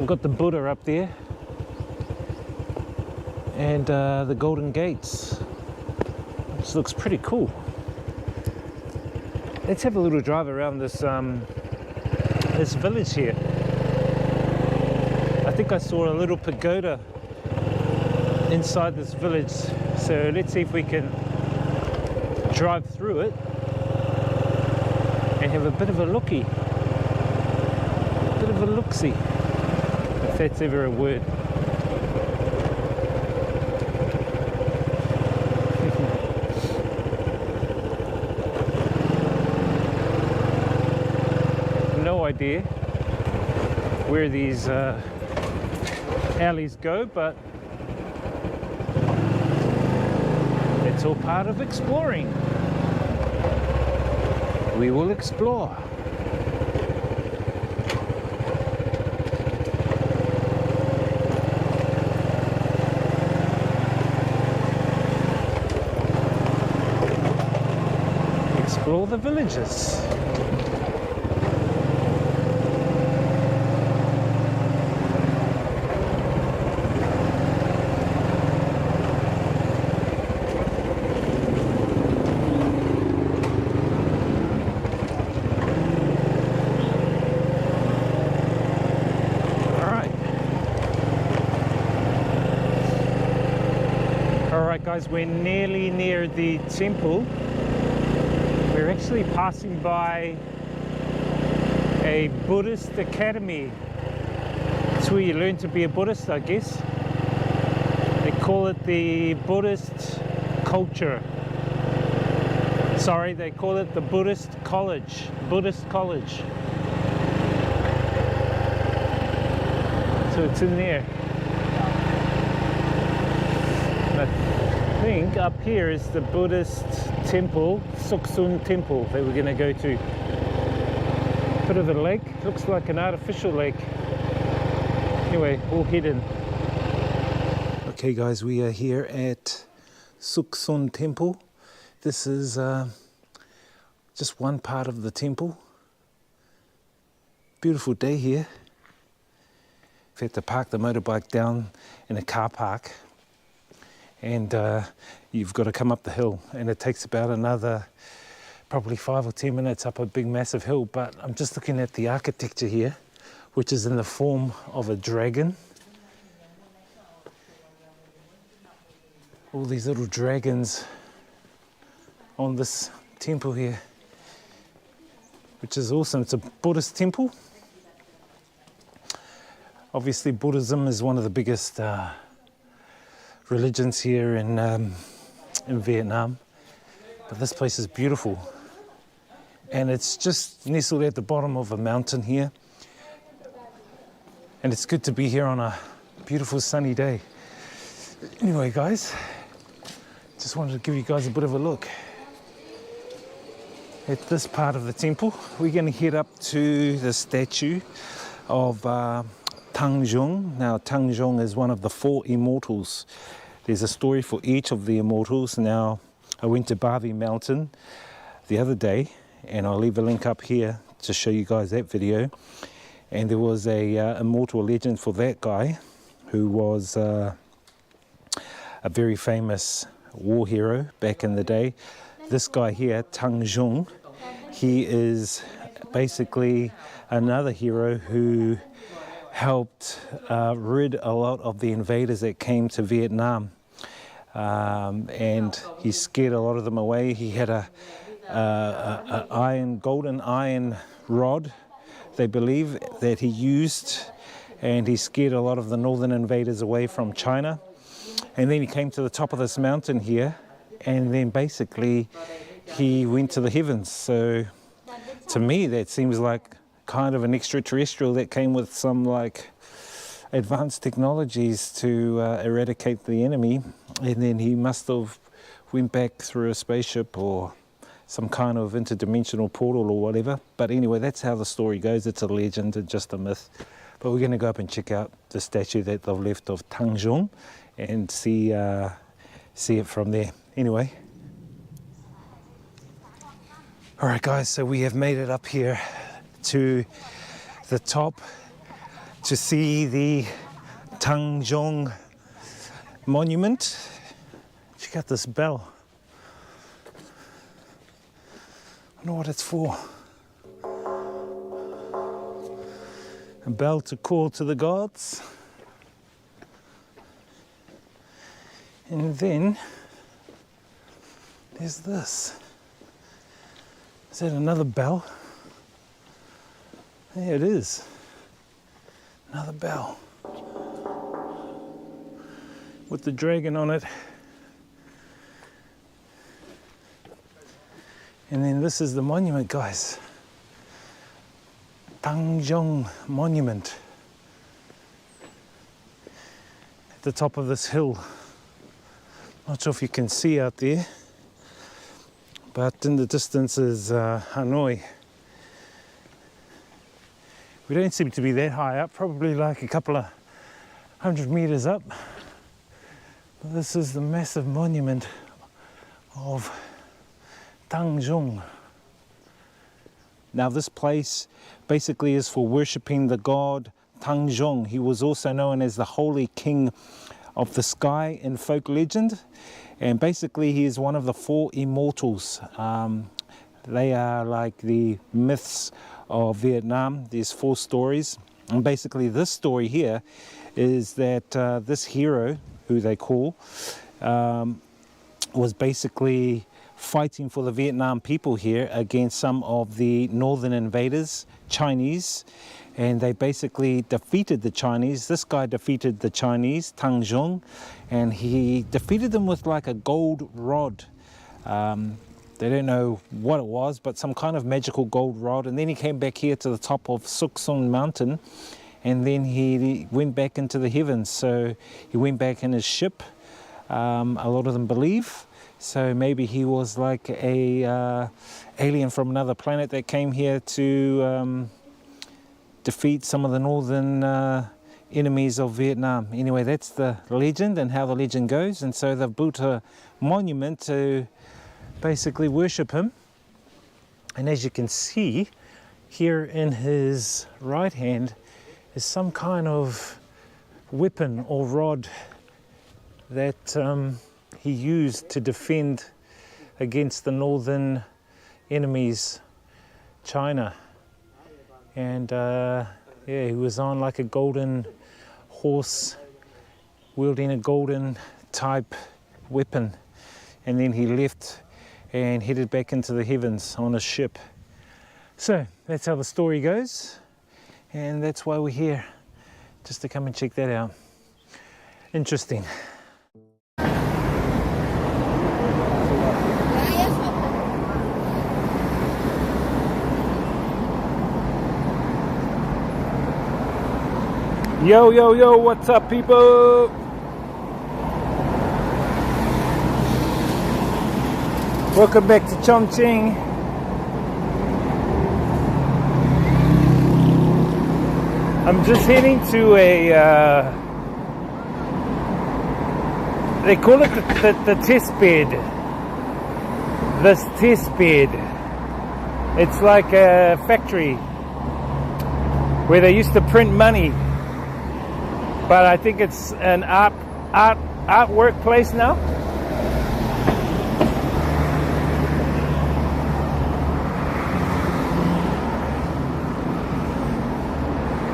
We've got the Buddha up there and the Golden Gates, which looks pretty cool. Let's have a little drive around this this village here. I think I saw a little pagoda inside this village, so let's see if we can drive through it and have a bit of a looky, bit of a look-see, if that's ever a word. No idea where these alleys go, but it's all part of exploring. We will explore. Explore the villages. Alright guys, we're nearly near the temple. We're actually passing by a Buddhist academy. It's where you learn to be a Buddhist, I guess. They call it the Buddhist culture. Sorry, they call it the Buddhist college. Buddhist college. So it's in there. I think up here is the Buddhist temple, Suksun temple, that we're going to go to. Bit of a lake, looks like an artificial lake. Anyway, all hidden. Okay guys, we are here at Suksun temple. This is just one part of the temple. Beautiful day here. We had to park the motorbike down in a car park. And you've got to come up the hill, and it takes about another probably 5 or 10 minutes up a big massive hill. But I'm just looking at the architecture here, which is in the form of a dragon. All these little dragons on this temple here, which is awesome. It's a Buddhist temple. Obviously Buddhism is one of the biggest religions here in Vietnam, but this place is beautiful, and it's just nestled at the bottom of a mountain here, and it's good to be here on a beautiful sunny day. Anyway guys, just wanted to give you guys a bit of a look at this part of the temple. We're going to head up to the statue of Tang Zhong. Now Tang Zhong is one of the 4 immortals. There's a story for each of the immortals. Now, I went to Bali Mountain the other day, and I'll leave a link up here to show you guys that video. And there was a immortal legend for that guy, who was a very famous war hero back in the day. This guy here, Tang Zhong, he is basically another hero who helped rid a lot of the invaders that came to Vietnam, and he scared a lot of them away. He had a golden iron rod, they believe, that he used, and he scared a lot of the northern invaders away from China. And then he came to the top of this mountain here, and then basically he went to the heavens. So to me that seems like kind of an extraterrestrial that came with some like advanced technologies to eradicate the enemy, and then he must have went back through a spaceship or some kind of interdimensional portal or whatever. But anyway, that's how the story goes. It's a legend and just a myth. But we're going to go up and check out the statue that they've left of Tang Zhong and see it from there. Anyway, all right guys, so we have made it up here to the top, to see the Tang Zhong monument. Check out this bell. I don't know what it's for. A bell to call to the gods. And then there's this. Is that another bell? There it is. Another bell. With the dragon on it. And then this is the monument, guys. Tang Zhong Monument. At the top of this hill. Not sure if you can see out there, but in the distance is Hanoi. We don't seem to be that high up, probably like a couple of 100 meters up. But this is the massive monument of Tang Zhong. Now this place basically is for worshipping the god Tang Zhong. He was also known as the Holy King of the Sky in folk legend, and basically he is one of the 4 immortals. They are like the myths of Vietnam. There's 4 stories, and basically this story here is that this hero, who they call, was basically fighting for the Vietnam people here against some of the northern invaders, Chinese, and they basically defeated the Chinese. This guy defeated the Chinese, Tang Zhong, and he defeated them with like a gold rod. They don't know what it was, but some kind of magical gold rod. And then he came back here to the top of Suk Sung Mountain, and then he went back into the heavens. So he went back in his ship, a lot of them believe. So maybe he was like a alien from another planet that came here to defeat some of the northern enemies of Vietnam. Anyway, that's the legend and how the legend goes. And so they've built a monument to basically worship him. And as you can see, here in his right hand is some kind of weapon or rod that he used to defend against the northern enemies, China. And yeah, he was on like a golden horse, wielding a golden type weapon. And then he left and headed back into the heavens on a ship. So that's how the story goes, and that's why we're here, just to come and check that out. Interesting. Yo, yo, yo, what's up, people? Welcome back to Chongqing. I'm just heading to a, they call it the test bed. This test bed. It's like a factory where they used to print money. But I think it's an artwork place now.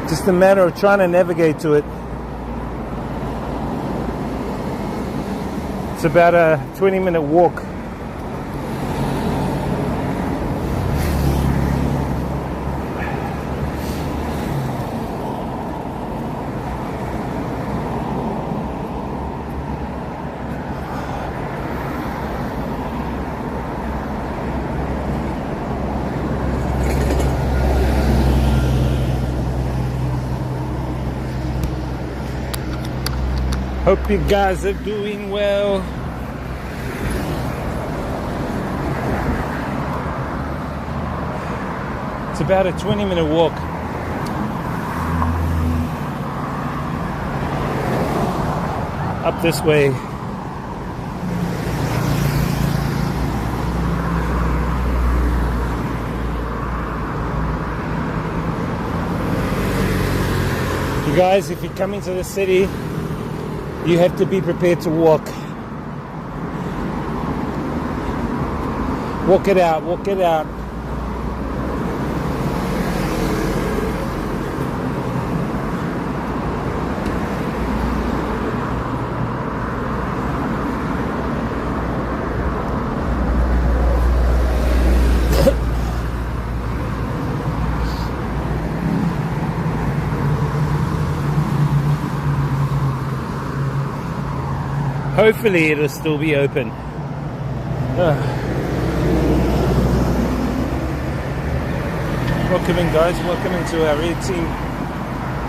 Just a matter of trying to navigate to it. It's about a 20-minute walk. Hope you guys are doing well. It's about a 20-minute walk. Up this way. Guys, if you come into the city, you have to be prepared to walk. Walk it out, walk it out. Hopefully it'll still be open. Welcome in, guys, welcome into our red team,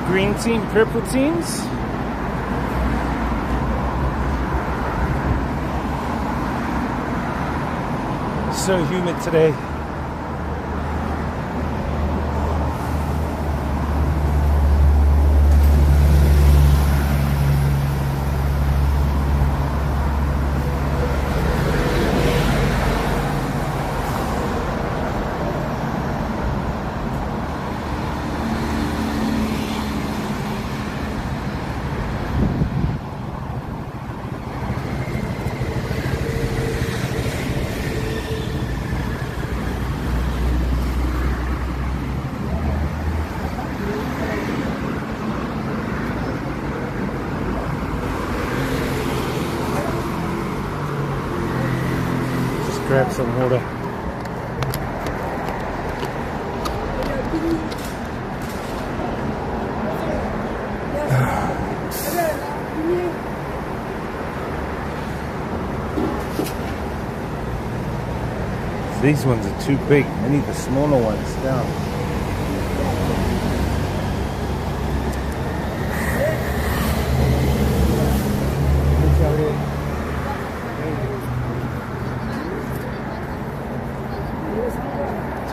green team, purple teams. So humid today. Grab some water. These ones are too big. I need the smaller ones down.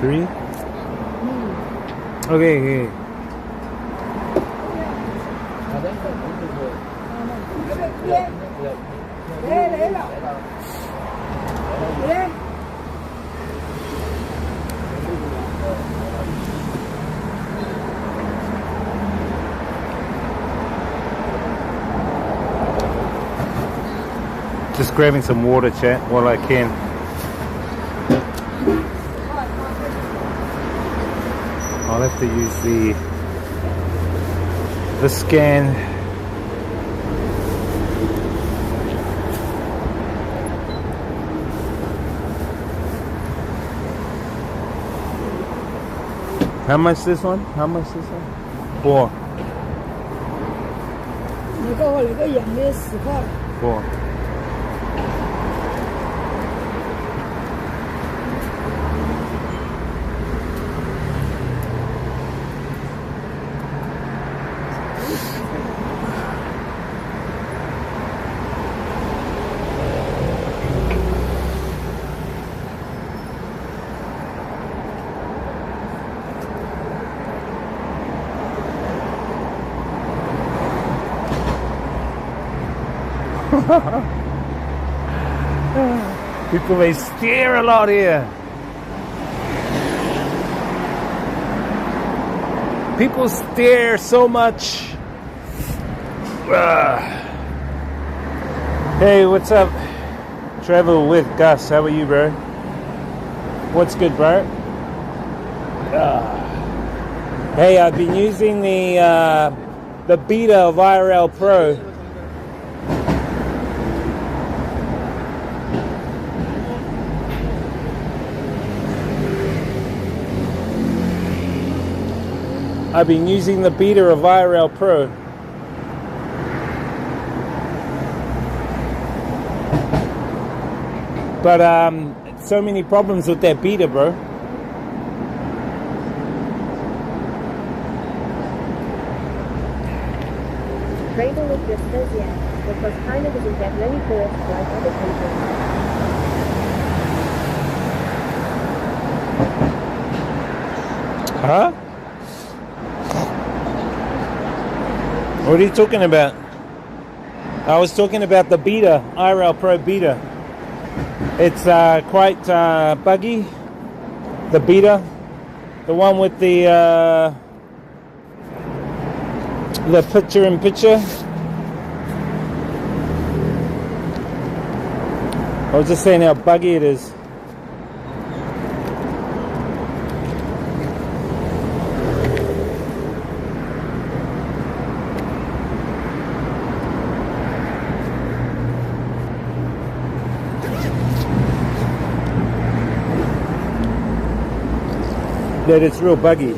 Three? Okay. Just grabbing some water, chat, while I can. I'll have to use the scan. How much this one? How much this one? 4. 4. People may stare a lot here. People stare so much. Hey, what's up? Travel with Gus. How are you, bro? What's good, bro? Hey, I've been using the beta of IRL Pro. I've been using the beta of IRL Pro. But so many problems with that beta, bro. Trading with dysphasia, because China doesn't get many tourists like other countries. Huh? What are you talking about? I was talking about the beta, IRL Pro beta. It's quite buggy. The beta, the one with the the picture-in-picture. I was just saying how buggy it is. That it's real buggy.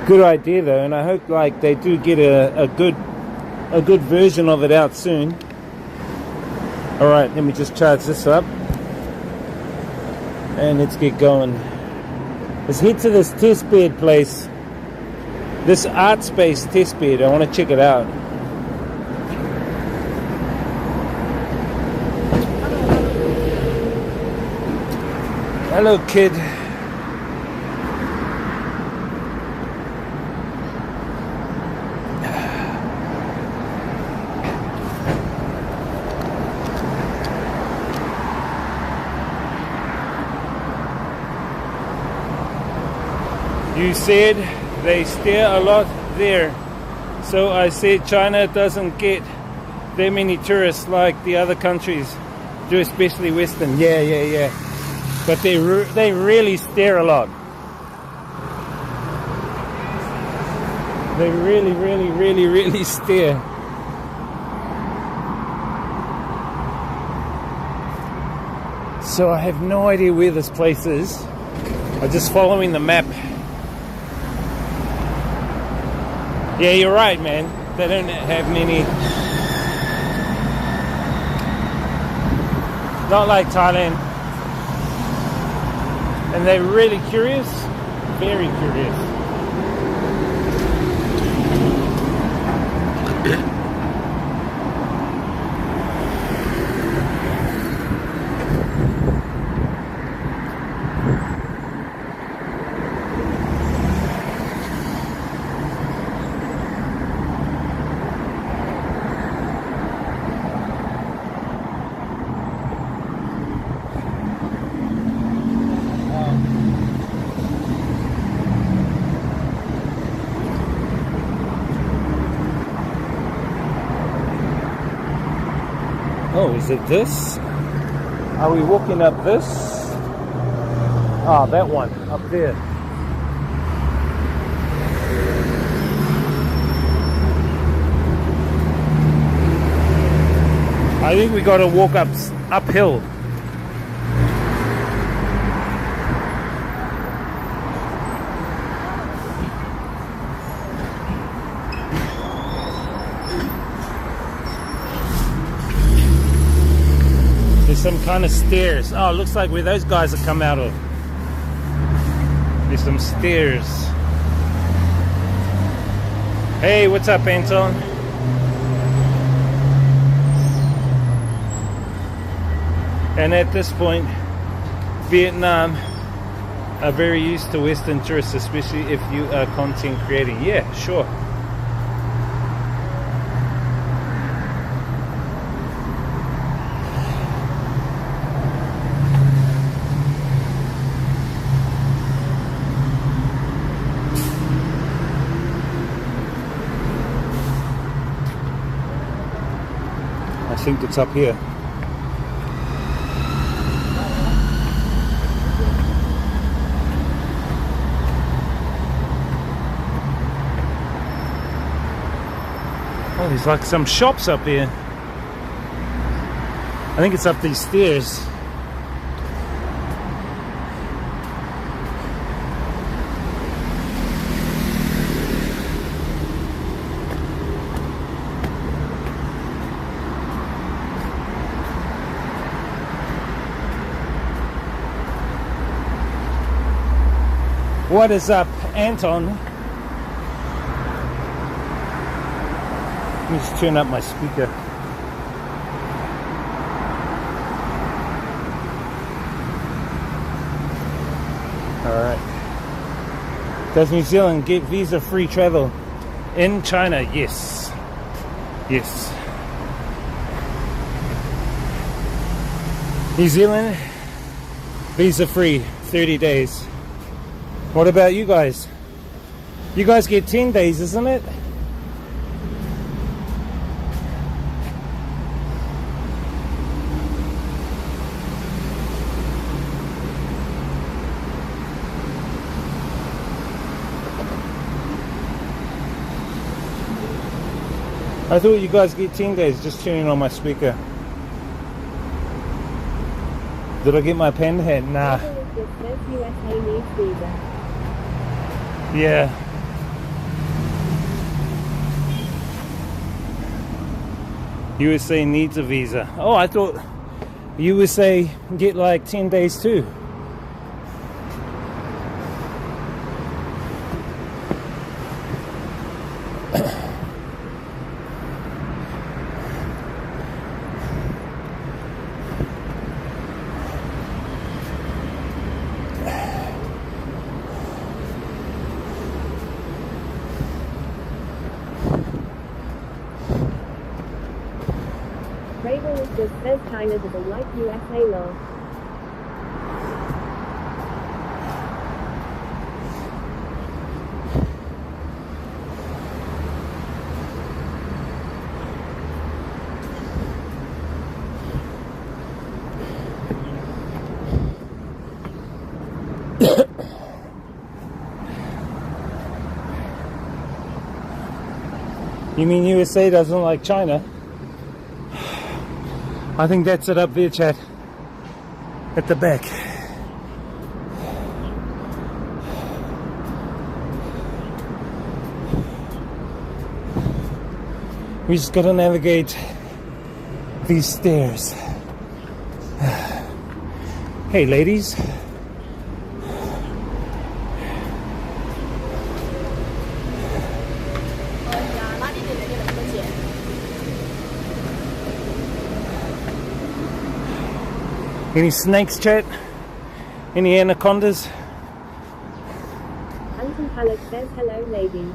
Good idea though, and I hope like they do get a good version of it out soon. All right, let me just charge this up and let's get going. Let's head to this test bed place, this art space test bed. I want to check it out. Hello, kid. You said they stare a lot there, so I said China doesn't get that many tourists like the other countries do, especially Western. Yeah. But they really stare a lot. They really stare. So I have no idea where this place is. I'm just following the map. Yeah, you're right, man. They don't have many. Not like Thailand. And they're really curious. Very curious. Oh, is it this? Are we walking up this? Ah, that one, up there. I think we got to walk uphill. Some kind of stairs. Oh, it looks like where those guys have come out of. There's some stairs. Hey, what's up, Anton? And at this point, Vietnam are very used to Western tourists, especially if you are content creating. Yeah, sure. I think it's up here. Oh, there's like some shops up here. I think it's up these stairs. What is up, Anton? Let me just turn up my speaker. Alright. Does New Zealand get visa-free travel in China? Yes. Yes. New Zealand, visa-free, 30 days. What about you guys? You guys get 10 days, isn't it? I thought you guys get 10 days, just tuning on my speaker. Did I get my pen hat? Nah. Yeah. USA needs a visa. Oh, I thought USA get like 10 days too. Label just says China doesn't like USA law. You mean USA doesn't like China? I think that's it up there, chat. At the back. We just gotta navigate these stairs. Hey, ladies. Any snakes, chat? Any anacondas? Anton Halleck says hello, ladies.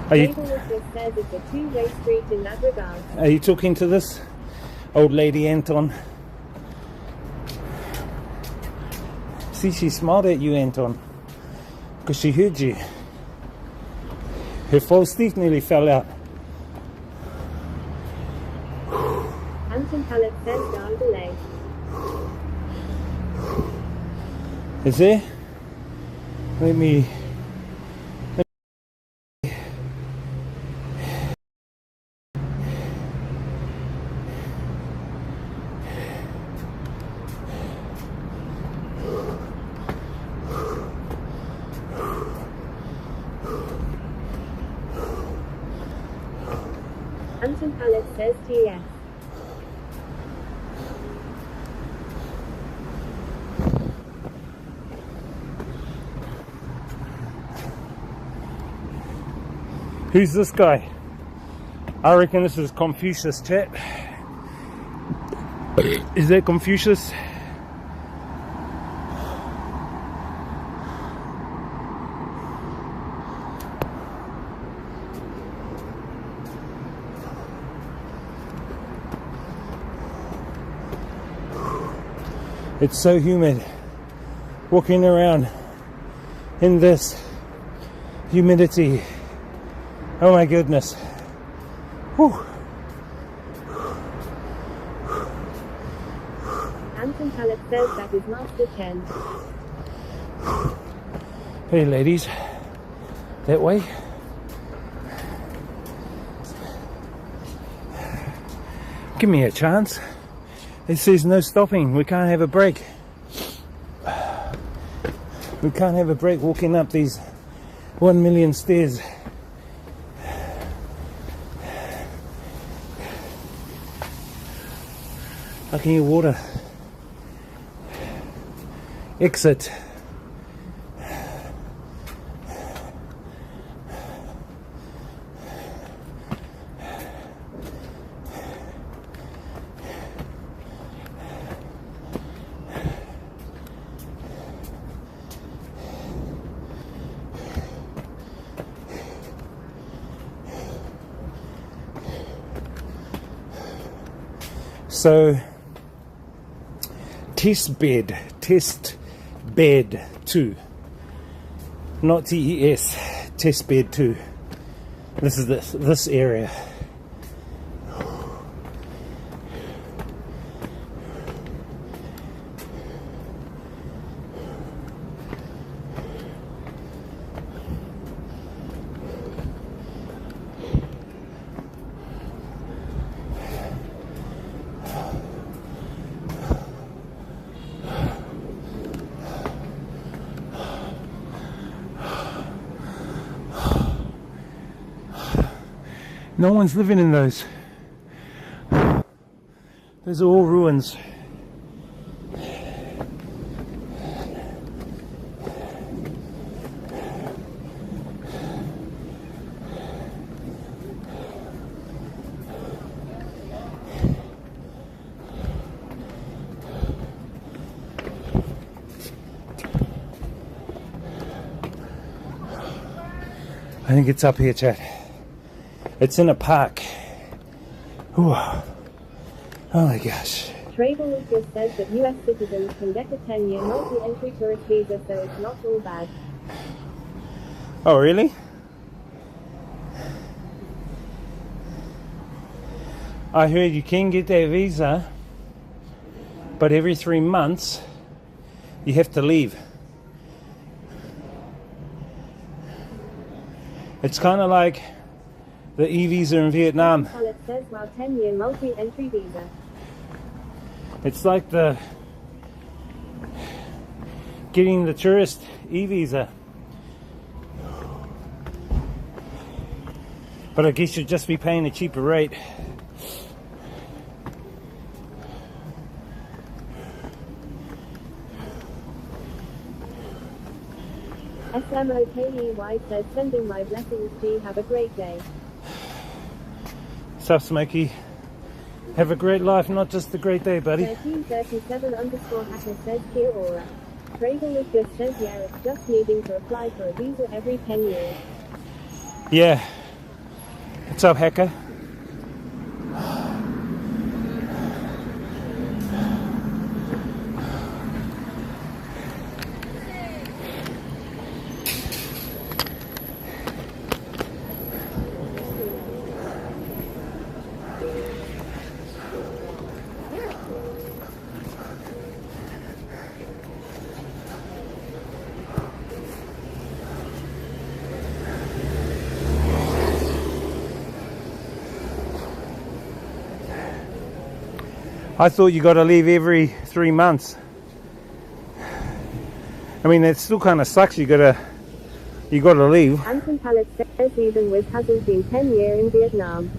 Are you, Label just says it's a two-way street in that regard. are you talking to this old lady, Anton? See, she smiled at you, Anton, because she heard you. Her false teeth nearly fell out. Anton Halleck says down delay. Is there? Let me... Anton Halleck says TS. Who's this guy? I reckon this is Confucius, chat. Is that Confucius? It's so humid walking around in this humidity. Oh my goodness. Whew. Anton Halleck says that is Master Chen. Hey ladies, that way. Give me a chance. It says no stopping. We can't have a break. We can't have a break walking up these 1 million stairs. I can hear water. Exit So, test bed 2, not TES, test bed 2. This is this area. No one's living in those. Those are all ruins. I think it's up here, chat. It's in a park. Ooh. Oh my gosh. Travel just says that US citizens can get a 10-year multi-entry tourist visa, so it's not all bad. Oh, really? I heard you can get that visa, but every 3 months you have to leave. It's kind of like the e-visa in Vietnam. Well, it says, well, 10-year multi-entry visa. It's like the getting the tourist e-visa. But I guess you'd just be paying a cheaper rate. SMOKEY says, sending my blessings, G, have a great day. Sup, Smokey? Have a great life, not just a great day, buddy. 1337_hacker says, Kia ora. Travel just says, yeah, it's just needing to apply for a visa every 10 years. Yeah. What's up, hacker? I thought you got to leave every 3 months. I mean, it still kind of sucks. You got to leave. Anton Pallet says, even with hasn't been 10 years in Vietnam.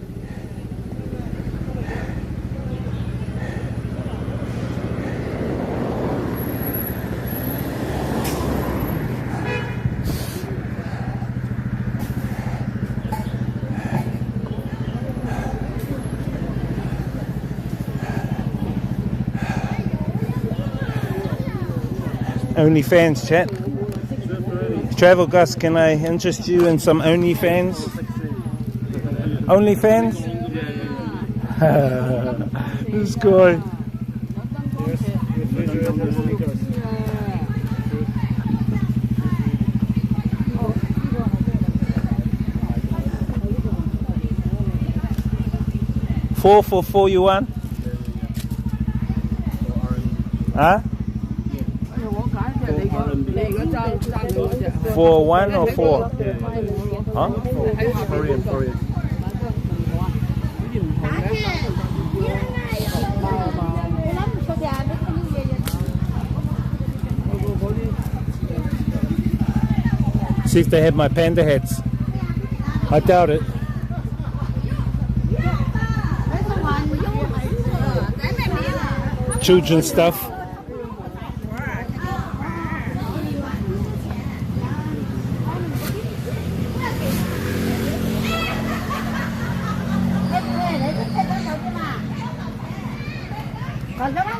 OnlyFans, chat. Travel Gus, can I interest you in some OnlyFans? OnlyFans? This guy. $4 you want? Huh? For 1 or 4? Huh? Korean. See if they have my panda hats. I doubt it. Children's stuff.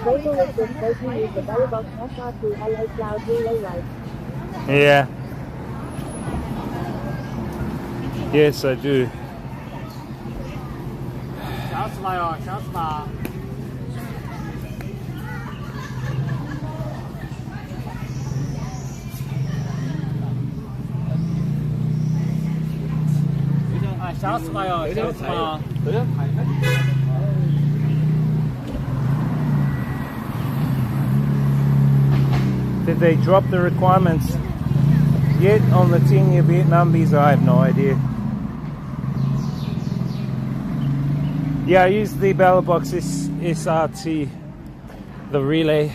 Travel just says you use the Belabox SR2 LA Cloud Relay Light. Yeah. Yes, I do. 샤오스가요. 샤오스가. Did they drop the requirements yet on the 10-year Vietnam visa? I have no idea. Yeah, I used the Belabox SRT, the relay.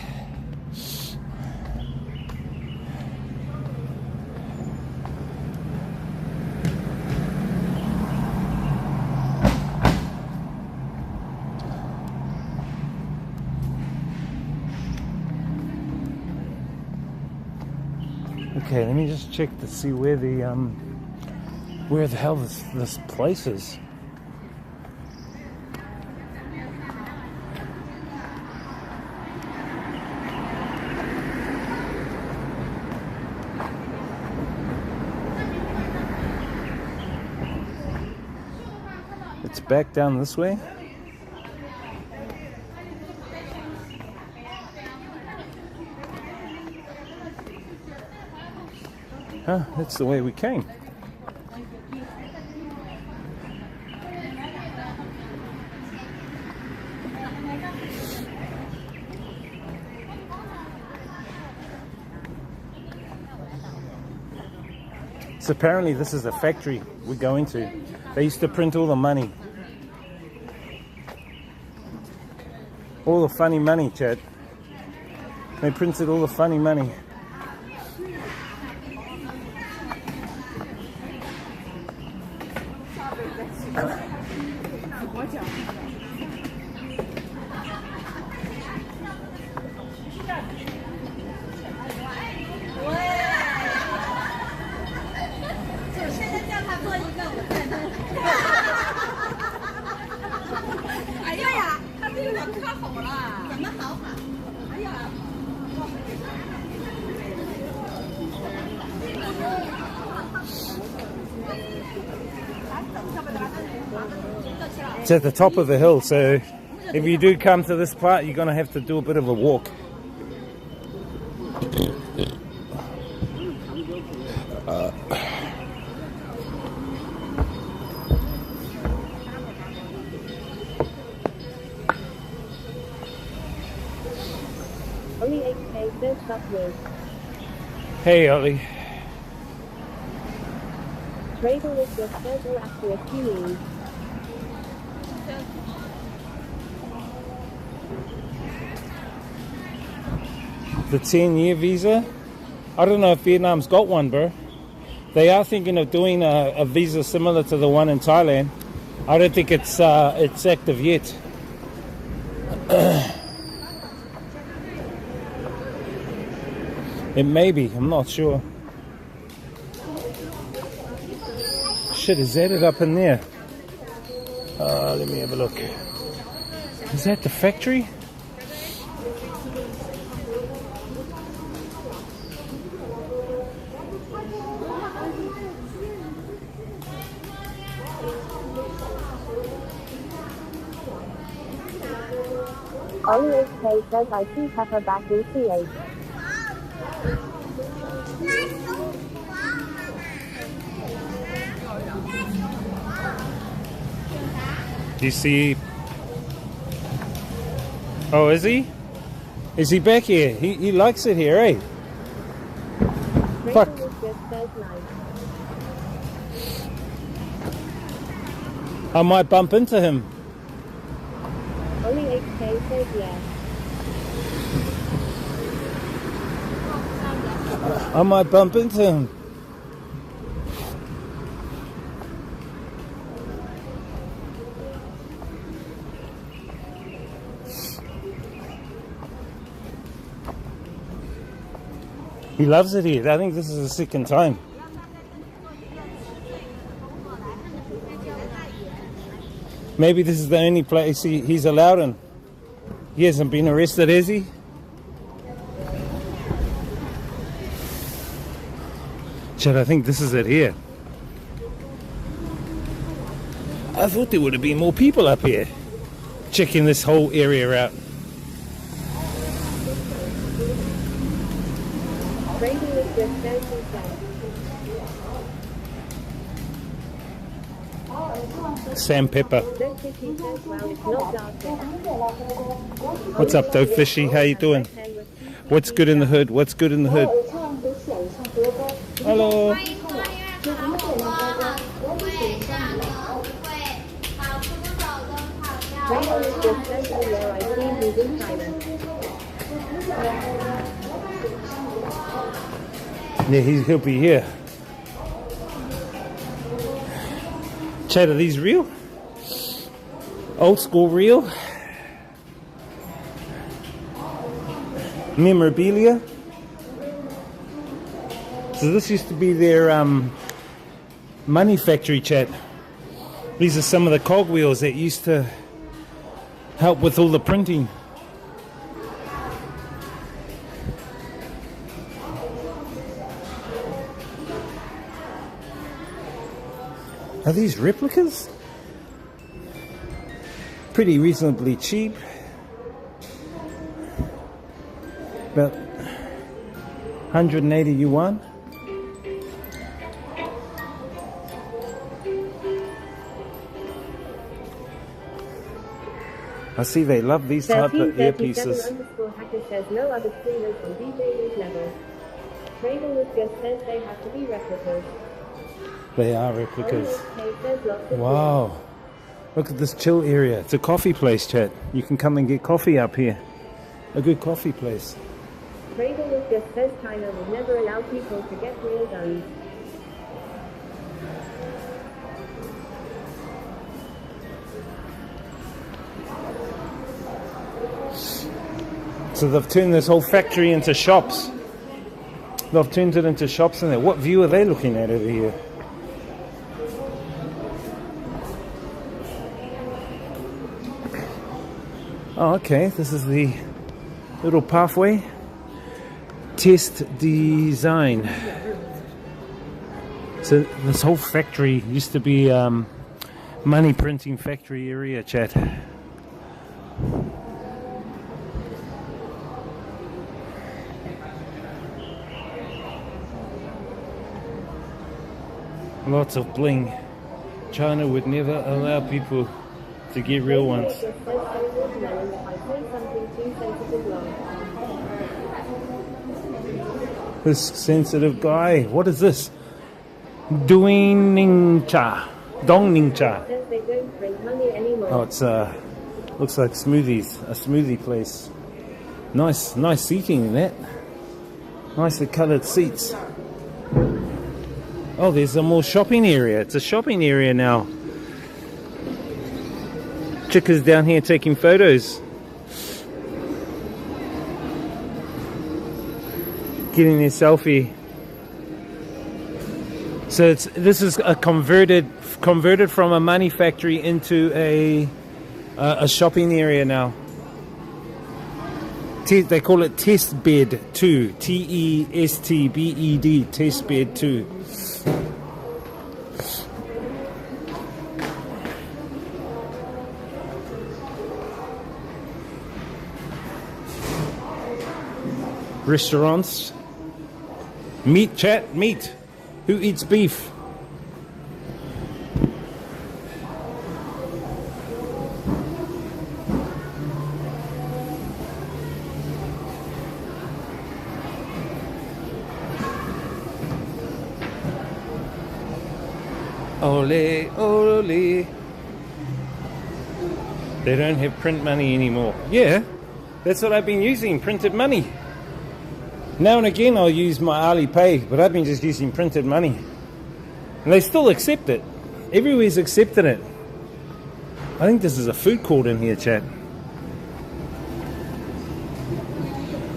Okay, let me just check to see where the hell this place is. It's back down this way. Huh, that's the way we came. So apparently this is a factory we're going to. They used to print all the money. All the funny money, Chad. They printed all the funny money. It's at the top of the hill, so if you do come to this part, you're going to have to do a bit of a walk. Only 8K says stop with. Hey, Ollie. Trader with your schedule after a few years. The 10-year visa? I don't know if Vietnam's got one, bro. They are thinking of doing a visa similar to the one in Thailand. I don't think it's active yet. It may be, I'm not sure. Shit, is that it up in there? Let me have a look. Is that the factory? Only 8K says I see Pepper back in CH. You see? Oh, is he? Is he back here? He likes it here, eh? Fuck. I might bump into him. Only 8K says yes. I might bump into him. He loves it here. I think this is the second time. Maybe this is the only place he's allowed in. He hasn't been arrested, has he? Chad, I think this is it here. I thought there would have been more people up here checking this whole area out. Sandpepper. No fishy says, well, it's not dark yet. What's up, though, Fishy? How you doing? What's good in the hood? What's good in the hood? Hello. Rainbow is just central where I see who's in China. Yeah, he'll be here. Chad, are these real? Old school real? Memorabilia? So this used to be their money factory, Chad. These are some of the cogwheels that used to help with all the printing. Are these replicas? Pretty reasonably cheap. About 180 yuan. I see they love these type of earpieces. _hacker says no other streamers on DJ Luke level. Trader Luke just says they have to be replicas. They are replicas. Okay, says lots of Wow. Look at this chill area. It's a coffee place, chat. You can come and get coffee up here. A good coffee place. Trader Luke just says China would never allow people to get real guns. So they've turned this whole factory into shops. They've turned it into shops in there. What view are they looking at over here? Oh, okay. This is the little pathway. Test design. So this whole factory used to be money printing factory area, chat. Lots of bling. China would never allow people to get real ones. This sensitive guy, what is this? Dongning cha. Oh, it's looks like smoothies, a smoothie place. Nice seating in that. Nicely coloured seats. Oh, there's a more shopping area. It's a shopping area now. Chickas down here taking photos. Getting their selfie. So this is a converted from a money factory into a shopping area now. They call it Test Bed 2. TESTBED. Test Bed 2. Restaurants. Meat, chat, meat. Who eats beef? Ole, ole. They don't have print money anymore. Yeah, that's what I've been using, printed money. Now and again I'll use my Alipay, but I've been just using printed money. And they still accept it. Everywhere's accepted it. I think this is a food court in here, chat.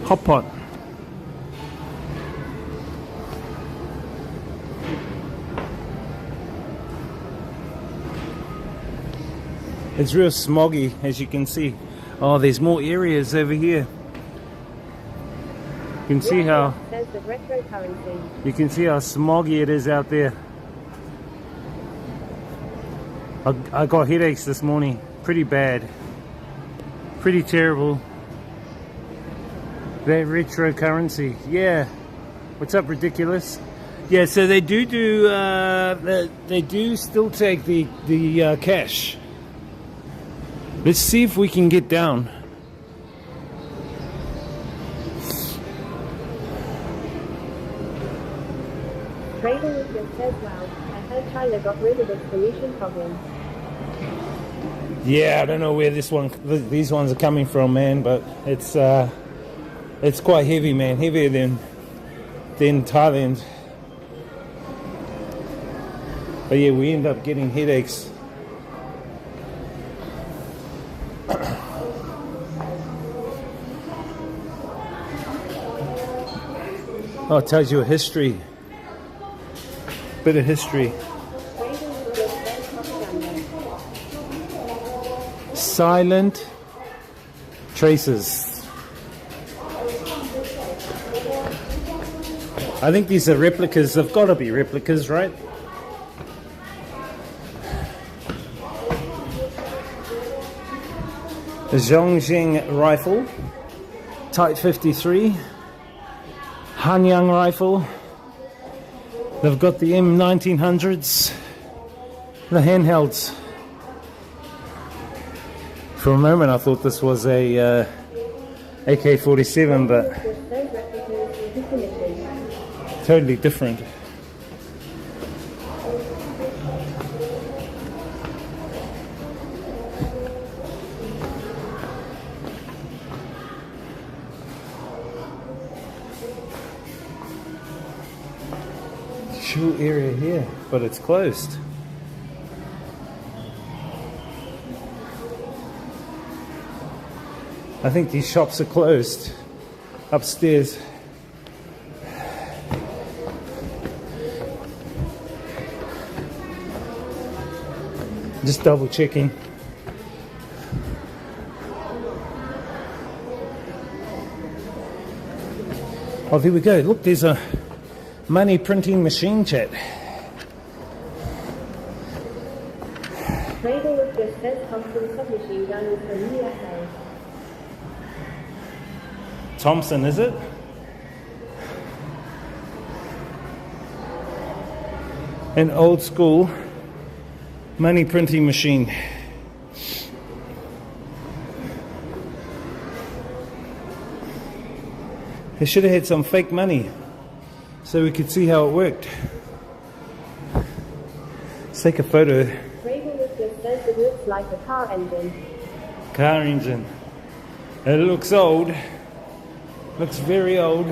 Hot pot. It's real smoggy, as you can see. Oh, there's more areas over here. You can see how smoggy it is out there. I got headaches this morning, pretty bad, pretty terrible. That retro currency, yeah. What's up, ridiculous? Yeah, so they do still take the cash. Let's see if we can get down. Trader just says, wow, I heard China got rid of its pollution problem. Yeah, I don't know where these ones are coming from, man, but it's quite heavy, man, heavier than Thailand. But yeah, we end up getting headaches. Oh, it tells you a history. Bit of history. Silent traces. I think these are replicas. They've got to be replicas, right? The CHONGQING rifle, Type 53, Hanyang rifle. They've got the M1900s, the handhelds. For a moment I thought this was a AK-47, but totally different. Shoe area here, but it's closed. I think these shops are closed upstairs. Just double checking. Oh, there we go. Look, there's a money printing machine, chat. Trader with just says Thompson submachine gun is from USA. Thompson, is it? An old school money printing machine. They should have had some fake money so we could see how it worked. Let's take a photo. Trader with just says it looks like a car engine. Car engine. It looks old. Looks very old.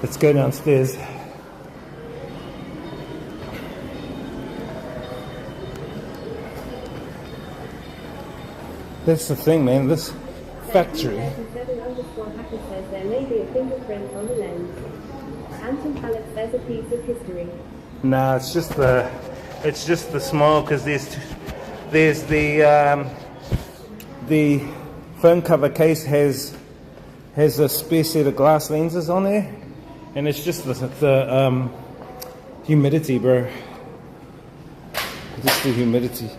Let's go downstairs. That's the thing, man. This factory. 37_hacker says there may be a fingerprint on the lens. Anton Pallet says a piece of history. Nah, it's just the small, because there's the phone cover case has a spare set of glass lenses on there, and it's just the humidity, bro. Just the humidity.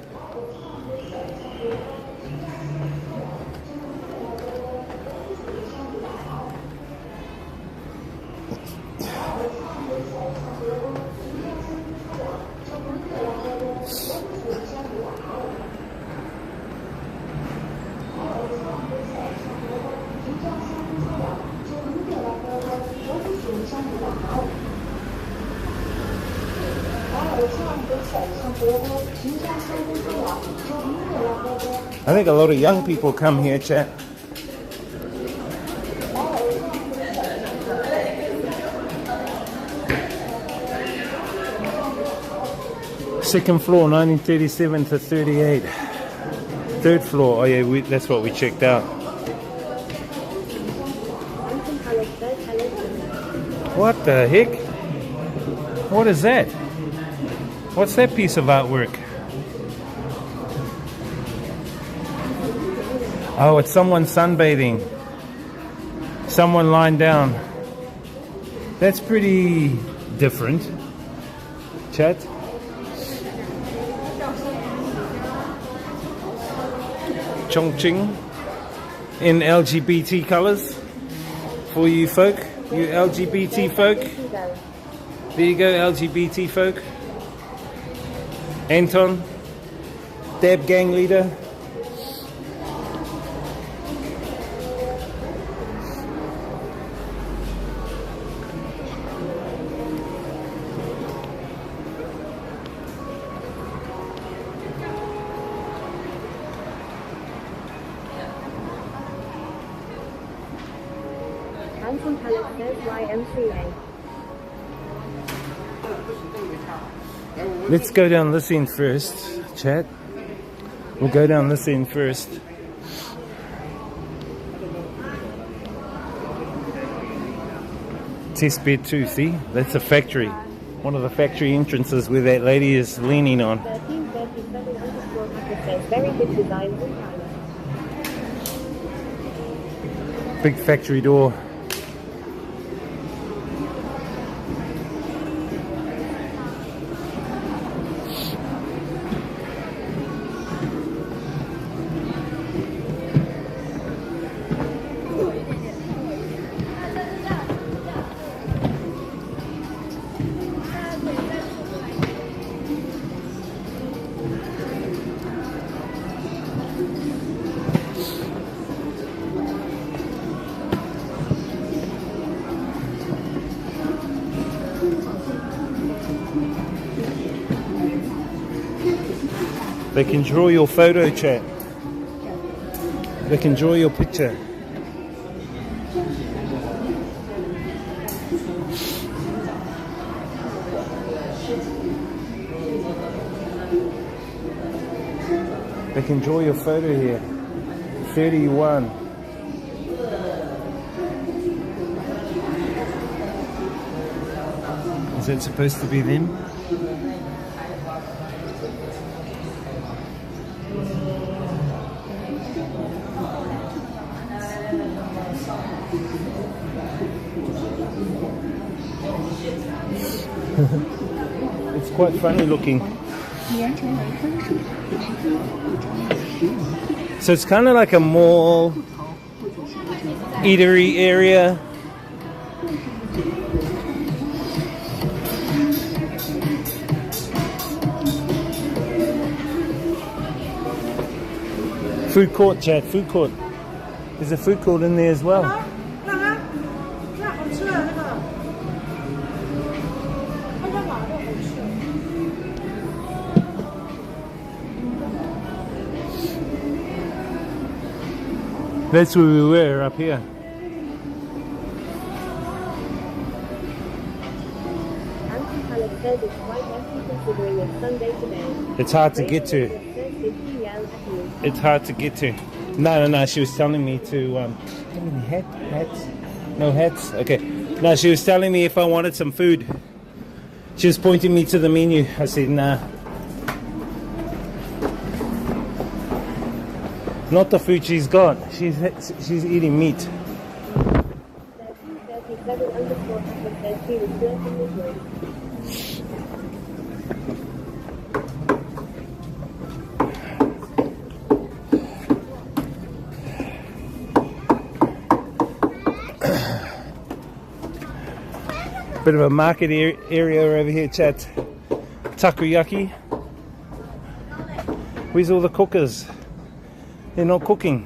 I think a lot of young people come here, chat. Second floor, 1937 to 38. Third floor, oh yeah, that's what we checked out. What the heck? What is that? What's that piece of artwork? Oh, it's someone sunbathing. Someone lying down. That's pretty different. Chat. Chongqing in LGBT colours for you folk, you LGBT folk. There you go, LGBT folk. Anton, Dab gang leader. Anton Pallet says YMCA. Let's go down this end first, chat. We'll go down this end first. Test bed 2, see? That's a factory. One of the factory entrances where that lady is leaning on. 1337 says very good designs in China. Big factory door. They can draw your photo, chat. They can draw your picture. They can draw your photo here. 31. Is that supposed to be them? It's quite funny looking. So it's kind of like a mall, eatery area. Food court, chat, food court. There's a food court in there as well. That's where we were, up here. Anton Pallet says it's quite empty considering it's Sunday today. It's hard to get to. It's hard to get to. No. She was telling me to. Hats? No hats. Okay. No, she was telling me if I wanted some food. She was pointing me to the menu. I said nah. Not the food she's got. She's eating meat. 1337 says she was flirting with me. Bit of a market area over here, chat. Takoyaki. Where's all the cookers? They're not cooking.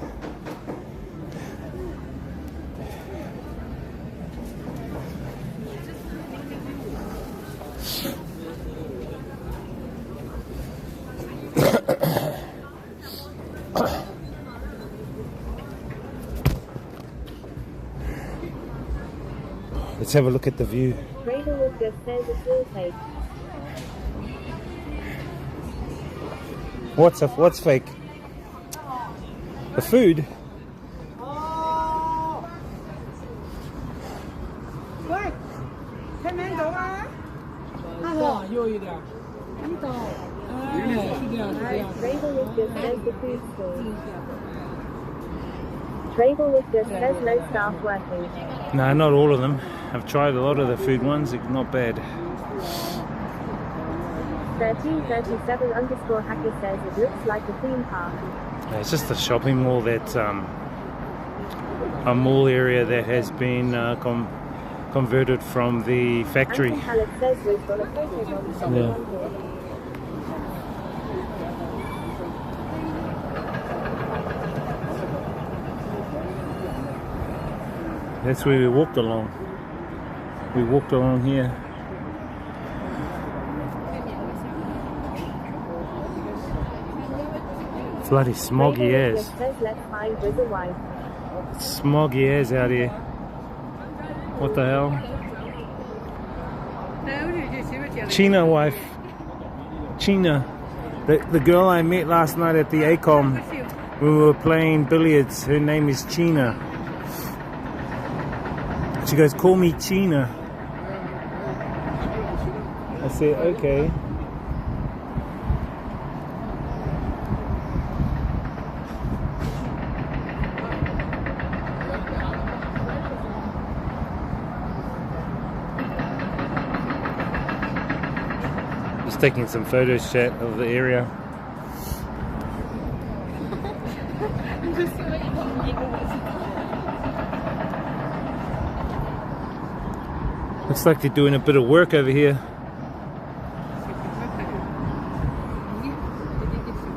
Let's have a look at the view. Cradle just says it's all fake. What's fake? The food? Cradle just says the food store. Cradle just says no staff working. No, not all of them. I've tried a lot of the food ones. It's not bad. 1337 _ hacker says it looks like a theme park. It's just a shopping mall that's a mall area that has been converted from the factory. Yeah. That's where we walked along. We walked along here. Bloody smoggy as. Smoggy as out here. What the hell? China wife. China. The girl I met last night at the ACOM, we were playing billiards. Her name is China. She goes, call me China. I said, okay. Just taking some photos, chat, of the area. Looks like they're doing a bit of work over here.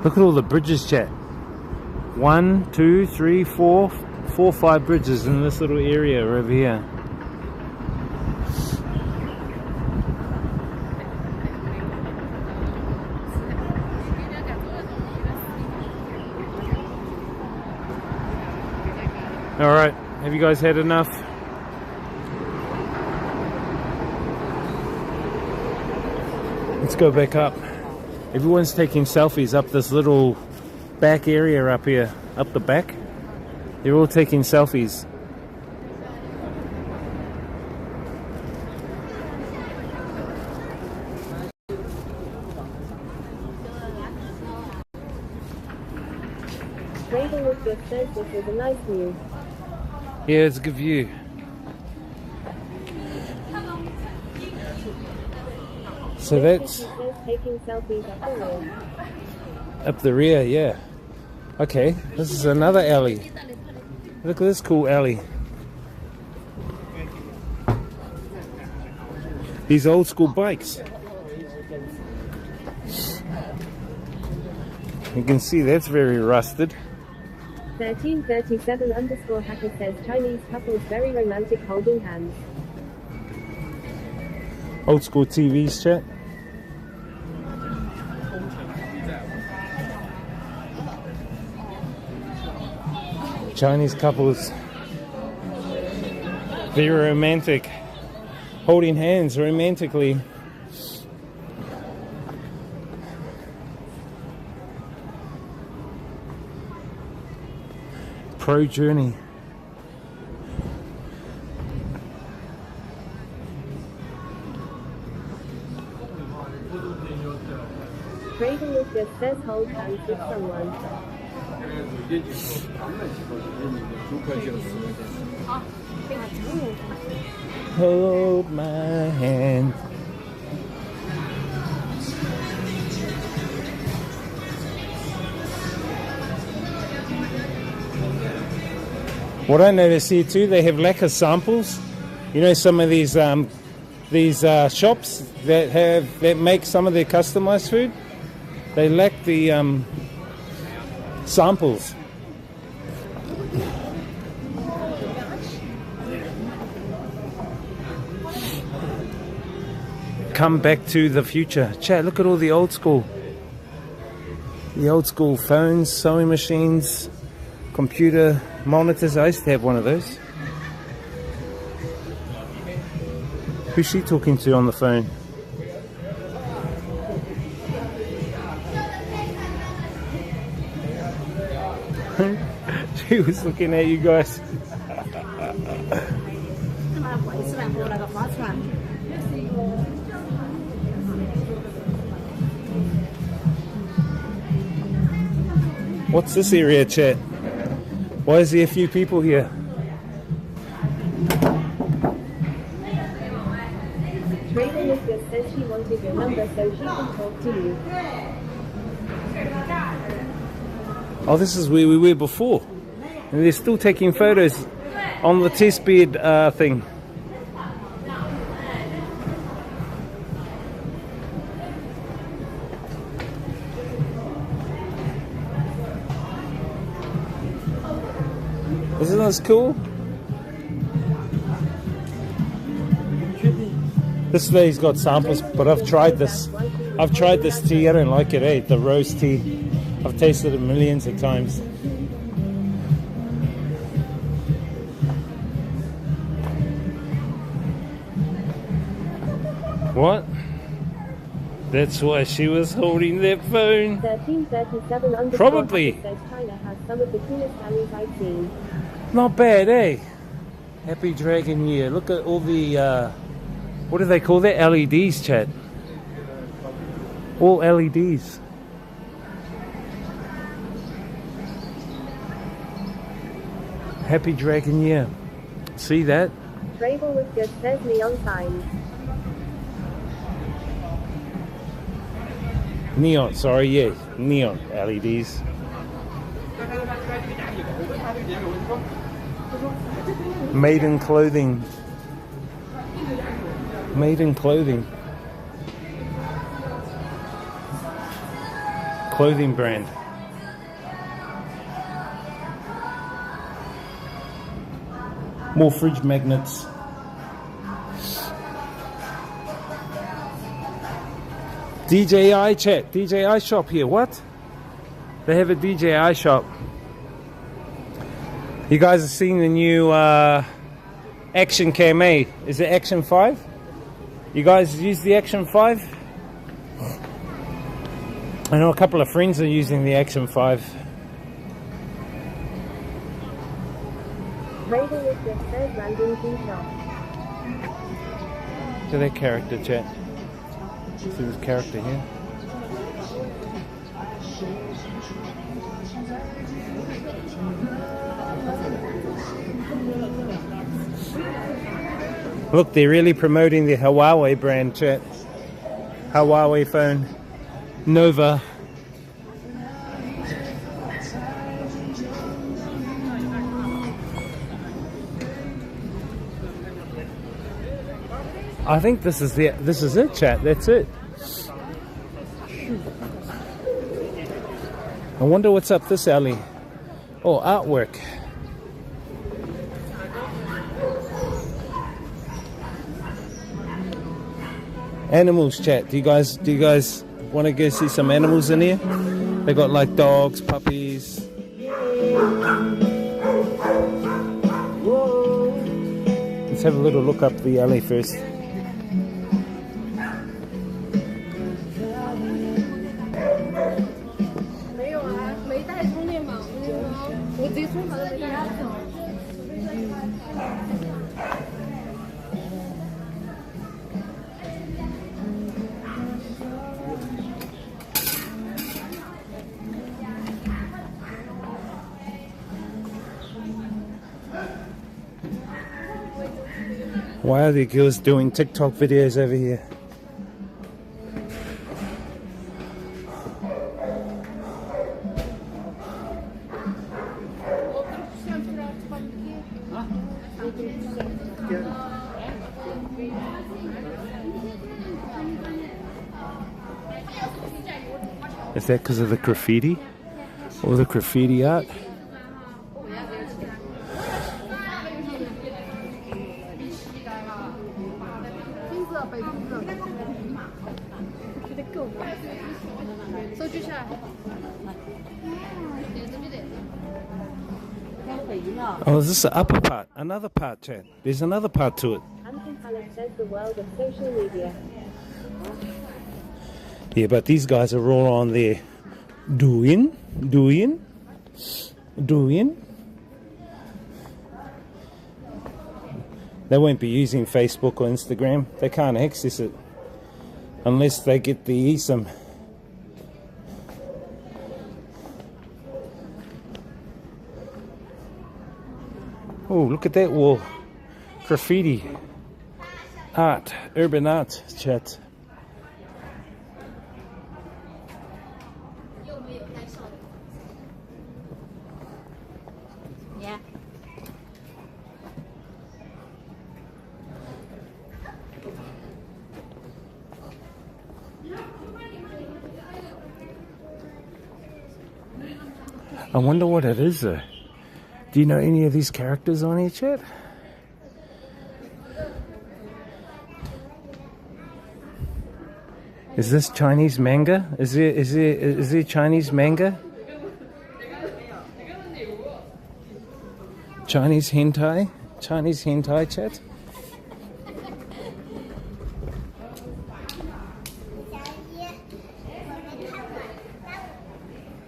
Look at all the bridges, chat. 1, 2, 3, 4, 5 bridges in this little area over here. Alright, have you guys had enough? Let's go back up. Everyone's taking selfies up this little back area up here, up the back. They're all taking selfies. This is a nice view. Yeah, it's a good view. So that's taking selfies up the rear, yeah. Okay, this is another alley. Look at this cool alley. These old school bikes. You can see that's very rusted. 1337_hacker says Chinese couples very romantic holding hands. Old school TVs, chat. Chinese couples, very romantic, holding hands romantically. Pro journey. Cradle just says hold hands with someone. Hold my hand. What I notice here too, they have lack of samples. You know, some of these shops that make some of their customized food, they lack the samples. Come back to the future. Chat, look at all the old school. The old school phones, sewing machines, computer monitors. I used to have one of those. Who's she talking to on the phone? She was looking at you guys. What's this area, chat? Why is there a few people here? Trader just says she wanted your number so she can talk to you. Oh, this is where we were before. And they're still taking photos on the test bed thing. Isn't this cool? This lady's got samples, but I've tried this. I've tried this tea. I don't like it, eh? The rose tea. I've tasted it millions of times. What? That's why she was holding that phone. 1337 Probably. Says China has some of the coolest alleys I've seen. Not bad, eh? Happy Dragon Year. Look at all the, what do they call that? LEDs, chat. All LEDs. Happy Dragon Year. See that? Travel with good, says neon signs. Neon, sorry, yeah. Neon LEDs. Made in clothing. Made in clothing. Clothing brand. More fridge magnets. DJI chat. DJI shop here. What? They have a DJI shop. You guys have seen the new Action Cam A. Is it Action 5? You guys use the Action 5? I know a couple of friends are using the Action 5. Travel with good, says random tea shop. Look at that character, chat. See this character here? Look, they're really promoting the Huawei brand, chat. Huawei phone. Nova. I think this is it, chat. That's it. I wonder what's up this alley. Oh, artwork. Animals, chat. Do you guys want to go see some animals in here? They got like dogs, puppies. Let's have a little look up the alley first. Why are the girls doing TikTok videos over here? Is that because of the graffiti? Or the graffiti art? Oh, is this the upper part? Another part, chat. There's another part to it. Says the world of social media. Yeah, but these guys are all on there doing. They won't be using Facebook or Instagram. They can't access it unless they get the eSIM. Oh, look at that wall. Graffiti. Art. Urban art, chat. I wonder what it is though. Do you know any of these characters on here, chat? Is this Chinese manga? Is there Chinese manga? Chinese hentai? Chinese hentai, chat?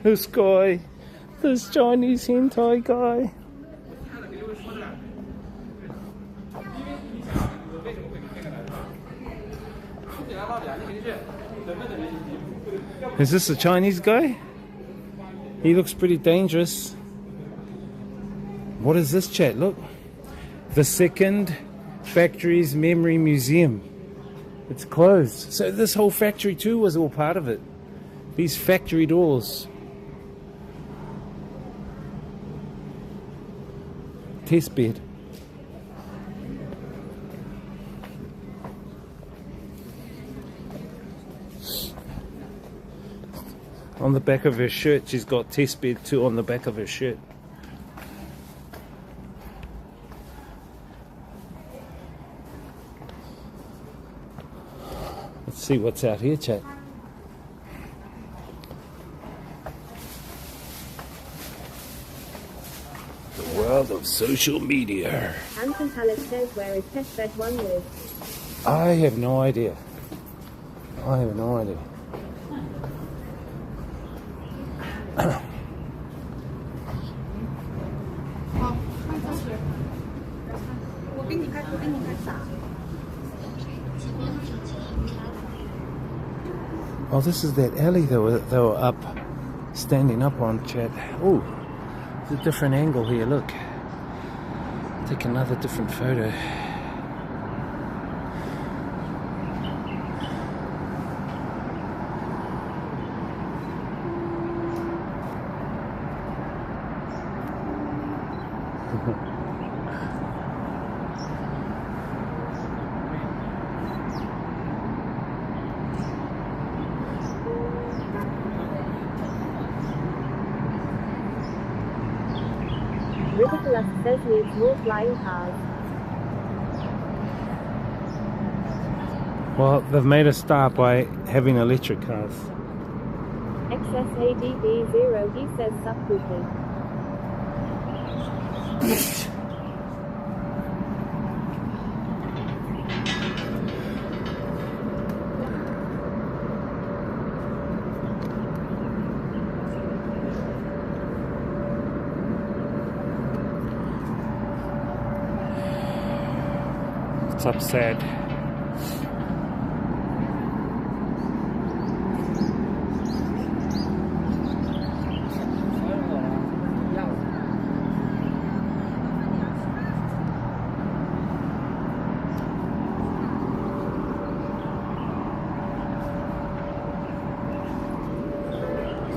This guy, this Chinese hentai guy. Is this a Chinese guy? He looks pretty dangerous. What is this, chat? Look. The second factory's memory museum. It's closed. So this whole factory too was all part of it. These factory doors. Test bed. On the back of her shirt, she's got test bed too on the back of her shirt. Let's see what's out here, chat. The world of social media. Anton Pallet says, where is test bed 1 with? I have no idea. I have no idea. Oh, this is that alley they were up, standing up on, chat. Oh, it's a different angle here, look. Take another different photo. Ridiculous says needs more flying cars. Well, they've made a start by having electric cars. XSADB0, he says subcoupling. It's upset.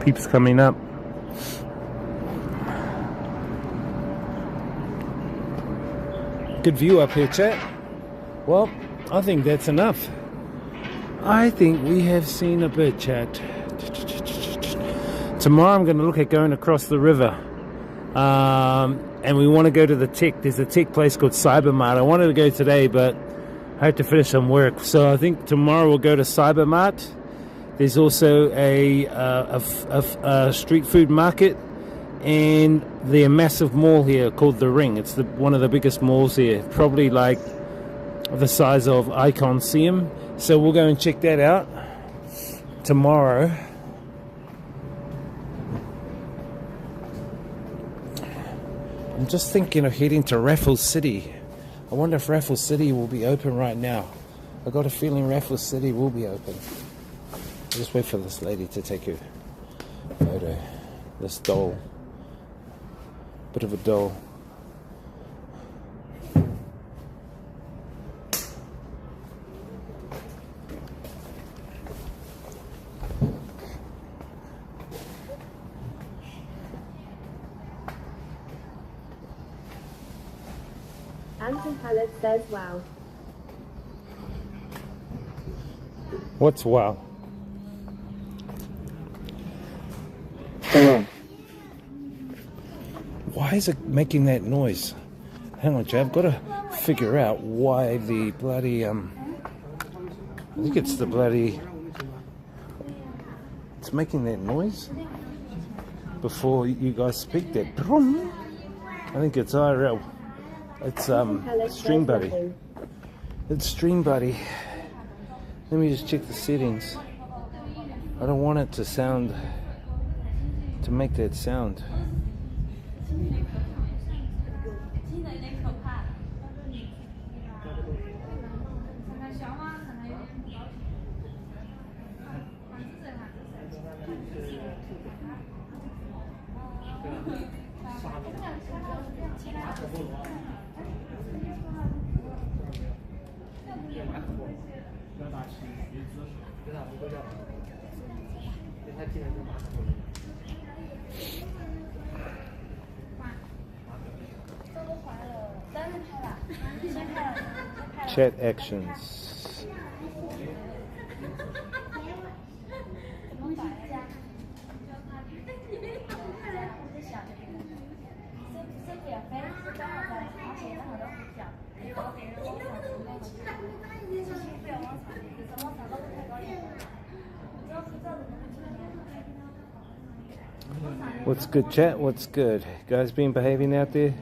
Keeps coming up. Good view up here, chat. Well, I think that's enough. I think we have seen a bit, chat. Tomorrow I'm going to look at going across the river. And we want to go to the tech. There's a tech place called Cybermart. I wanted to go today, but I had to finish some work. So I think tomorrow we'll go to Cybermart. There's also a street food market, and the massive mall here called The Ring. It's one of the biggest malls here, probably like the size of Icon Seum. So we'll go and check that out tomorrow. I'm just thinking of heading to Raffles City. I wonder if Raffles City will be open right now. I got a feeling Raffles City will be open. Just wait for this lady to take her photo. This doll. Bit of a doll. Anton Pallet says, wow. What's wow? Why is it making that noise? Hang on, Jay, I've got to figure out why the bloody, I think it's the bloody, it's making that noise before you guys speak that. I think it's IRL. It's Stream Buddy. It's Stream Buddy. Let me just check the settings. I don't want it to sound, to make that sound. Chat actions. What's good, chat? What's good? Guys been behaving out there?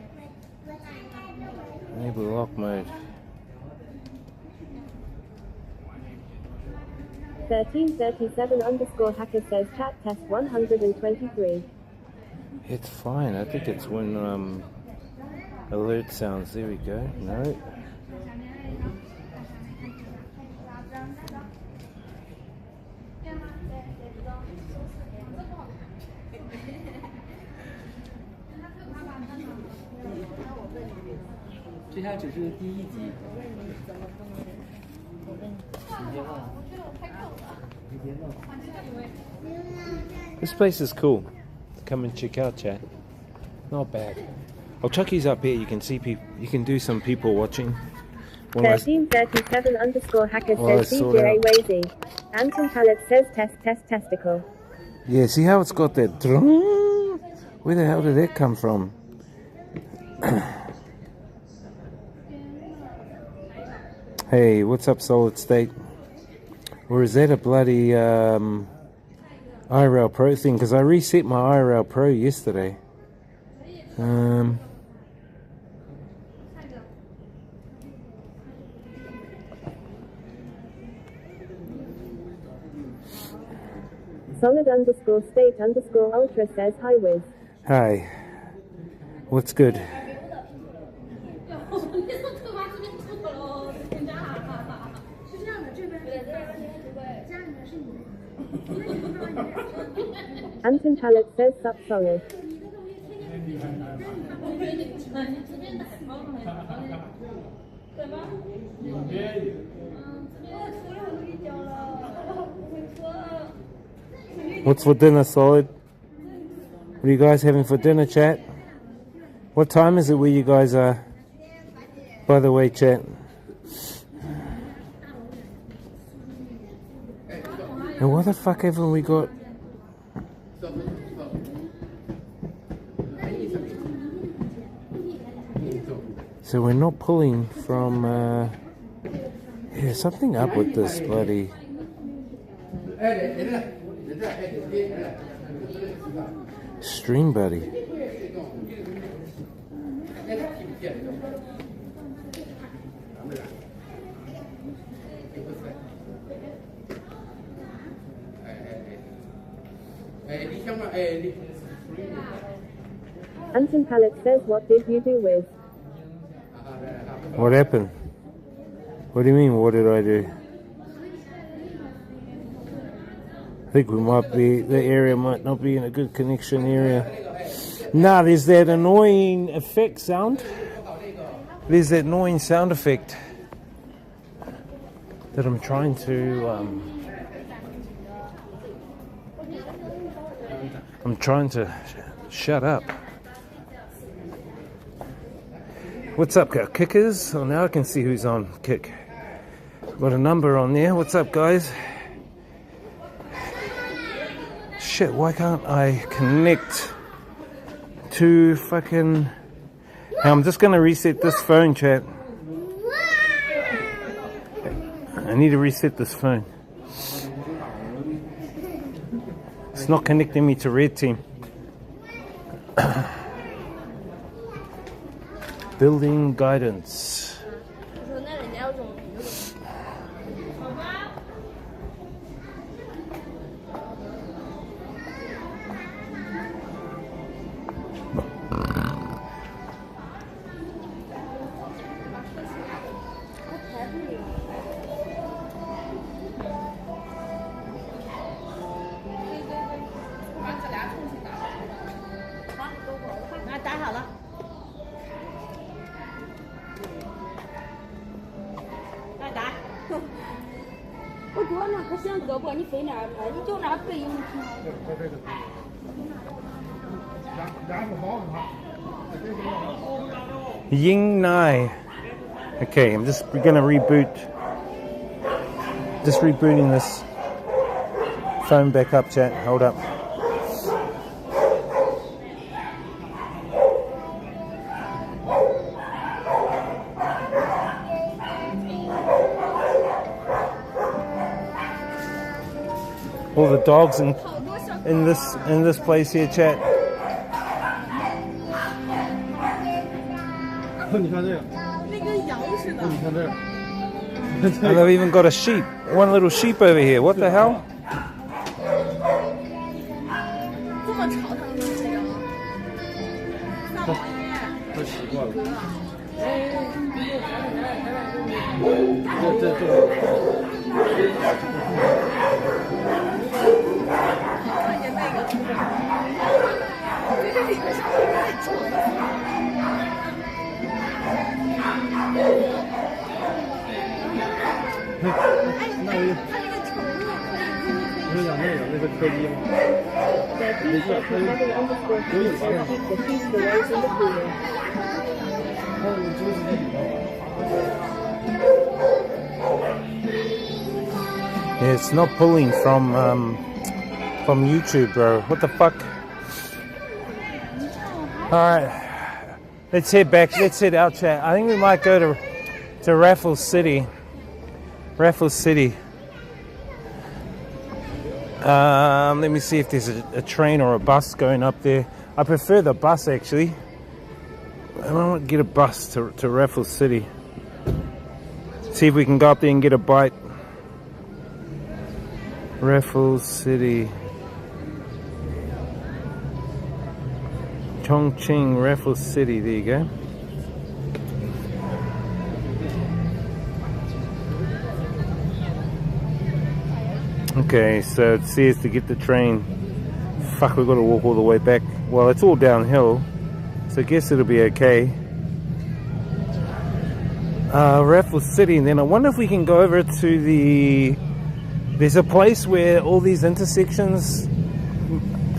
Enable lock mode. 1337 underscore hacker says chat test 123. It's fine. I think it's when alert sounds. There we go. No. This place is cool. Come and check out, chat. Not bad. Oh, Chucky's up here. You can see people. You can do some people watching. 1337 underscore hacker Well, says DJ Wazy. Anton Pallet says test testicle. Yeah, see how it's got that drum? Where the hell did that come from? Hey, what's up, Solid State? Or is that a bloody IRL Pro thing? Because I reset my IRL Pro yesterday. Solid underscore state underscore ultra says hi Wiz. Hi. What's good? Anton Pallet says sup solid. What's for dinner, Solid? What are you guys having for dinner, chat? What time is it where you guys are? By the way, chat. And what the fuck haven't we got? So we're not pulling from, yeah, something up with this bloody... Stream Buddy. Anton Pallet says what did you do with? What happened? What do you mean, what did I do? I think we might be, the area might not be in a good connection area. Nah, there's that annoying effect sound. There's that annoying sound effect that I'm trying to shut up. What's up, kickers? Oh, now I can see who's on kick. Got a number on there. What's up, guys? Shit, why can't I connect to fucking... I'm just gonna reset this phone, chat. I need to reset this phone. It's not connecting me to Red Team. Building guidance. Ying Nai. Okay, I'm just gonna reboot. Just rebooting this phone back up, chat. Hold up. All the dogs in this place here, chat. And they've even got a sheep. One little sheep over here. What the hell? Yeah, it's not pulling from YouTube, bro. What the fuck? Alright, let's head back. Let's head out, chat. I think we might go to Raffles City. Raffles City. Let me see if there's a train or a bus going up there. I prefer the bus, actually. I want to get a bus to Raffles City. See if we can go up there and get a bite. Raffles City. CHONGQING Raffles City. There you go. Okay, so it says to get the train. Fuck, we've got to walk all the way back. Well, it's all downhill, so I guess it'll be okay. Raffles City, and then I wonder if we can go over to the... There's a place where all these intersections...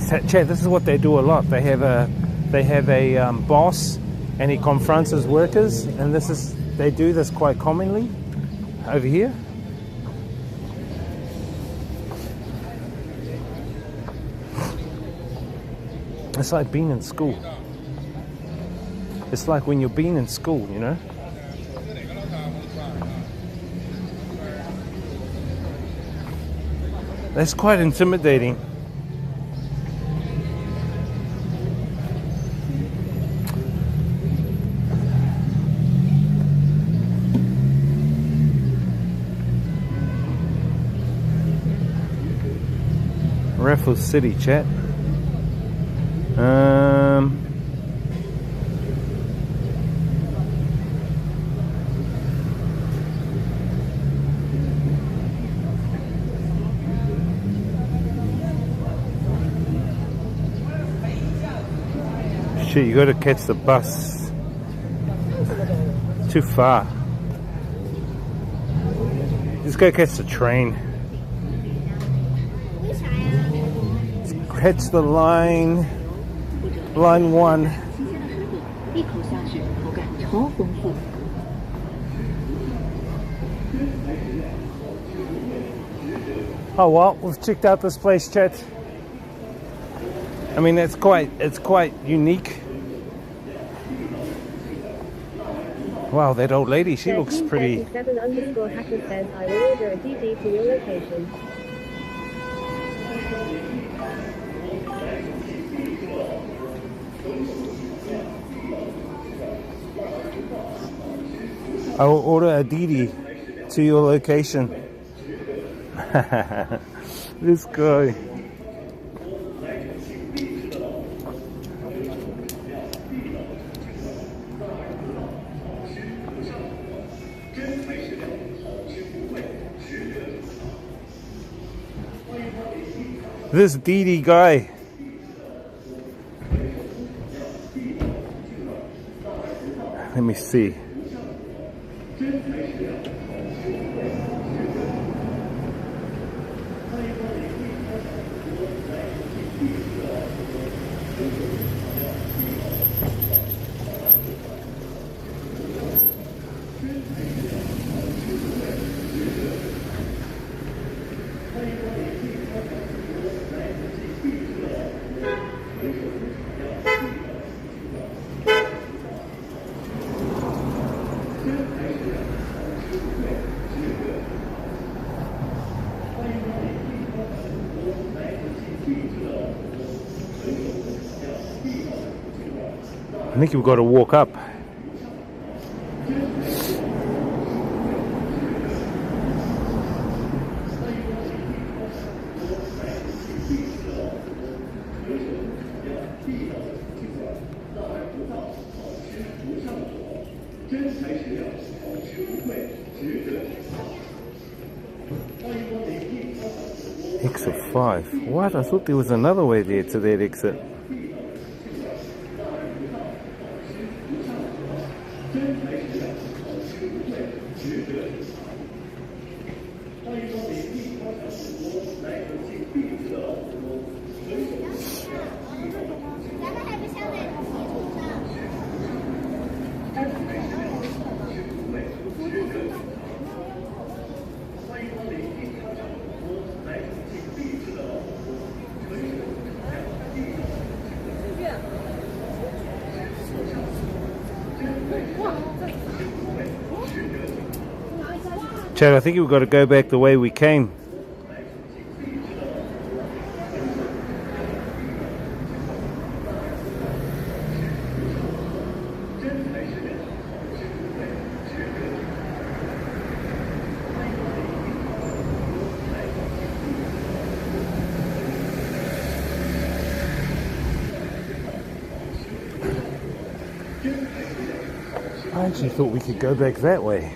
Chat, this is what they do a lot. They have a boss, and he confronts his workers, and they do this quite commonly over here. It's like being in school. It's like when you're being in school, you know? That's quite intimidating. Raffles City, chat. Shit, you gotta catch the bus. Too far. Just go catch the train. Catch the line 1. Oh well, we've checked out this place, chat. I mean, it's quite unique. Wow, that old lady, she looks pretty. 1337 underscore hacker says, I will order a DD to your location. I will order a Didi to your location. This guy. This Didi guy. Let me see. I think you've got to walk up. Exit 5. What? I thought there was another way there to that exit. Chad, I think we've got to go back the way we came. I actually thought we could go back that way.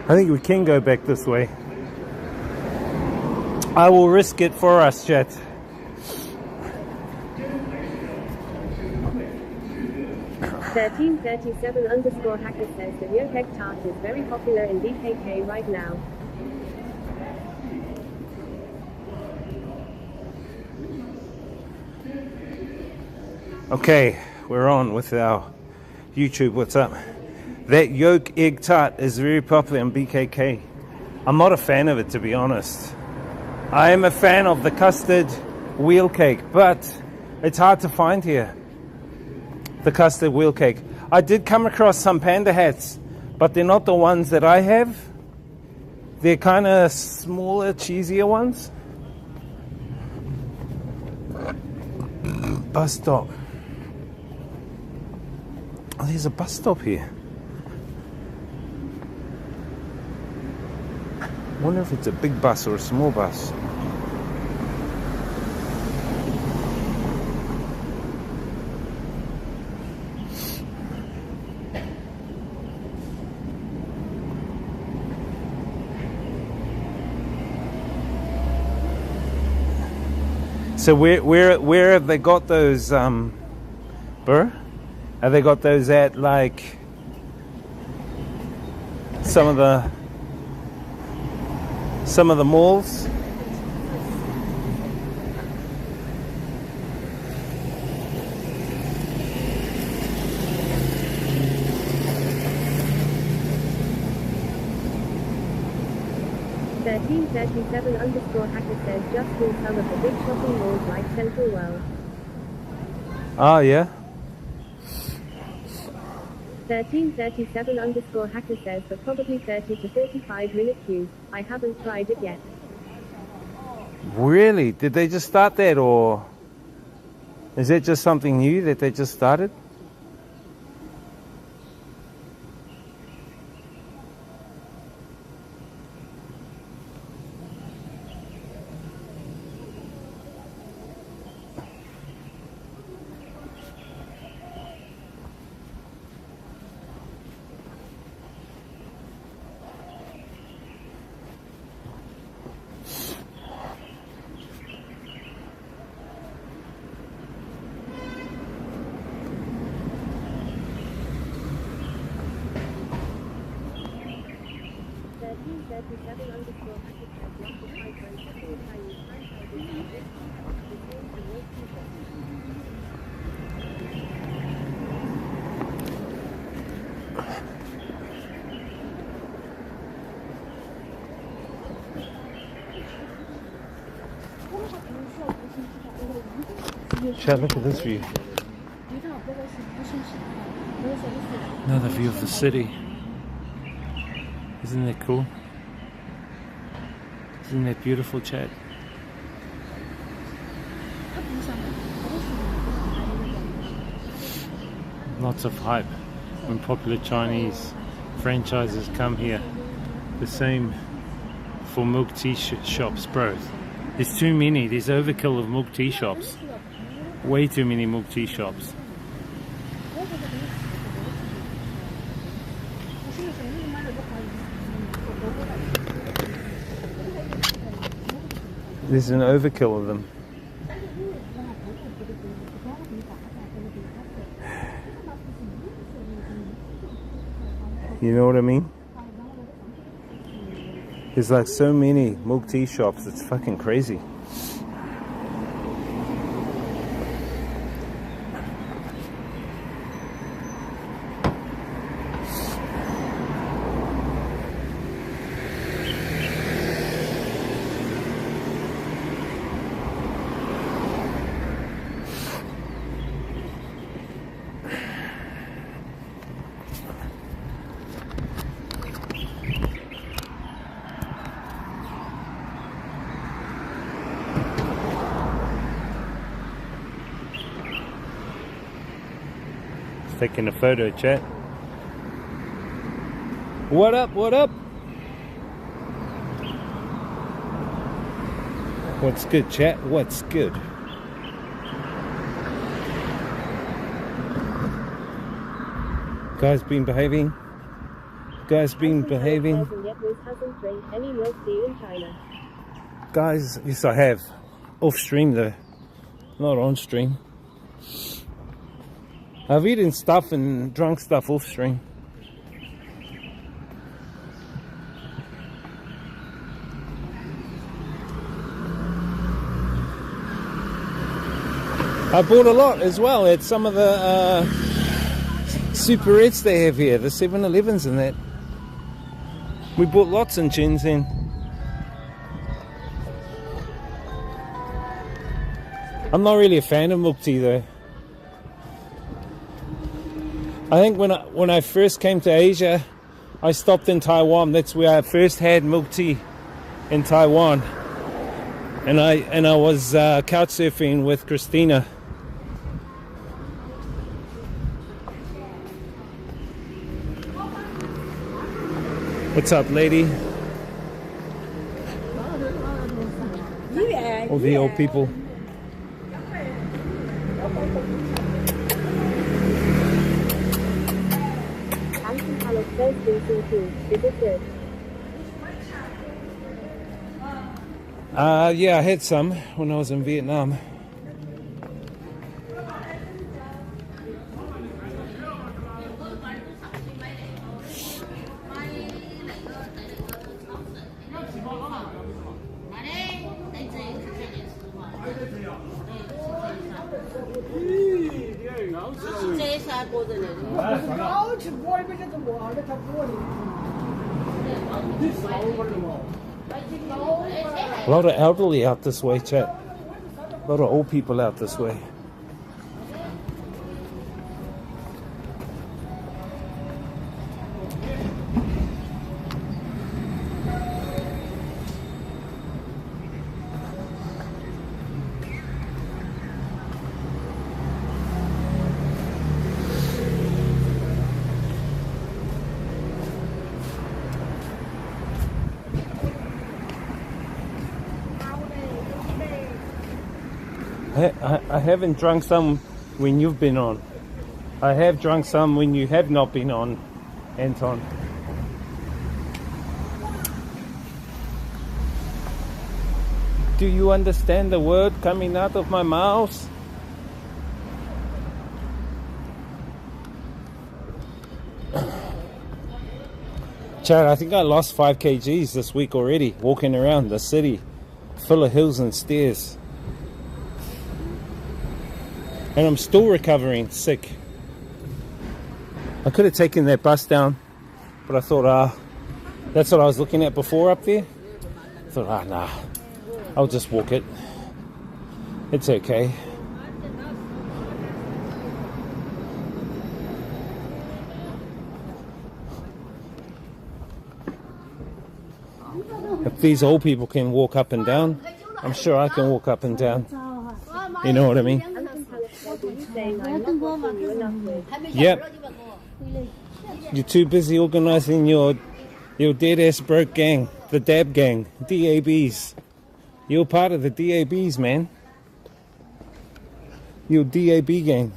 I think we can go back this way. I will risk it for us, chat. (1337 underscore hacker says the Rio Keg tart is very popular in BKK right now. Okay, we're on with our YouTube. What's up? That yolk egg tart is very popular in BKK. I'm not a fan of it, to be honest. I am a fan of the custard wheel cake, but it's hard to find here. The custard wheel cake. I did come across some panda hats, but they're not the ones that I have. They're kind of smaller, cheesier ones. Bus stop. Oh, there's a bus stop here. I wonder if it's a big bus or a small bus. So where have they got those, Burr? Have they got those at, like, some of the malls? 1337_hacker says just call some of the big shopping malls like Central World. Oh, yeah? 1337_hacker says for probably 30 to 45 minute queues. I haven't tried it yet. Really? Did they just start that, or is it just something new that they just started? Chad, look at this view. Another view of the city. Isn't that cool? Isn't that beautiful, Chad? Lots of hype when popular Chinese franchises come here. The same for milk tea shops, bro. There's too many. There's overkill of milk tea shops. Way too many milk tea shops. There's an overkill of them. You know what I mean? There's like so many milk tea shops, it's fucking crazy. Taking a photo, chat. What up, what up? What's good, chat? What's good? Guys been behaving? Guys been behaving? Guys, yes I have. Off stream though, not on stream. I've eaten stuff and drunk stuff off stream. I bought a lot as well at some of the superettes they have here, the 7-Elevens and that. We bought lots in Shenzhen. I'm not really a fan of milk tea though. I think when I first came to Asia, I stopped in Taiwan. That's where I first had milk tea, in Taiwan. And I was couch surfing with Christina. What's up, lady? All the old people. Yeah, I had some when I was in Vietnam. A lot of elderly out this way, chat. A lot of old people out this way. I haven't drunk some when you've been on. I have drunk some when you have not been on, Anton. Do you understand the word coming out of my mouth? Chad, I think I lost 5 kgs this week already, walking around the city full of hills and stairs. And I'm still recovering sick. I could have taken that bus down, but I thought, that's what I was looking at before up there. I thought, nah, I'll just walk it. It's okay. If these old people can walk up and down, I'm sure I can walk up and down. You know what I mean? Yep. You're too busy organizing your dead ass broke gang, the DAB gang, DABs. You're part of the DABs, man. You're DAB gang.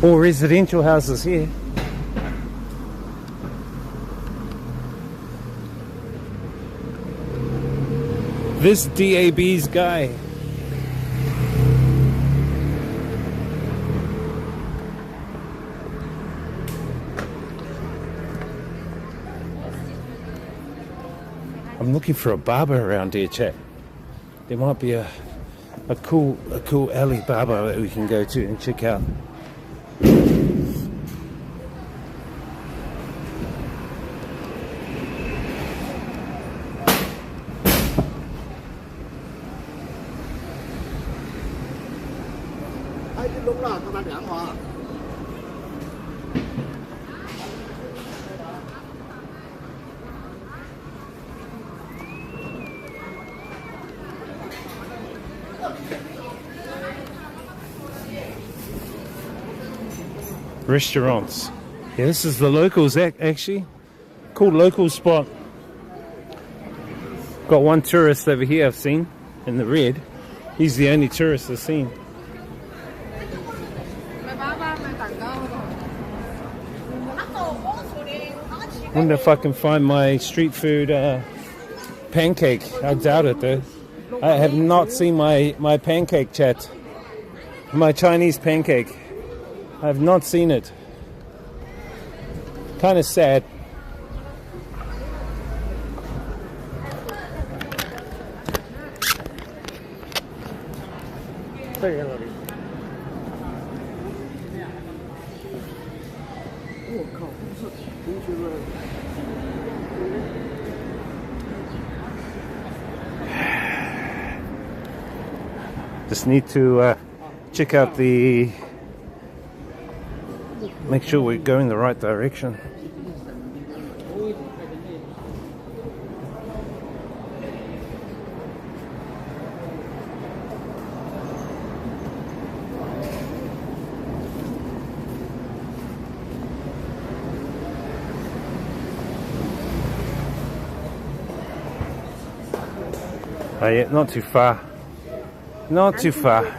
Or residential houses here. This DAB's guy. I'm looking for a barber around here, chat. There might be a cool alley barber that we can go to and check out. Restaurants. Yeah, this is the locals actually. Cool local spot. Got one tourist over here I've seen in the red. He's the only tourist I've seen. Wonder if I can find my street food pancake. I doubt it though. I have not seen my pancake, chat. My Chinese pancake. I have not seen it. Kind of sad. Just need to check out the... Make sure we're going the right direction. Oh yeah, not too far. Not too far.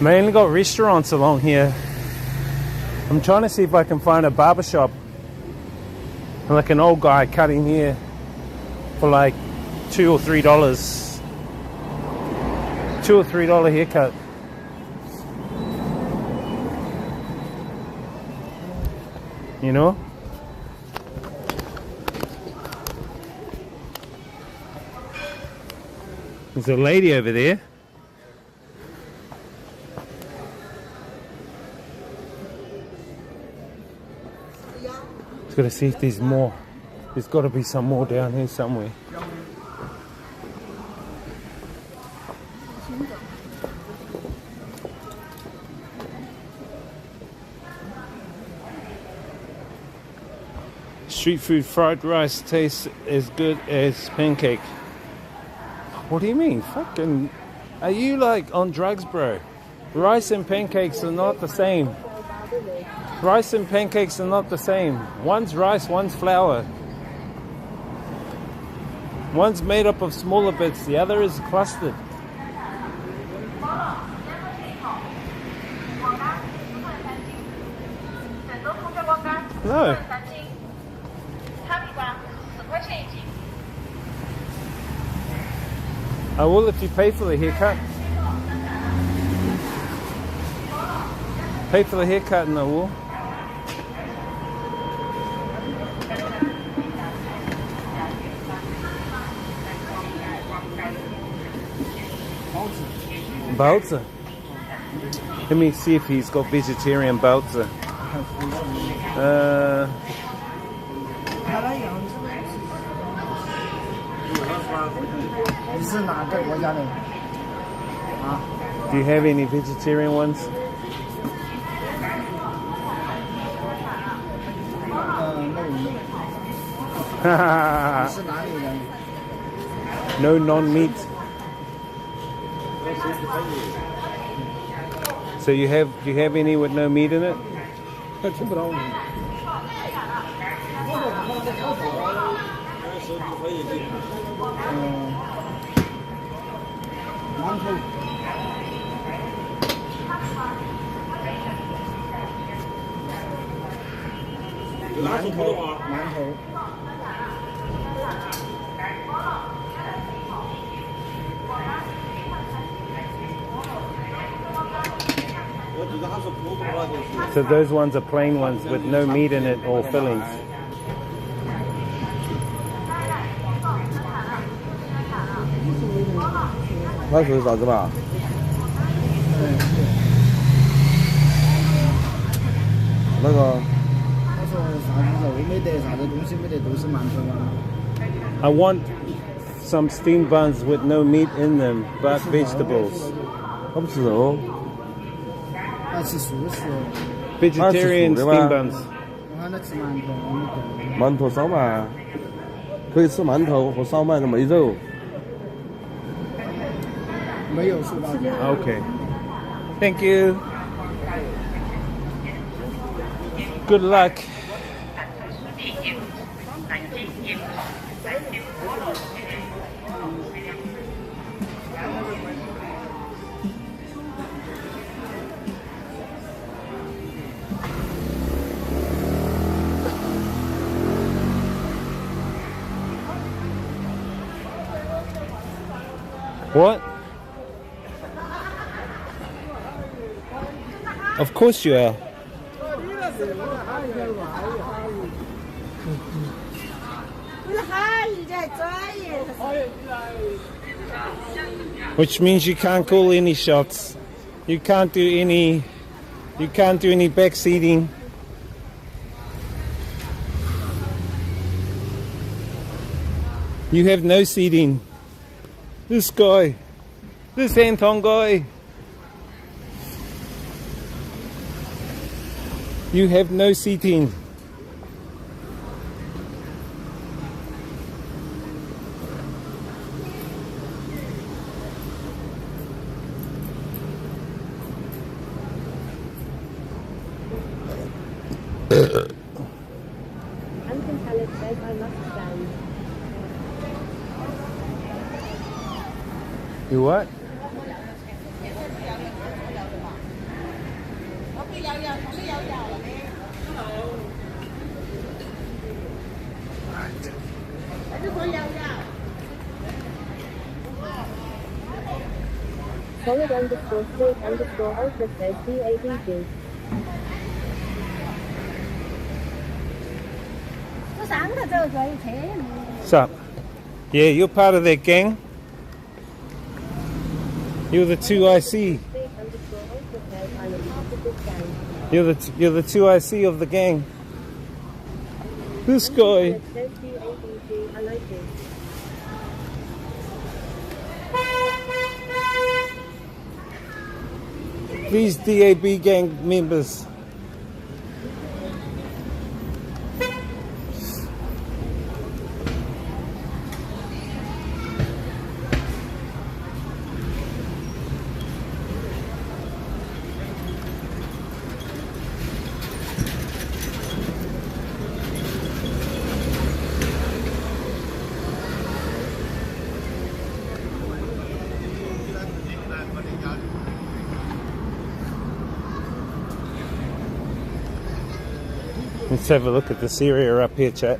Mainly got restaurants along here. I'm trying to see if I can find a barber shop. Like an old guy cutting hair for like $2 or $3. $2 or $3 haircut. You know? There's a lady over there. Just gotta see if there's more. There's gotta be some more down here somewhere. Street food fried rice tastes as good as pancake. What do you mean? Fucking, are you like on drugs, bro? Rice and pancakes are not the same. Rice and pancakes are not the same. One's rice, one's flour. One's made up of smaller bits, the other is clustered. No. I will if you pay for the haircut. Pay for the haircut and I will. Baozi. Let me see if he's got vegetarian baozi. 你是哪个国家的？啊？ Do you have any vegetarian ones? no。你是哪里人 No non-meat. So you have any with no meat in it? 听不懂。馒头。馒头。 So those ones are plain ones with no meat in it or fillings. That's what it's about. I want some steamed buns with no meat in them, but vegetables. Vegetarian steamed buns. 馒头烧麦，可以吃馒头和烧麦的没肉。没有素包。Okay. Thank you. Good luck. What? Of course you are. Which means you can't call any shots. You can't do any back seating. You have no seating. This guy, this Anton guy, you have no seating. Anton Pallet says I must stand. You what? Solid underscore state underscore ultra says DABG. What's up? Yeah, you're part of that gang. You're the two I see. You're the two I see of the gang. This guy. These DAB gang members. Let's have a look at this area up here, chat.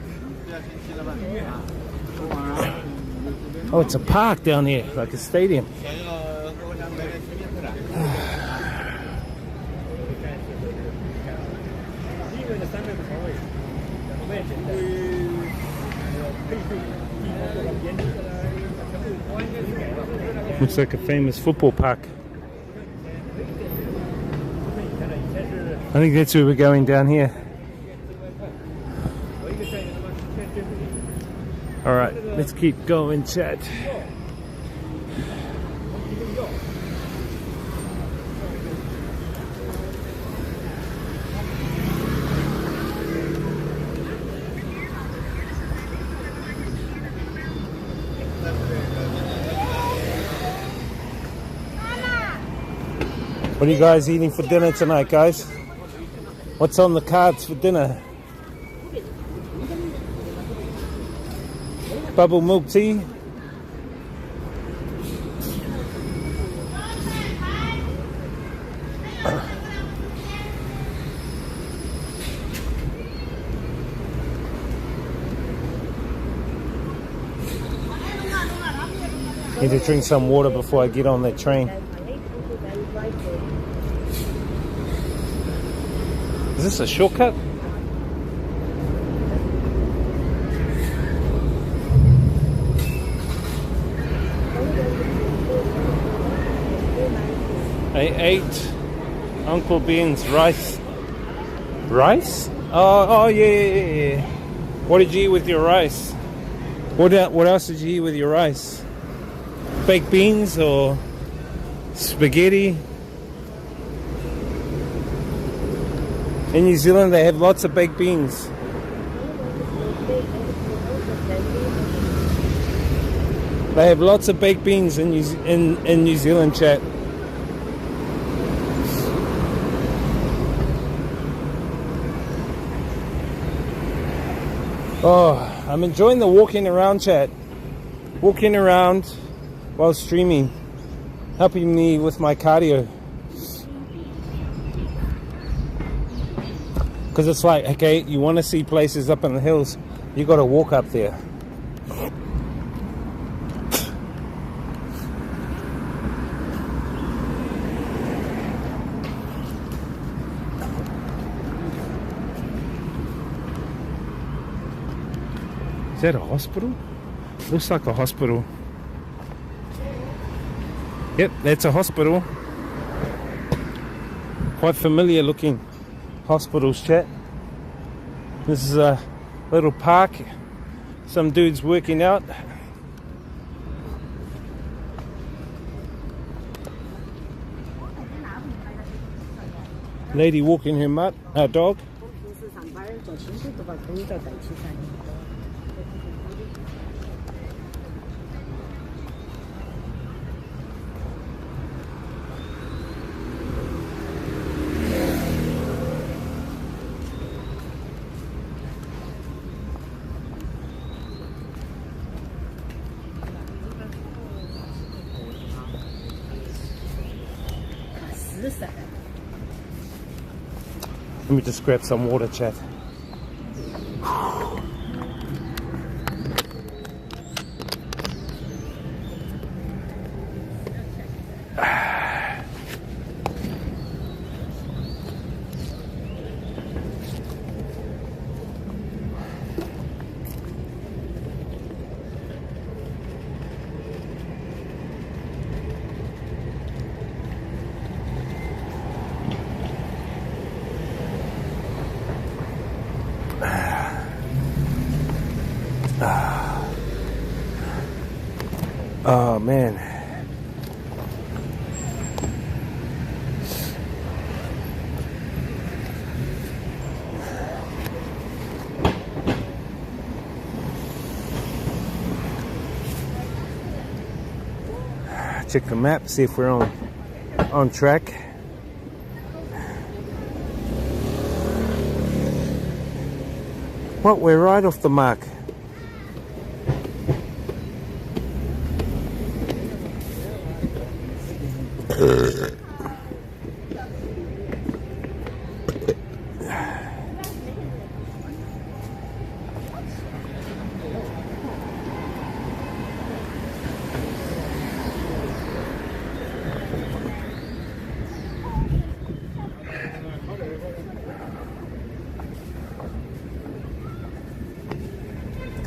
Oh, it's a park down here, like a stadium. Looks like a famous football park. I think that's where we're going down here. Alright, let's keep going, chat. What are you guys eating for dinner tonight, guys? What's on the cards for dinner? Bubble milk tea. Need to drink some water before I get on that train. Is this a shortcut? I ate Uncle Ben's rice. Rice? Oh yeah. What did you eat with your rice? What else did you eat with your rice? Baked beans or spaghetti? In New Zealand they have lots of baked beans. They have lots of baked beans in New Zealand, chat. Oh, I'm enjoying the walking around, chat. Walking around while streaming, helping me with my cardio. Because it's like, okay, you want to see places up in the hills, you got to walk up there. Is that a hospital? Looks like a hospital. Yep, that's a hospital. Quite familiar looking hospitals, chat. This is a little park. Some dude's working out. Lady walking her dog. Let me just grab some water, chat. Oh man. Check the map, see if we're on track. What, we're right off the mark.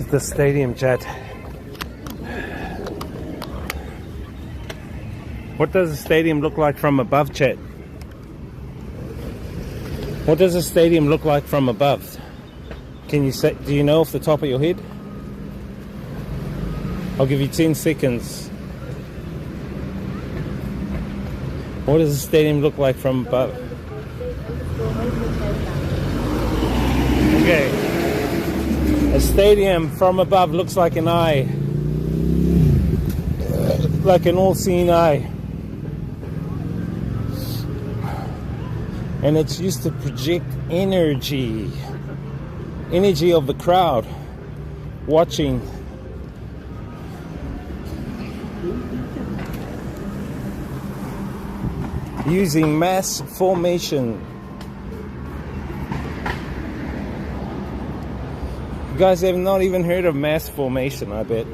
The stadium, chat. What does the stadium look like from above, chat? What does the stadium look like from above? Can you say, do you know off the top of your head? I'll give you 10 seconds. What does the stadium look like from above? Okay. A stadium from above looks like an eye, like an all-seeing eye, and it's used to project energy of the crowd watching. Using mass formation. You guys have not even heard of mass formation, I bet.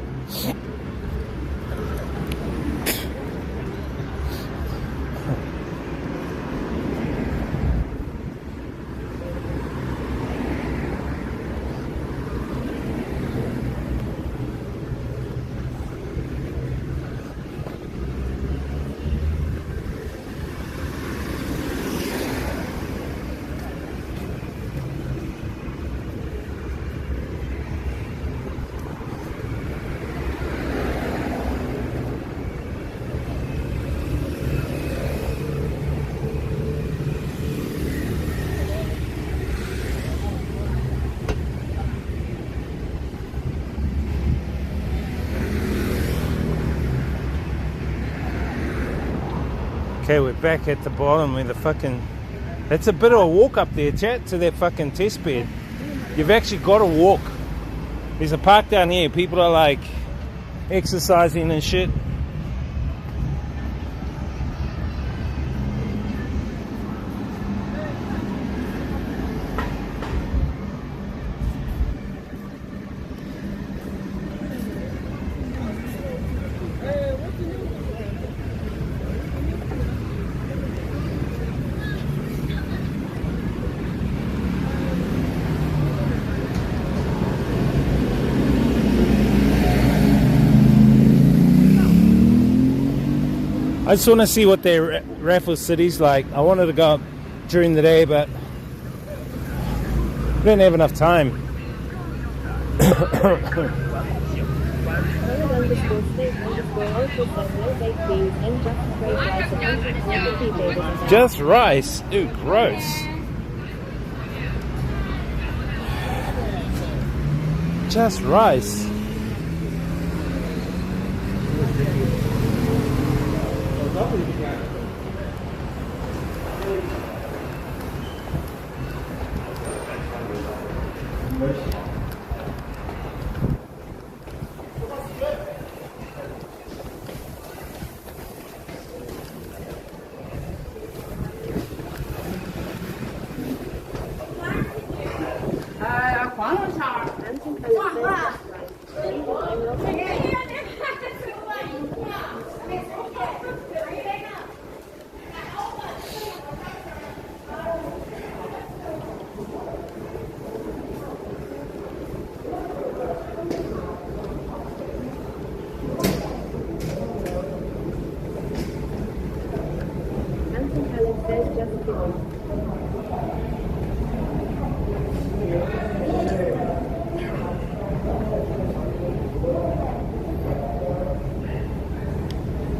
Okay, we're back at the bottom where the fucking... It's a bit of a walk up there, chat, to that fucking test bed. You've actually got to walk. There's a park down here. People are like exercising and shit. I just want to see what their raffle city's like. I wanted to go up during the day, but we didn't have enough time. Just rice? Ew, gross. Just rice.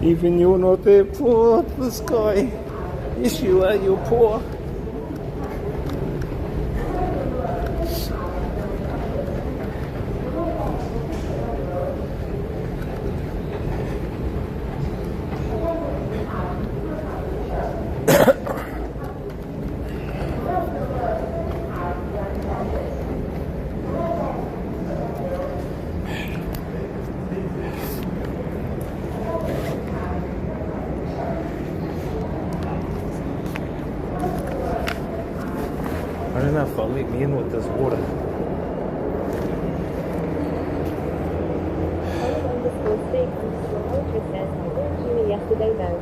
Even you're not that poor, this guy. Yes, you are, you're poor. I don't know if they'll let me in with this water. Follow_steak_ultra says I bought China yesterday though.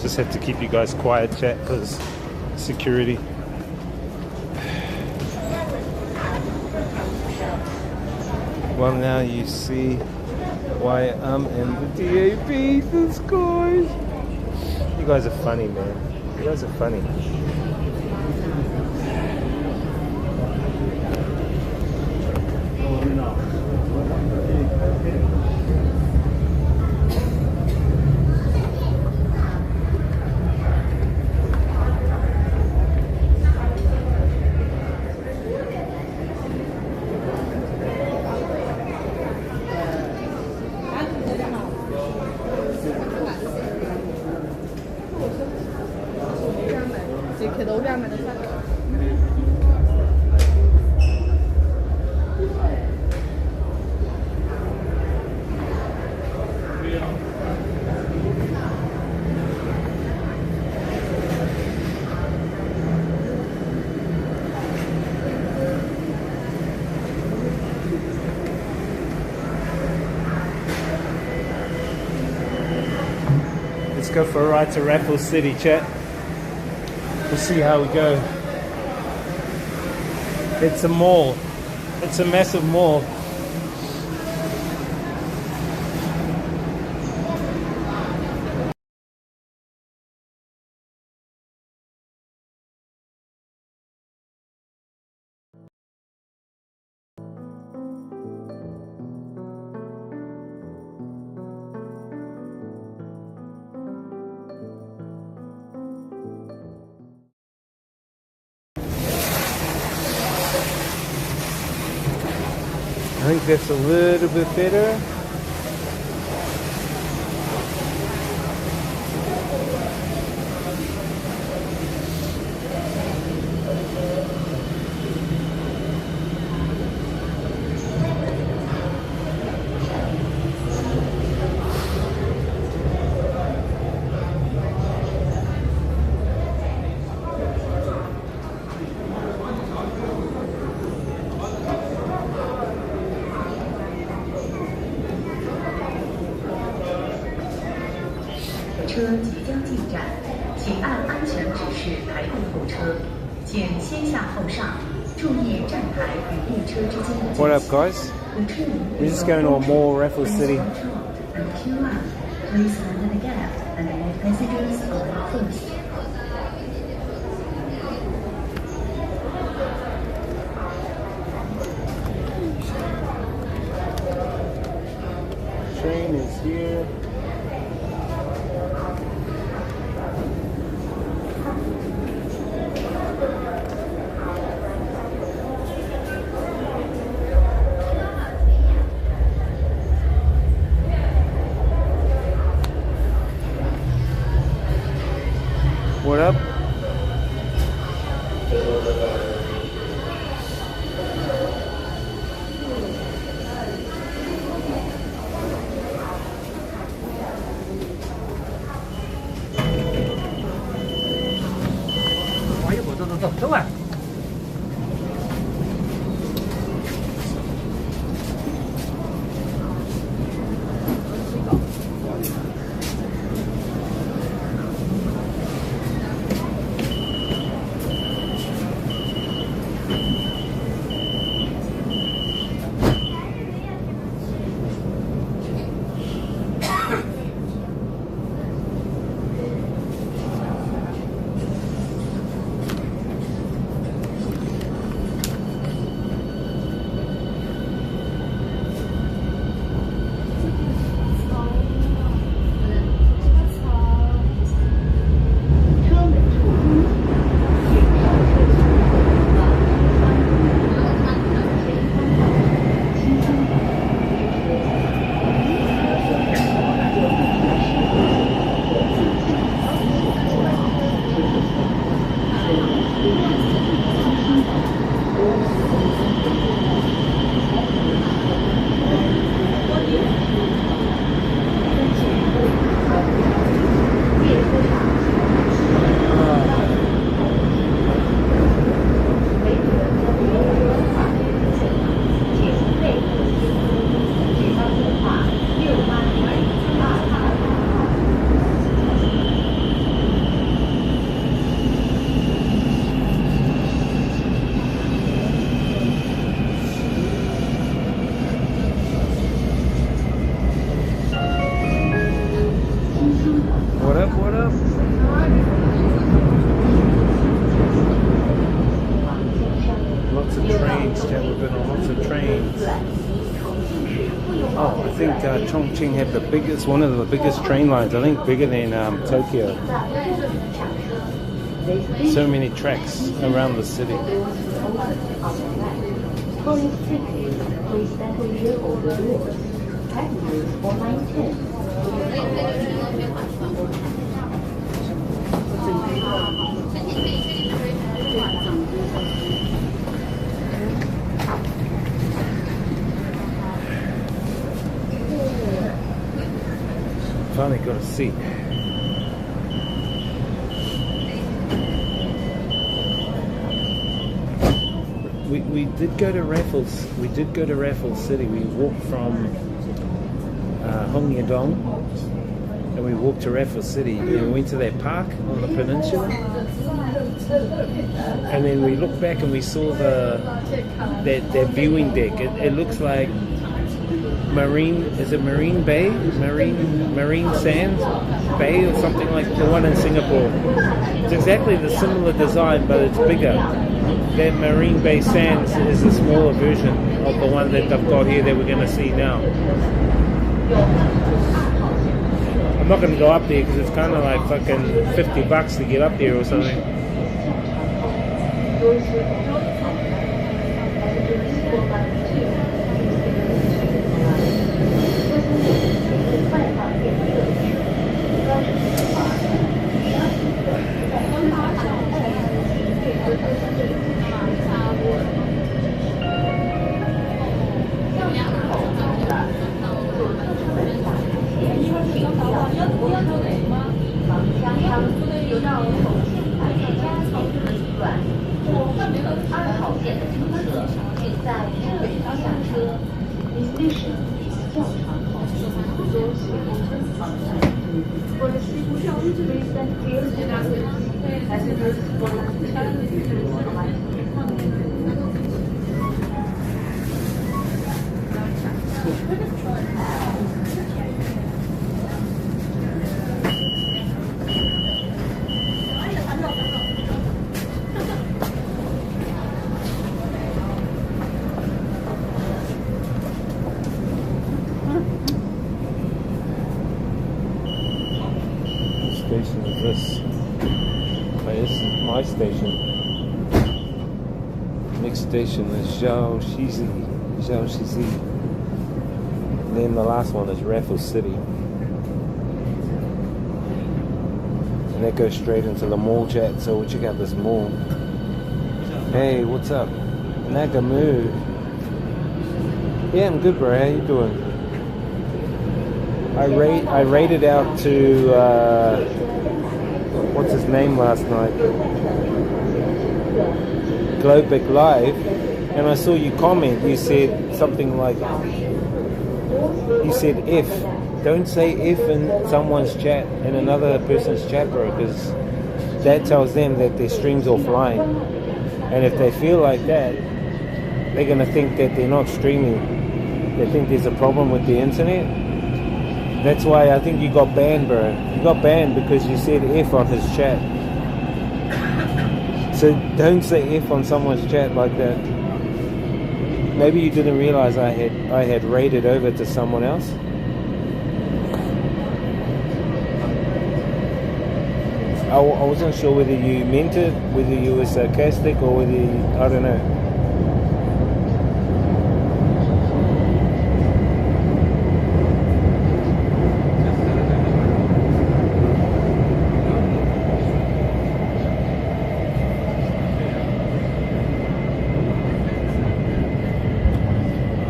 Just have to keep you guys quiet, chat, because security. Well, now you see why I'm in the DAB. This guys. You guys are funny, man. You guys are funny. Let's go for a ride to Raffles City, chat. We'll see how we go. It's a mall. It's a massive mall. I think that's a little bit better. What up, guys? We're just going to a mall, Raffles City. Please stand at the gap and all passengers are first. Train is here. What up? Oh, I think Chongqing have the biggest, one of the biggest train lines. I think bigger than Tokyo. So many tracks around the city. Finally got a seat. We did go to Raffles. We did go to Raffles City. We walked from Hongyadong and we walked to Raffles City and we went to that park on the peninsula. And then we looked back and we saw that viewing deck. It looks like Marine Bay? Marine Sand Bay or something like the one in Singapore. It's exactly the similar design, but it's bigger. That Marine Bay Sands is a smaller version of the one that they've got here that we're going to see now. I'm not going to go up there because it's kind of like fucking $50 to get up there or something. Station is this? Oh, this is my station. Next station is Zhao Shizi. And then the last one is Raffles City. And that goes straight into the mall chat, so we'll check out this mall. Hey, what's up? Nagamu. Yeah, I'm good, bro. How you doing? I rated out to what's his name last night? Globex Live, and I saw you comment. You said something like, you said if. Don't say if in someone's chat, in another person's chat, bro, because that tells them that their stream's offline. And if they feel like that, they're gonna think that they're not streaming. They think there's a problem with the internet. That's why I think you got banned, bro. You got banned because you said F on his chat. So don't say F on someone's chat like that. Maybe you didn't realize I had raided over to someone else. I wasn't sure whether you meant it, whether you were sarcastic, or whether you, I don't know.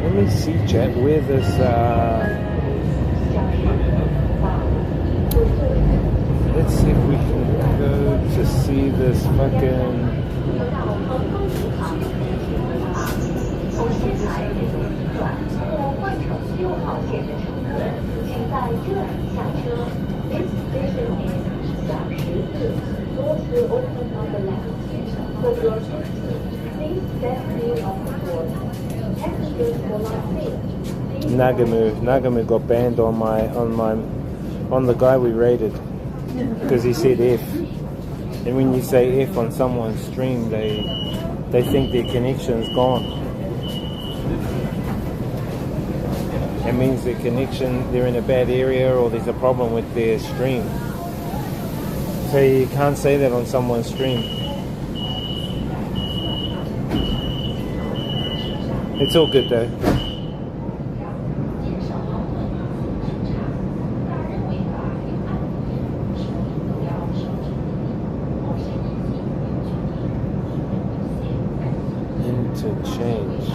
Let me see, chat, where this let's see if we can go to see this fucking Nagamu got banned on the guy we raided because he said F. And when you say F on someone's stream, they think their connection's gone. It means their connection, they're in a bad area, or there's a problem with their stream. So you can't say that on someone's stream. It's all good though. Interchange.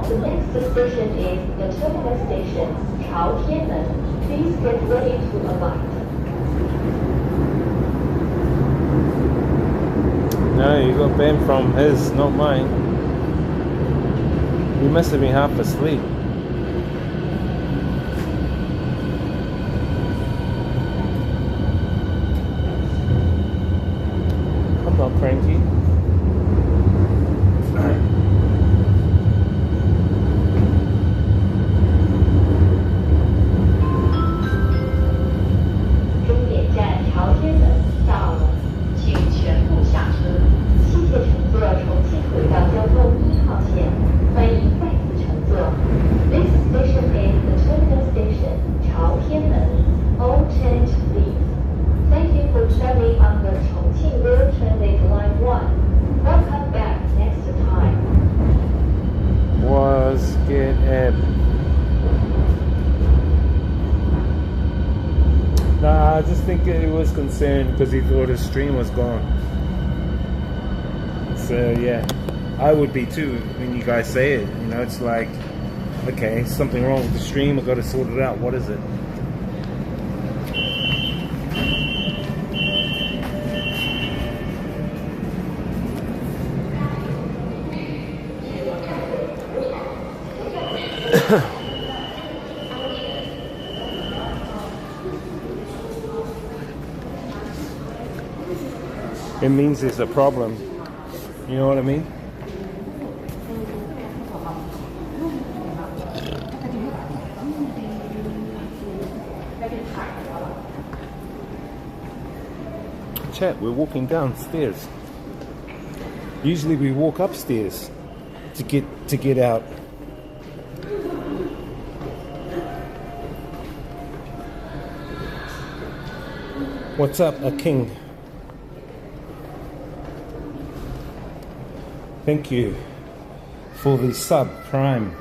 The next station is the terminal station, Chaotianmen. Please get ready to alight. No, you got banned from his, not mine. You must have been half asleep. I'm not cranky. I just think he was concerned because he thought his stream was gone. So yeah, I would be too when you guys say it. You know, it's like, okay, something wrong with the stream. I've got to sort it out. What is it? it means there's a problem. You know what I mean? Chat, we're walking downstairs. Usually we walk upstairs to get out. What's up, a king? Thank you for the sub prime.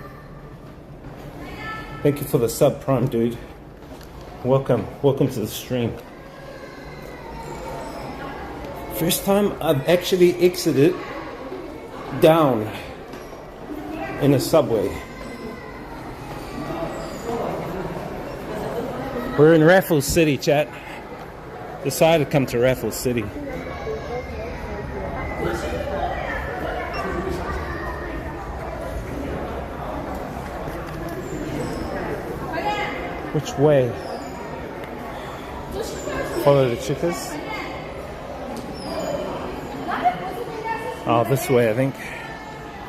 Thank you for the sub prime, dude. Welcome to the stream. First time I've actually exited down in a subway. We're in Raffles City, chat. Decided to come to Raffles City. Which way? Follow the chickers. Oh, this way, I think.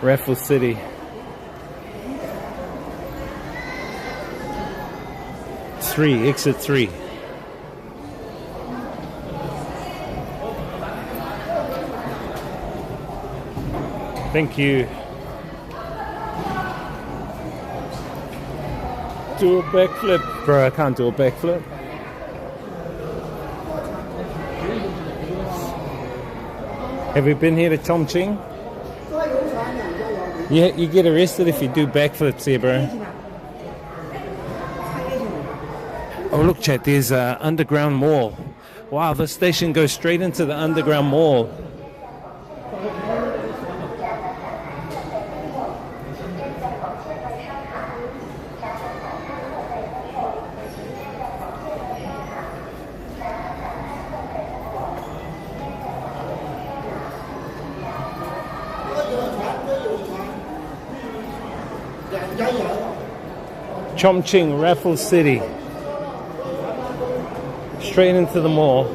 Raffles City. Exit 3. Thank you. Do a backflip. Bro, I can't do a backflip. Have you been here to Chongqing? Yeah, you get arrested if you do backflips here, bro. Oh, look, chat, there's an underground mall. Wow, this station goes straight into the underground mall. Chongqing, Raffles City. Straight into the mall.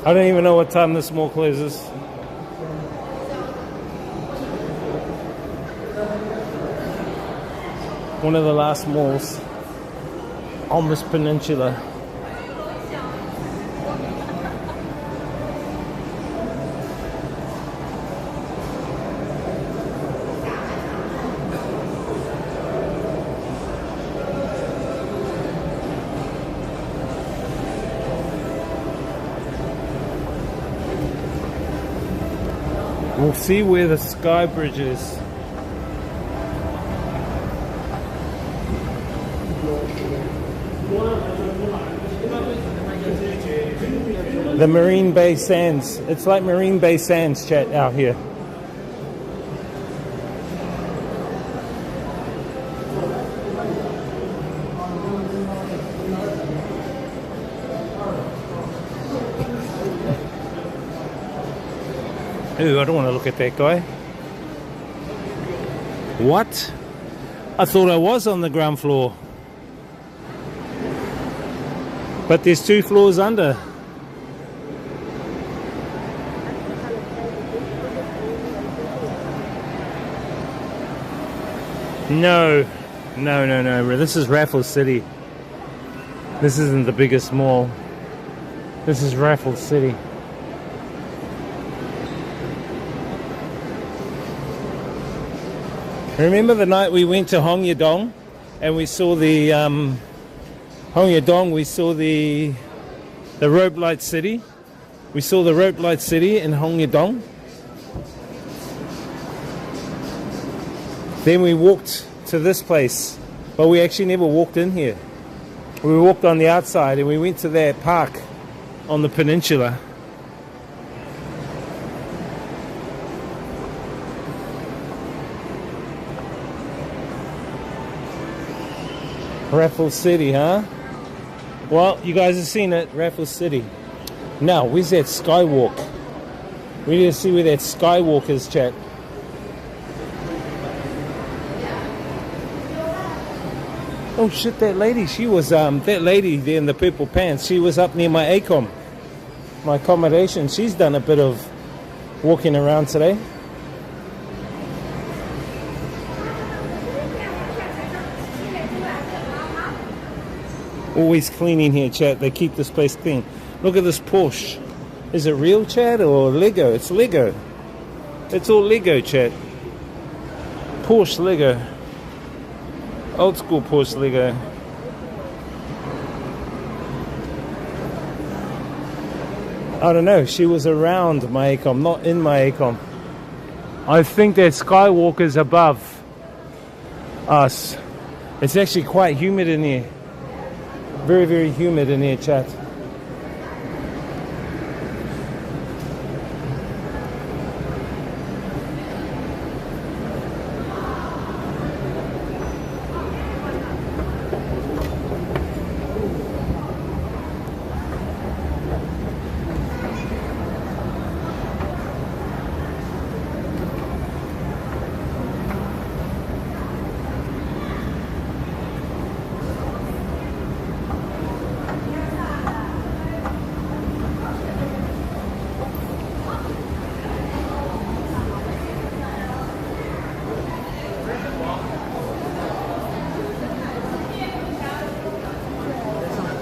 I don't even know what time this mall closes. One of the last malls on this peninsula. We'll see where the sky bridge is. The Marine Bay Sands. It's like Marine Bay Sands, chat, out here. Ooh, I don't want to look at that guy. What? I thought I was on the ground floor. But there's 2 floors under. No. This is Raffles City. This isn't the biggest mall. This is Raffles City. Remember the night we went to Hong Yadong and we saw the Hong Yadong, we saw the rope light city. We saw the rope light city in Hong Yadong. Then we walked to this place, but we actually never walked in here. We walked on the outside and we went to that park on the peninsula. Raffles City, huh? Well, you guys have seen it, Raffles City. Now, where's that skywalk? We need to see where that skywalk is, chat. Oh shit, that lady, she was, that lady there in the purple pants, she was up near my ACOM. my accommodation. She's done a bit of walking around today. Always cleaning here, chat. They keep this place clean. Look at this Porsche. Is it real, chat, or Lego? It's Lego. It's all Lego, chat. Porsche Lego. Old school Porsche Lego. I don't know. She was around my ACOM, not in my ACOM. I think there's skywalkers above us. It's actually quite humid in here. Very, very humid in here, chat.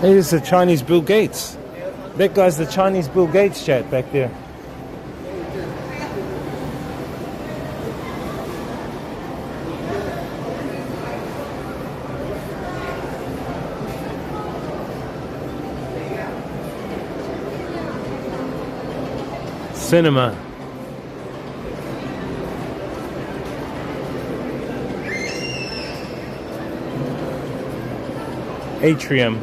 Hey, this is the Chinese Bill Gates. That guy's the Chinese Bill Gates, chat, back there. Cinema. Atrium.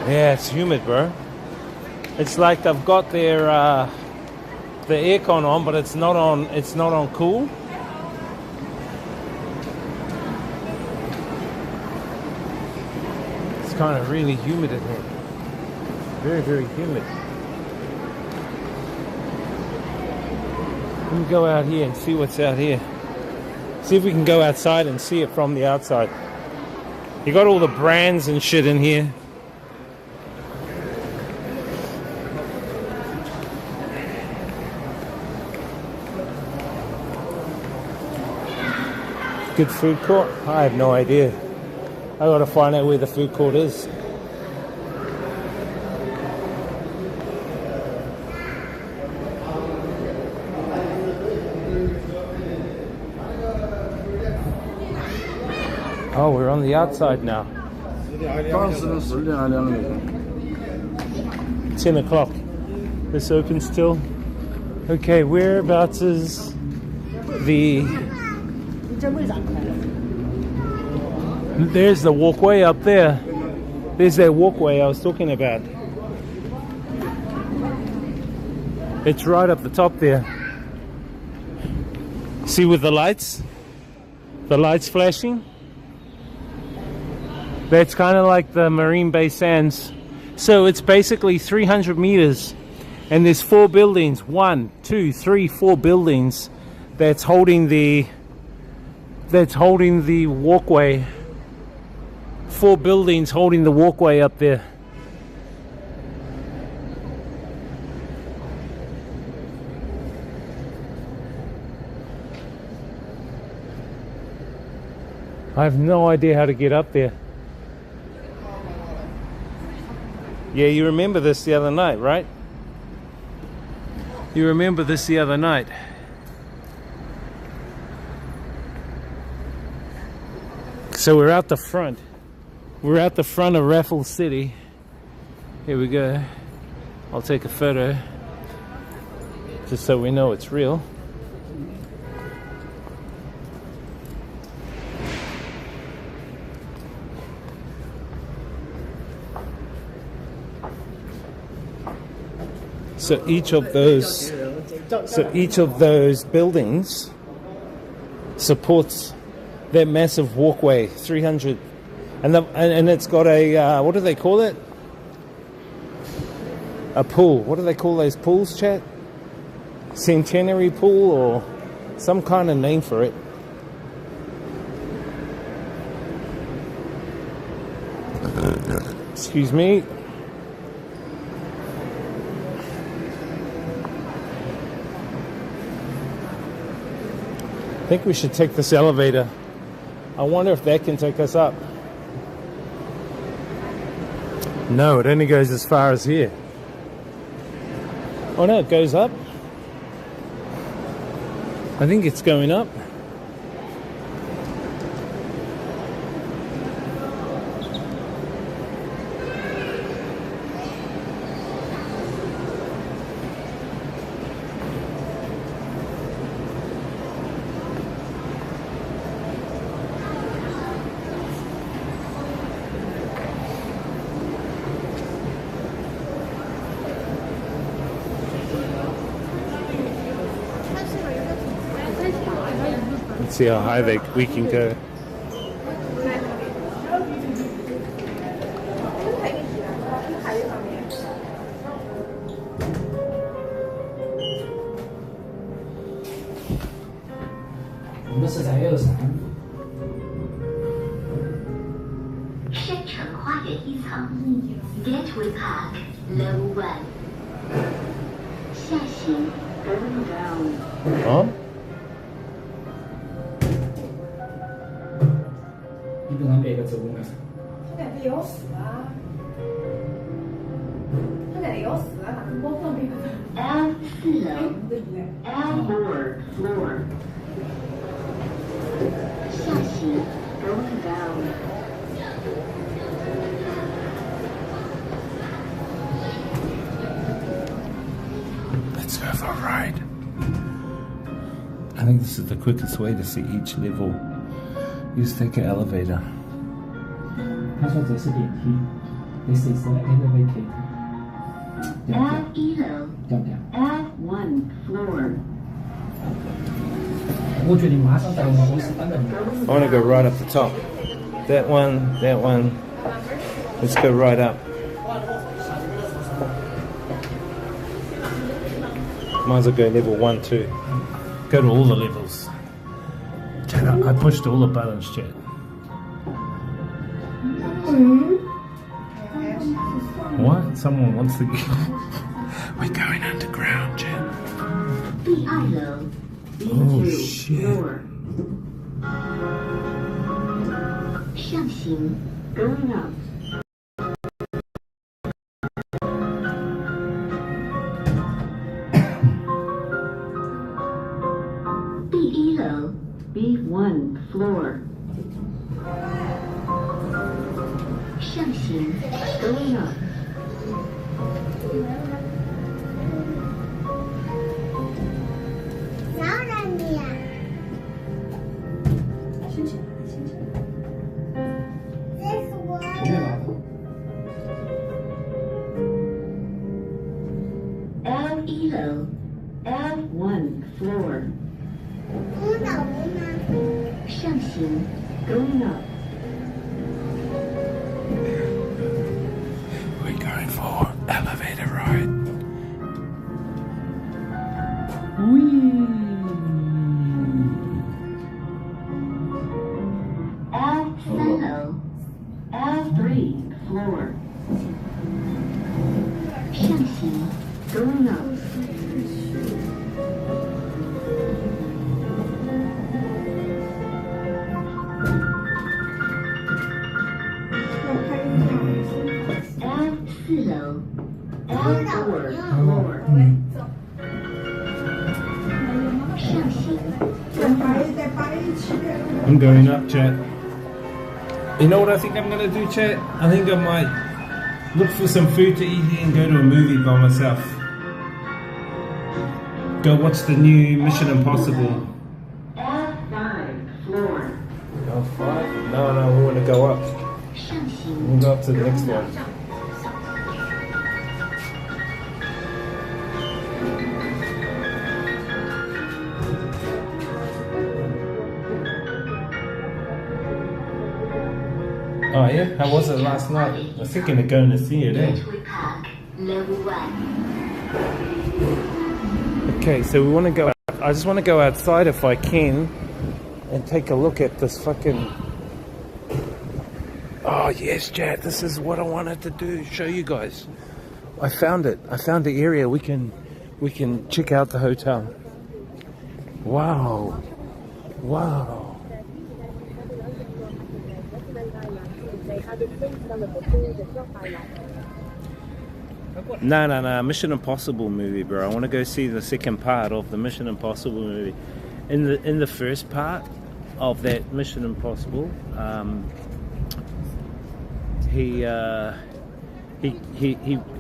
Yeah, it's humid, bro. It's like they've got their the aircon on, but it's not on. It's not on cool. It's kind of really humid in here. Very, very humid. Let me go out here and see what's out here. See if we can go outside and see it from the outside. You got all the brands and shit in here. Good food court? I have no idea. I gotta find out where the food court is. Oh, we're on the outside now. 10 o'clock. This opens till. Okay, whereabouts is the. There's the walkway up there. There's that walkway I was talking about. It's right up the top there. See with the lights? The lights flashing? That's kind of like the Marine Bay Sands. So it's basically 300 meters. And there's 4 buildings. 1, 2, 3, 4 buildings that's holding the walkway. 4 buildings holding the walkway up there. I have no idea how to get up there. Yeah, you remember this the other night, right? You remember this the other night. So we're out the front. We're at the front of Raffles City. Here we go. I'll take a photo just so we know it's real. So each of those buildings supports that massive walkway, 300. And it's got a, what do they call it? A pool. What do they call those pools, chat? centenary pool or some kind of name for it. Excuse me. I think we should take this elevator. I wonder if that can take us up. No, it only goes as far as here. Oh no, it goes up. I think it's going up. Let's see how high we can go. Gateway Park, Level 1. 下行 going down. Huh? 你平常每个周末干啥？他感觉有事啊，他感觉有事啊，哪能包放那个呢？ L4 楼 L4 floor. 下行 going down. Let's go for a ride. I think this is the quickest way to see each level. You just take an elevator. 他说这是电梯 ，This is the elevator. L1 楼 L1 floor. 我觉得马上到我们公司反正。 I want to go right up the top. That one, that one. Let's go right up. Might as well go level 1, 2. Go to all the levels. Chat, I pushed all the buttons, chat. What? Someone wants to get... We're going underground, chat. 第二楼 Oh, B2 shit. floor. 上行 going up. 第一楼 B1 floor. 上行 going up. 我没拿到。 L1 楼 L1 floor. 上行 going up. We're going for elevator ride. L3 楼 L3 floor. 上行 going up. 4楼 L4 floor. 上行 I'm going up, chat. You know what I think I'm going to do, chat? I think I might look for some food to eat here and go to a movie by myself. Go watch the new Mission Impossible. L5 floor. L5? No, we want to go up. 上行 We'll go up to the next one. Oh yeah? How was it last night? I was thinking of going to see it, eh? Gateway Park, Level 1. Okay, so we want to go. I just want to go outside if I can and take a look at this fucking. Oh yes, chat. This is what I wanted to do. Show you guys. I found it. I found the area we can check out the hotel. Wow. Wow. No. Mission Impossible movie, bro. I want to go see the second part of the Mission Impossible movie. In the first part of that Mission Impossible, he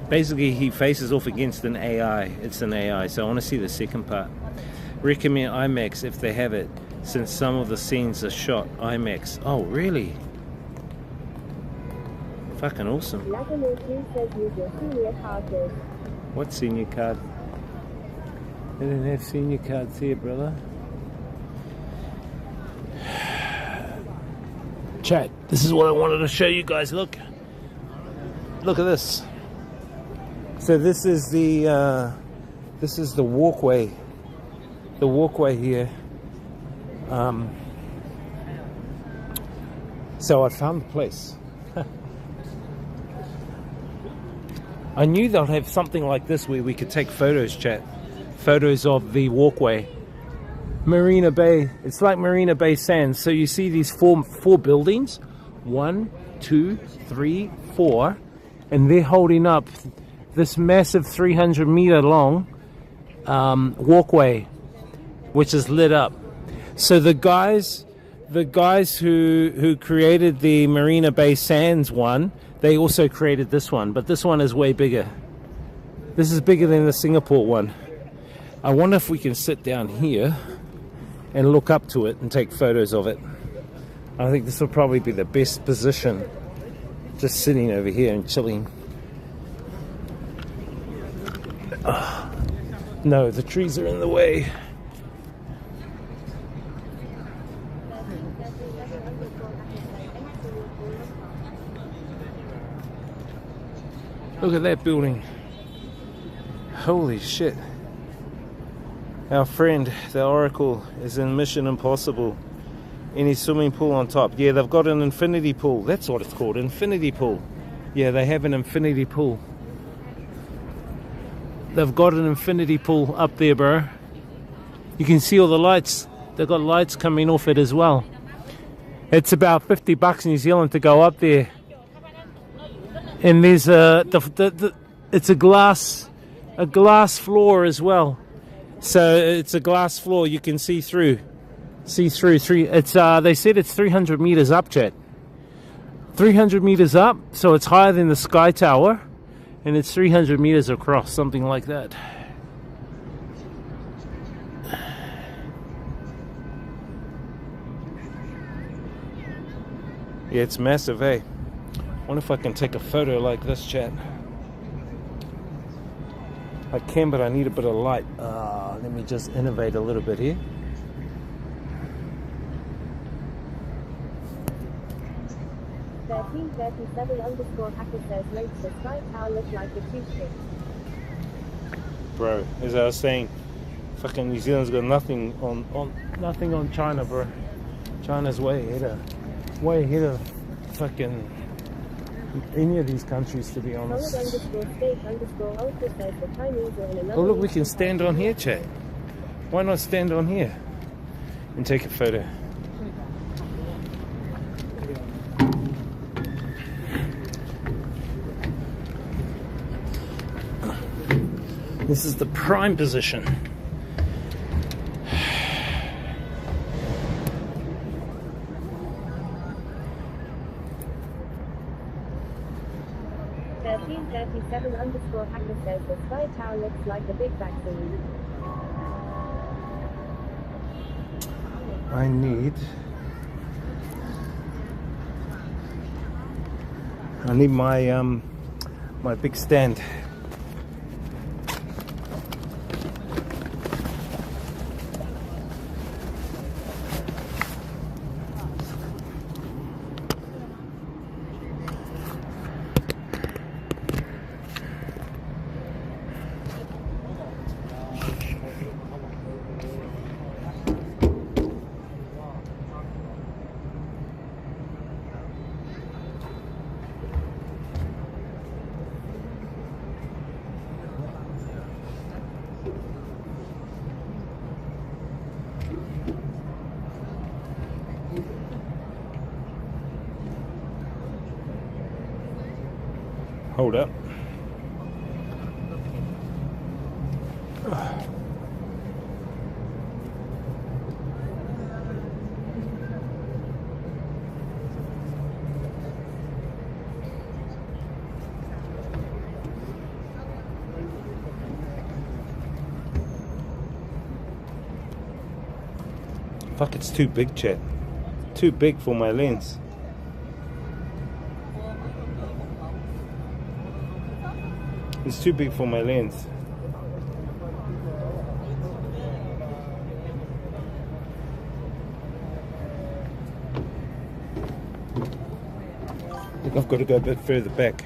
basically he faces off against an AI. It's an AI. So I want to see the second part. Recommend IMAX if they have it, since some of the scenes are shot IMAX. Oh, really? Fucking awesome. What senior card? They don't have senior cards here, brother. Chat, this is what I wanted to show you guys. Look at this. So this is the walkway. The walkway here. So I found the place. I knew they'll have something like this where we could take photos, chat. Photos of the walkway. Marina Bay. It's like Marina Bay Sands. So you see these four buildings. 1, 2, 3, 4. And they're holding up this massive 300-meter long walkway, which is lit up. So the guys who created the Marina Bay Sands one, they also created this one, but this one is way bigger. This is bigger than the Singapore one. I wonder if we can sit down here and look up to it and take photos of it. I think this will probably be the best position, just sitting over here and chilling. No, the trees are in the way. Look at that building. Holy shit. Our friend, the Oracle, is in Mission Impossible. In his swimming pool on top. Yeah, they've got an infinity pool. That's what it's called, infinity pool. Yeah, they have an infinity pool. They've got an infinity pool up there, bro. You can see all the lights. They've got lights coming off it as well. It's about $50 New Zealand to go up there. And there's it's a glass floor as well. So it's a glass floor you can see through. It's they said it's 300 meters up, chat. 300 meters up, so it's higher than the Sky Tower, and it's 300 meters across, something like that. Yeah, it's massive, eh? I wonder if I can take a photo like this, chat. I can, but I need a bit of light. Let me just innovate a little bit here. _hacker says makes the Sky Tower look like a toothpick. Bro, as I was saying, fucking New Zealand's got nothing on China, bro. China's way ahead of fucking any of these countries, to be honest. Oh look, we can stand on here, chat. Why not stand on here and take a photo? This is the prime position. _hacker says the Sky Tower looks like a big vaccine. I need my my big stand. pulled up. Fuck, it's too big, chat. Too big for my lens. It's too big for my lens. I think I've got to go a bit further back.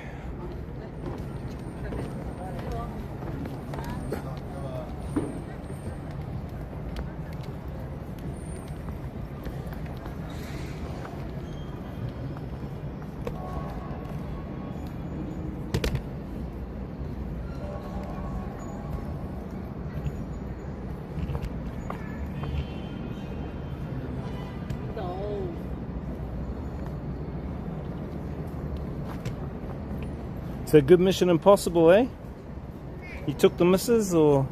So good Mission Impossible, eh? You took the missus, or?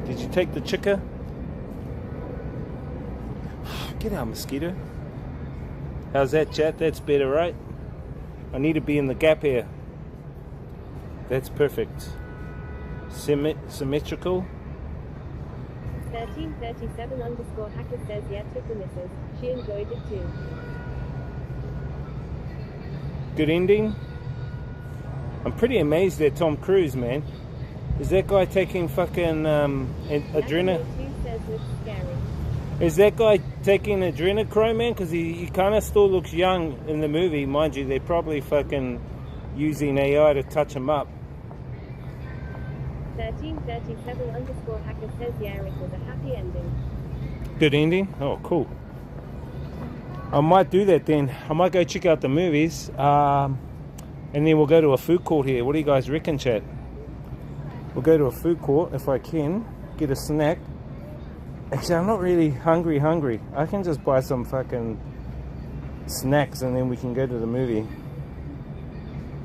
Did you take the chica? Get out, mosquito. How's that, chat? That's better, right? I need to be in the gap here. That's perfect. Symmetrical. 1337 underscore hacker says, yeah, took the missus. She enjoyed it too. Good ending. I'm pretty amazed at Tom Cruise, man. Is that guy taking fucking adrenochrome? Is that guy taking adrenochrome, man? Because he kind of still looks young in the movie, mind you. They're probably fucking using AI to touch him up. 1337 underscore hacker says, yeah, it was a happy ending. Good ending? Oh, cool. I might do that then. I might go check out the movies. And then we'll go to a food court here. What do you guys reckon, chat? We'll go to a food court if I can. Get a snack. Actually, I'm not really hungry. I can just buy some fucking snacks and then we can go to the movie.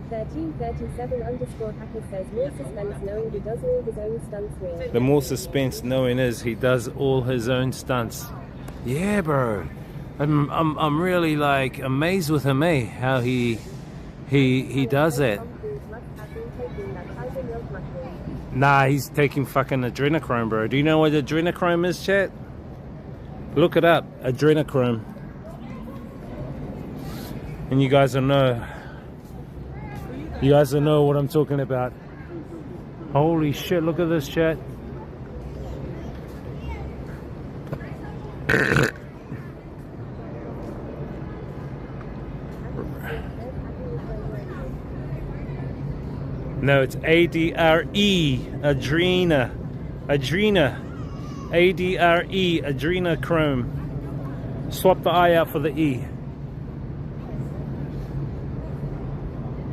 1337 underscore hacker says, more suspense knowing he does all his own stunts real. The more suspense knowing is he does all his own stunts. Yeah, bro. I'm really like amazed with him, eh? How he does that. Nah, he's taking fucking adrenochrome, bro. Do you know what adrenochrome is, chat? Look it up, adrenochrome. And you guys will know. You guys will know what I'm talking about. Holy shit, look at this, chat. No, it's A-D-R-E, adrena, A-D-R-E, adrenochrome. Swap the I out for the E.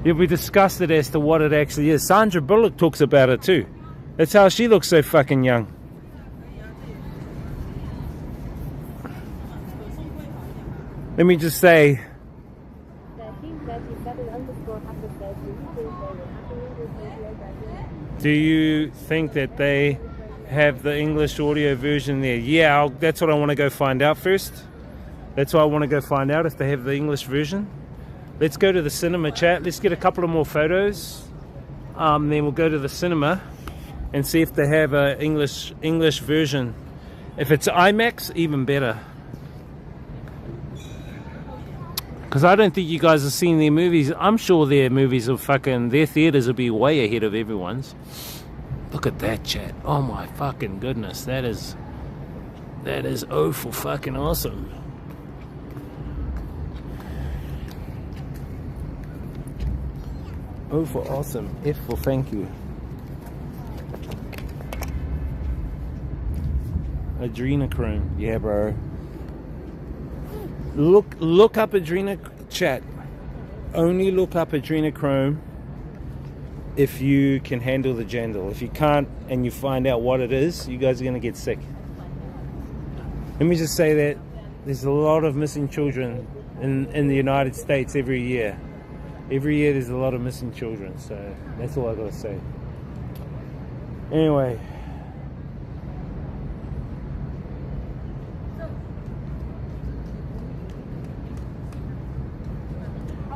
You'll be disgusted as to what it actually is. Sandra Bullock talks about it too. That's how she looks so fucking young. Let me just say, 1337 underscore hacker says, do you think that they have the English audio version there? Yeah, that's what I want to go find out first. That's what I want to go find out, if they have the English version. Let's go to the cinema, chat. Let's get a couple of more photos. Then we'll go to the cinema and see if they have a English version. If it's IMAX, even better. Because I don't think you guys have seen their movies. I'm sure their movies are fucking, their theaters will be way ahead of everyone's. Look at that, chat. Oh my fucking goodness. That is oh for fucking awesome. O for awesome, F for thank you. Adrenochrome, yeah, bro. Look up chat. Only look up adrenochrome if you can handle the jandal. If you can't and you find out what it is, you guys are going to get sick. Let me just say that there's a lot of missing children in the United States every year. Every year there's a lot of missing children, so that's all I got to say. Anyway.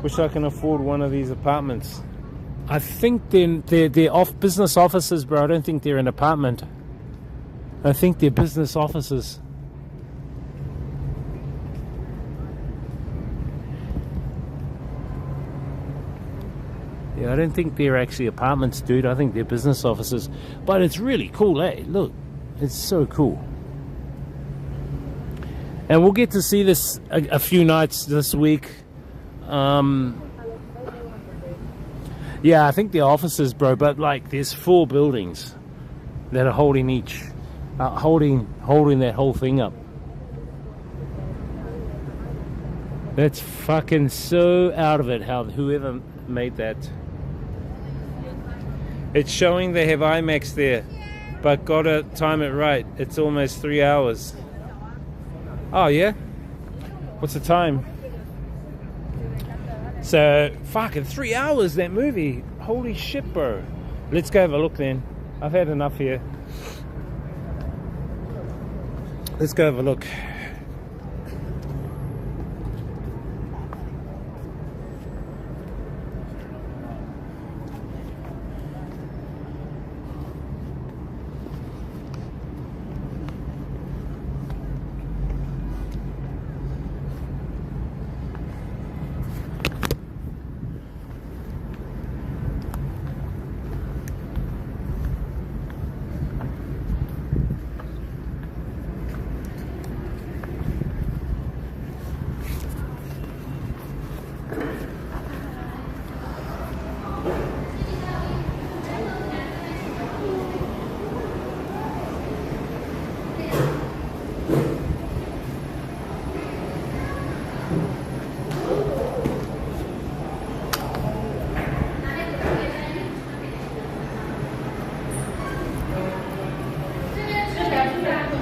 Wish I can afford one of these apartments. I think they're off business offices, bro. I don't think they're an apartment. I think they're business offices. Yeah, I don't think they're actually apartments, dude. I think they're business offices. But it's really cool, eh? Look, it's so cool. And we'll get to see this a few nights this week. Yeah, I think they're offices, bro. But like, there's 4 buildings that are holding each, holding that whole thing up. That's fucking so out of it. How whoever made that. It's showing they have IMAX there, but gotta time it right. It's almost 3 hours. Oh yeah? What's the time? So, fucking 3 hours, that movie. Holy shit, bro. Let's go have a look then. I've had enough here. Let's go have a look.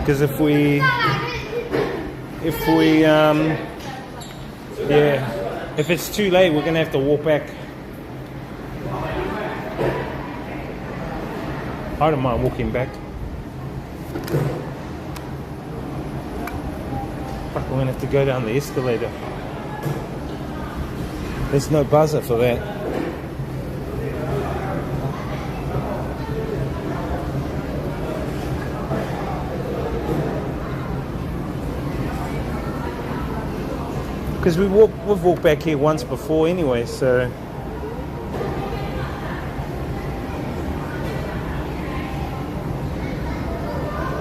Because if we yeah, if it's too late, we're gonna have to walk back. I don't mind walking back. Fuck, we're gonna have to go down the escalator. There's no buzzer for that. Because we've walked back here once before anyway, so.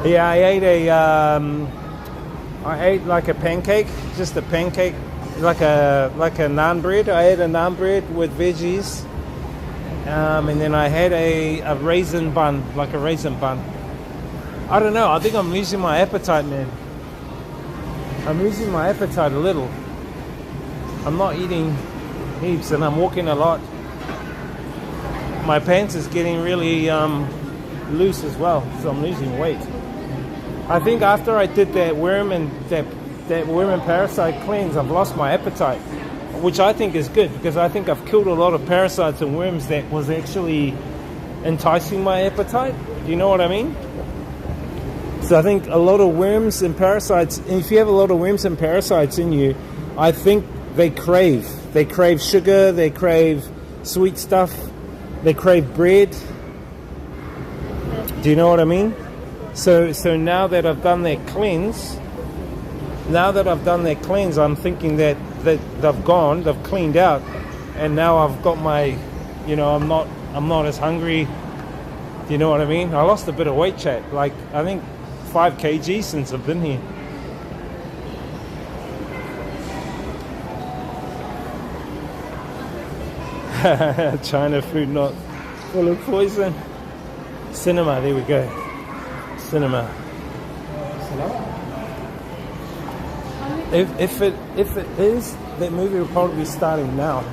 Yeah, I ate like a pancake, just a pancake, like a naan bread. I ate a naan bread with veggies, and then I had a raisin bun, like a raisin bun. I don't know, I think I'm losing my appetite, man. I'm losing my appetite a little. I'm not eating heaps and I'm walking a lot. My pants is getting really loose as well, so I'm losing weight. I think after I did that worm and that worm and parasite cleanse, I've lost my appetite, which I think is good because I think I've killed a lot of parasites and worms that was actually enticing my appetite. Do you know what I mean? So I think a lot of worms and parasites, and if you have a lot of worms and parasites in you, I think they crave sugar, they crave sweet stuff, they crave bread. Do you know what I mean? So now that I've done that cleanse, I'm thinking that they've cleaned out, and now I've got my, you know, I'm not as hungry. Do you know what I mean? I lost a bit of weight, chat. Like, I think 5 kg since I've been here. China food not full of poison. Cinema, there we go. Cinema. If it is, that movie will probably be starting now.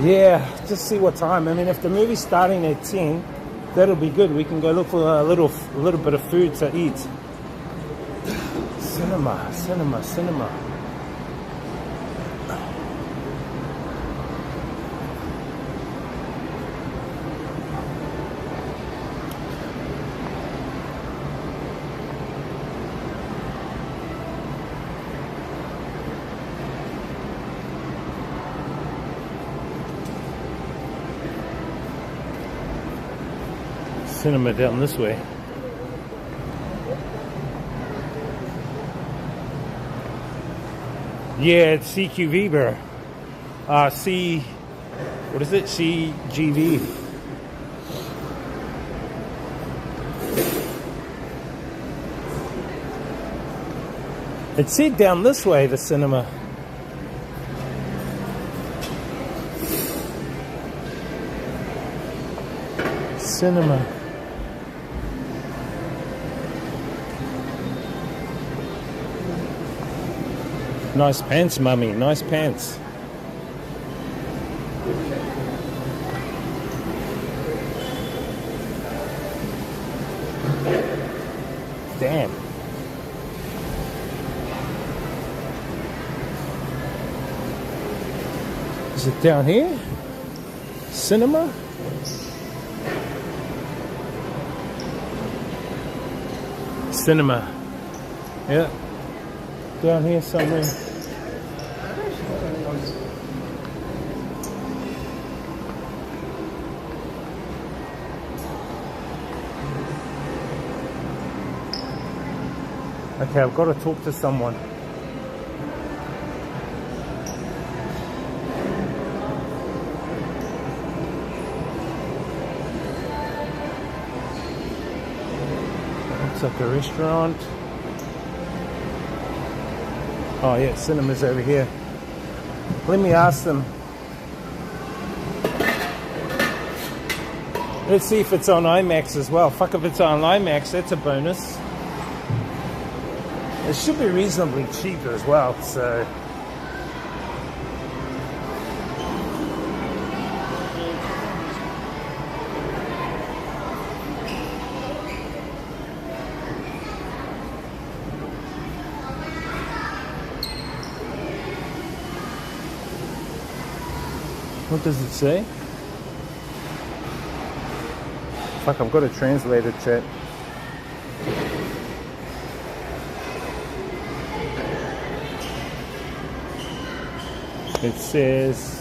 Yeah, just see what time. I mean, if the movie's starting at 10, that'll be good. We can go look for a little bit of food to eat. Cinema, cinema, cinema. Cinema down this way. Yeah, it's CQV, bro. What is it? CGV. It said down this way, the cinema. Cinema. Nice pants, mummy. Nice pants. Damn. Is it down here? Cinema? Cinema. Yeah. Down here somewhere. Okay, I've got to talk to someone. Looks like a restaurant. Oh yeah, cinema's over here. Let me ask them. Let's see if it's on IMAX as well. Fuck, if it's on IMAX, that's a bonus. It should be reasonably cheap as well, so. What does it say? Fuck, I've got a translator, chat. It says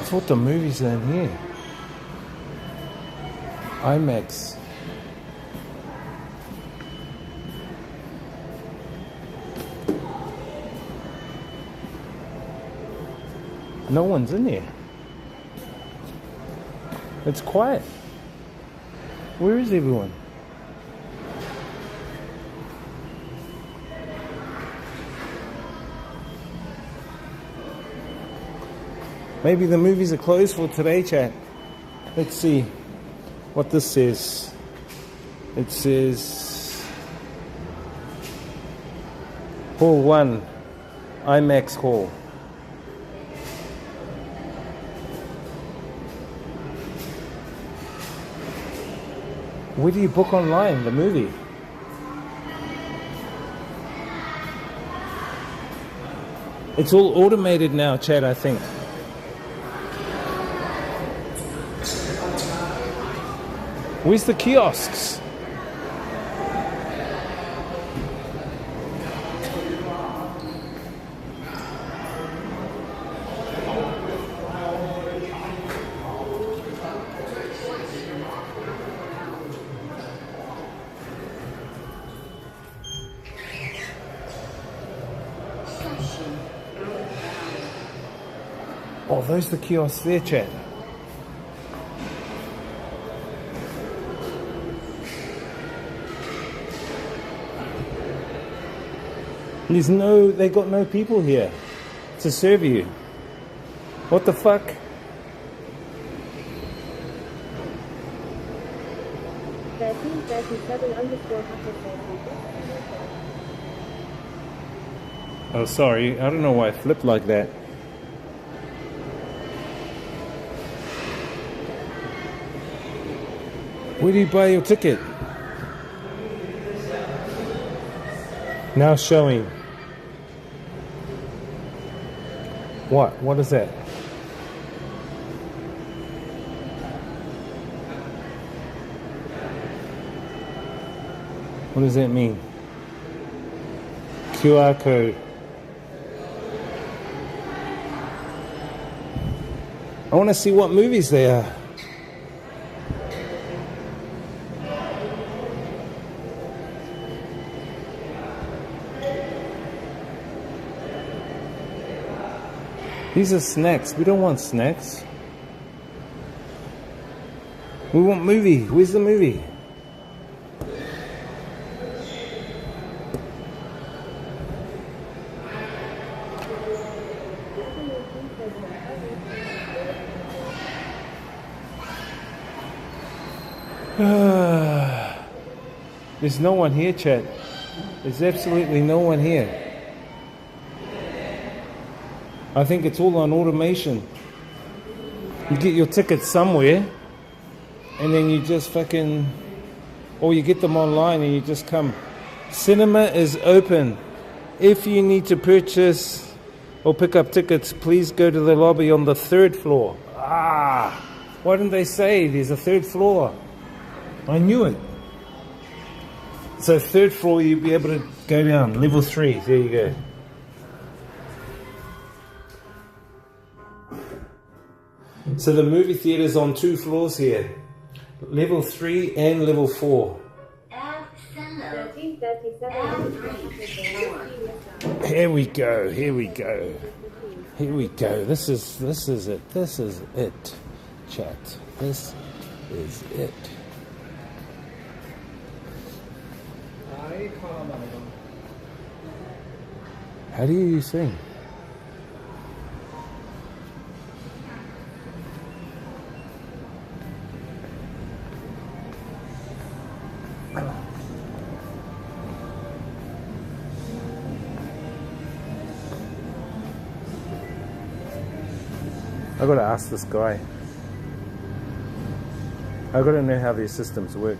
I thought the movies are in here. IMAX. No one's in there. It's quiet. Where is everyone? Maybe the movies are closed for today, chat. Let's see what this says. It says Hall 1, IMAX Hall. Where do you book online the movie? It's all automated now, chat, I think. Where's the kiosks? Oh, those are the kiosks there, chat. They got no people here to serve you. What the fuck? Oh, sorry. I don't know why I flipped like that. Where do you buy your ticket? Now showing. What? What is that? What does that mean? QR code. I want to see what movies they are. These are snacks. We don't want snacks. We want movie. Where's the movie? There's no one here, chat. There's absolutely no one here. I think it's all on automation. You get your tickets somewhere and then you just fucking, or you get them online and you just come. Cinema is open. If you need to purchase or pick up tickets, please go to the lobby on the 3rd floor. Why didn't they say there's a 3rd floor? I knew it. So 3rd floor, you'll be able to go down. Level 3, there you go. So the movie theater's on 2 floors here. Level 3 and level 4. Here we go, here we go. Here we go. This is it. This is it, chat. This is it. How do you sing? I gotta ask this guy. I gotta know how these systems work.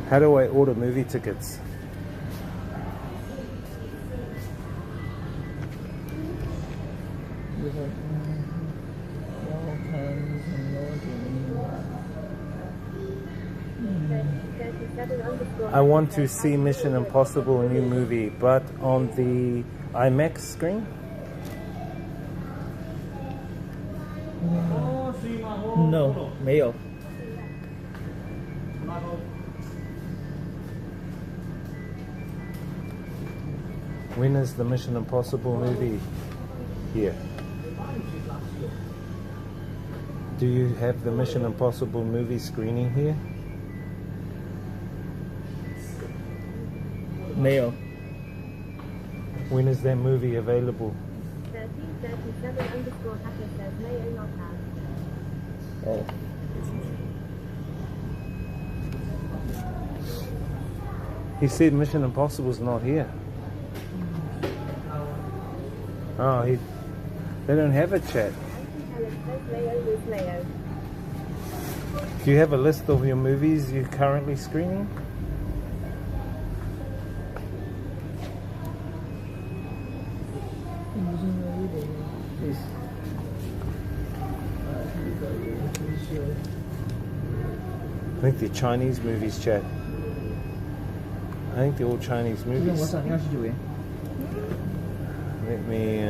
How do I order movie tickets? I want to see Mission Impossible, a new movie, but on the IMAX screen? No, 没有。 When is the Mission Impossible movie here? Do you have the Mission Impossible movie screening here? 没有。 When is that movie available? 哦。 He said Mission Impossible's not here. Oh, they don't have a chat. Do you have a list of your movies you're currently screening? I think they're Chinese movies, chat. I think they're all Chinese movies. Let me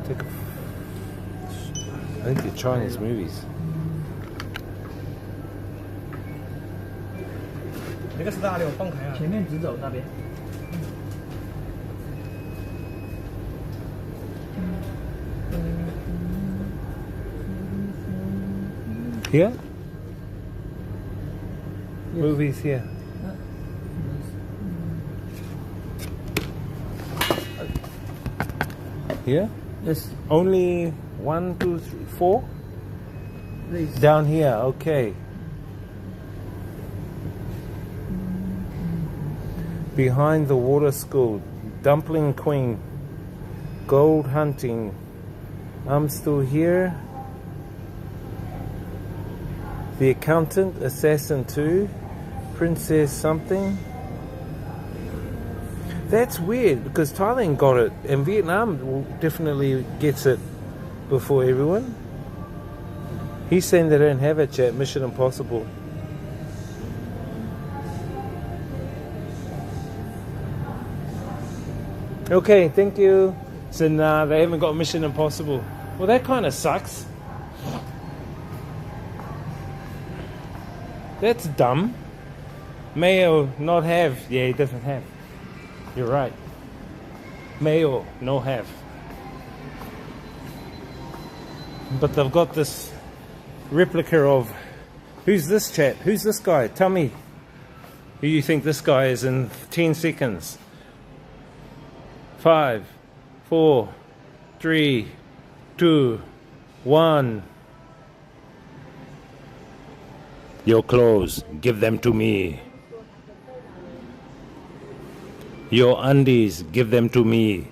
take a... I think they're Chinese movies. 那个是哪里？我放开啊！前面直走那边。 Here? Movies here. Here? Yes. Only 1, 2, 3, 4? Please. Down here, okay. Behind the water school, Dumpling Queen, Gold Hunting, I'm Still Here, The Accountant, Assassin 2, Princess something. That's weird because Thailand got it and Vietnam definitely gets it before everyone. He's saying they don't have it yet, Mission Impossible. Okay, thank you. So nah, they haven't got Mission Impossible. Well, that kind of sucks. That's dumb. Mayo not have. Yeah, he doesn't have. You're right. Mayo no have. But they've got this replica of. Who's this chap? Who's this guy? Tell me who you think this guy is in 10 seconds. 5, 4, 3, 2, 1. Your clothes, give them to me. Your undies, give them to me.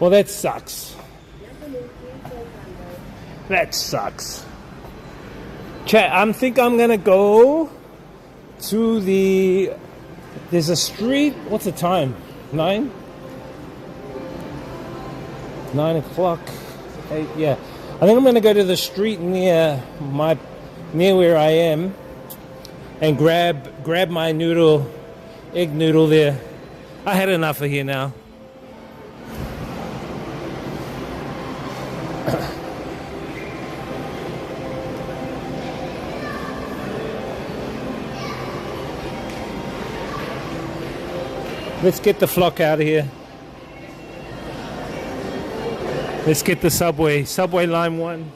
Well, that sucks. That sucks. Chat, I think I'm gonna go to the. There's a street. What's the time? 9? 9 o'clock. 8, yeah. I think I'm gonna go to the street near where I am and grab my noodle, egg noodle there. I had enough of here now. Let's get the flock out of here. Let's get the subway. Subway line 1.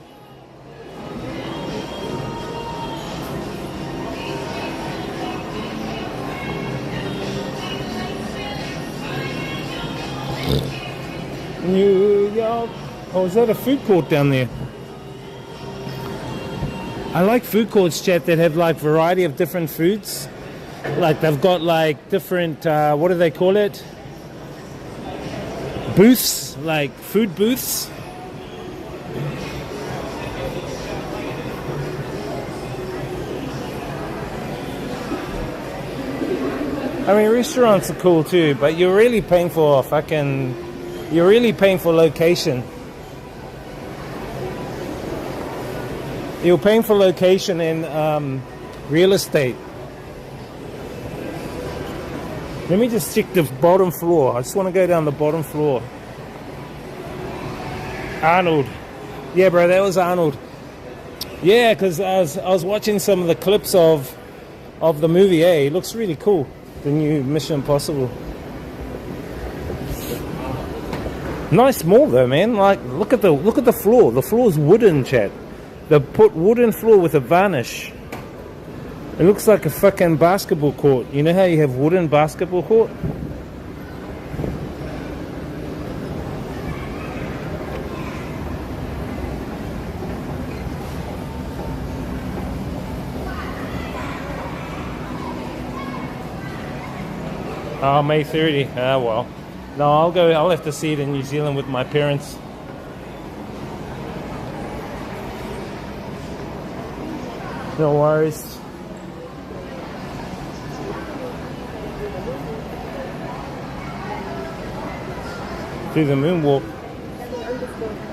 New York. Oh, is that a food court down there? I like food courts, chat, that have like variety of different foods. Like they've got like different, what do they call it? Booths, like food booths. I mean, restaurants are cool too, but you're really paying for you're really paying for location. You're paying for location and real estate. Let me just check the bottom floor. I just want to go down the bottom floor. Arnold. Yeah, bro, that was Arnold. Yeah, because I was watching some of the clips of the movie. It looks really cool. The new Mission Impossible. Nice mall though, man. Like, look at the floor. The floor is wooden, chat. They put wooden floor with a varnish. It looks like a fucking basketball court. You know how you have wooden basketball court? Oh, May 30. Ah, well. No, I'll have to see it in New Zealand with my parents. No worries. Do the moonwalk.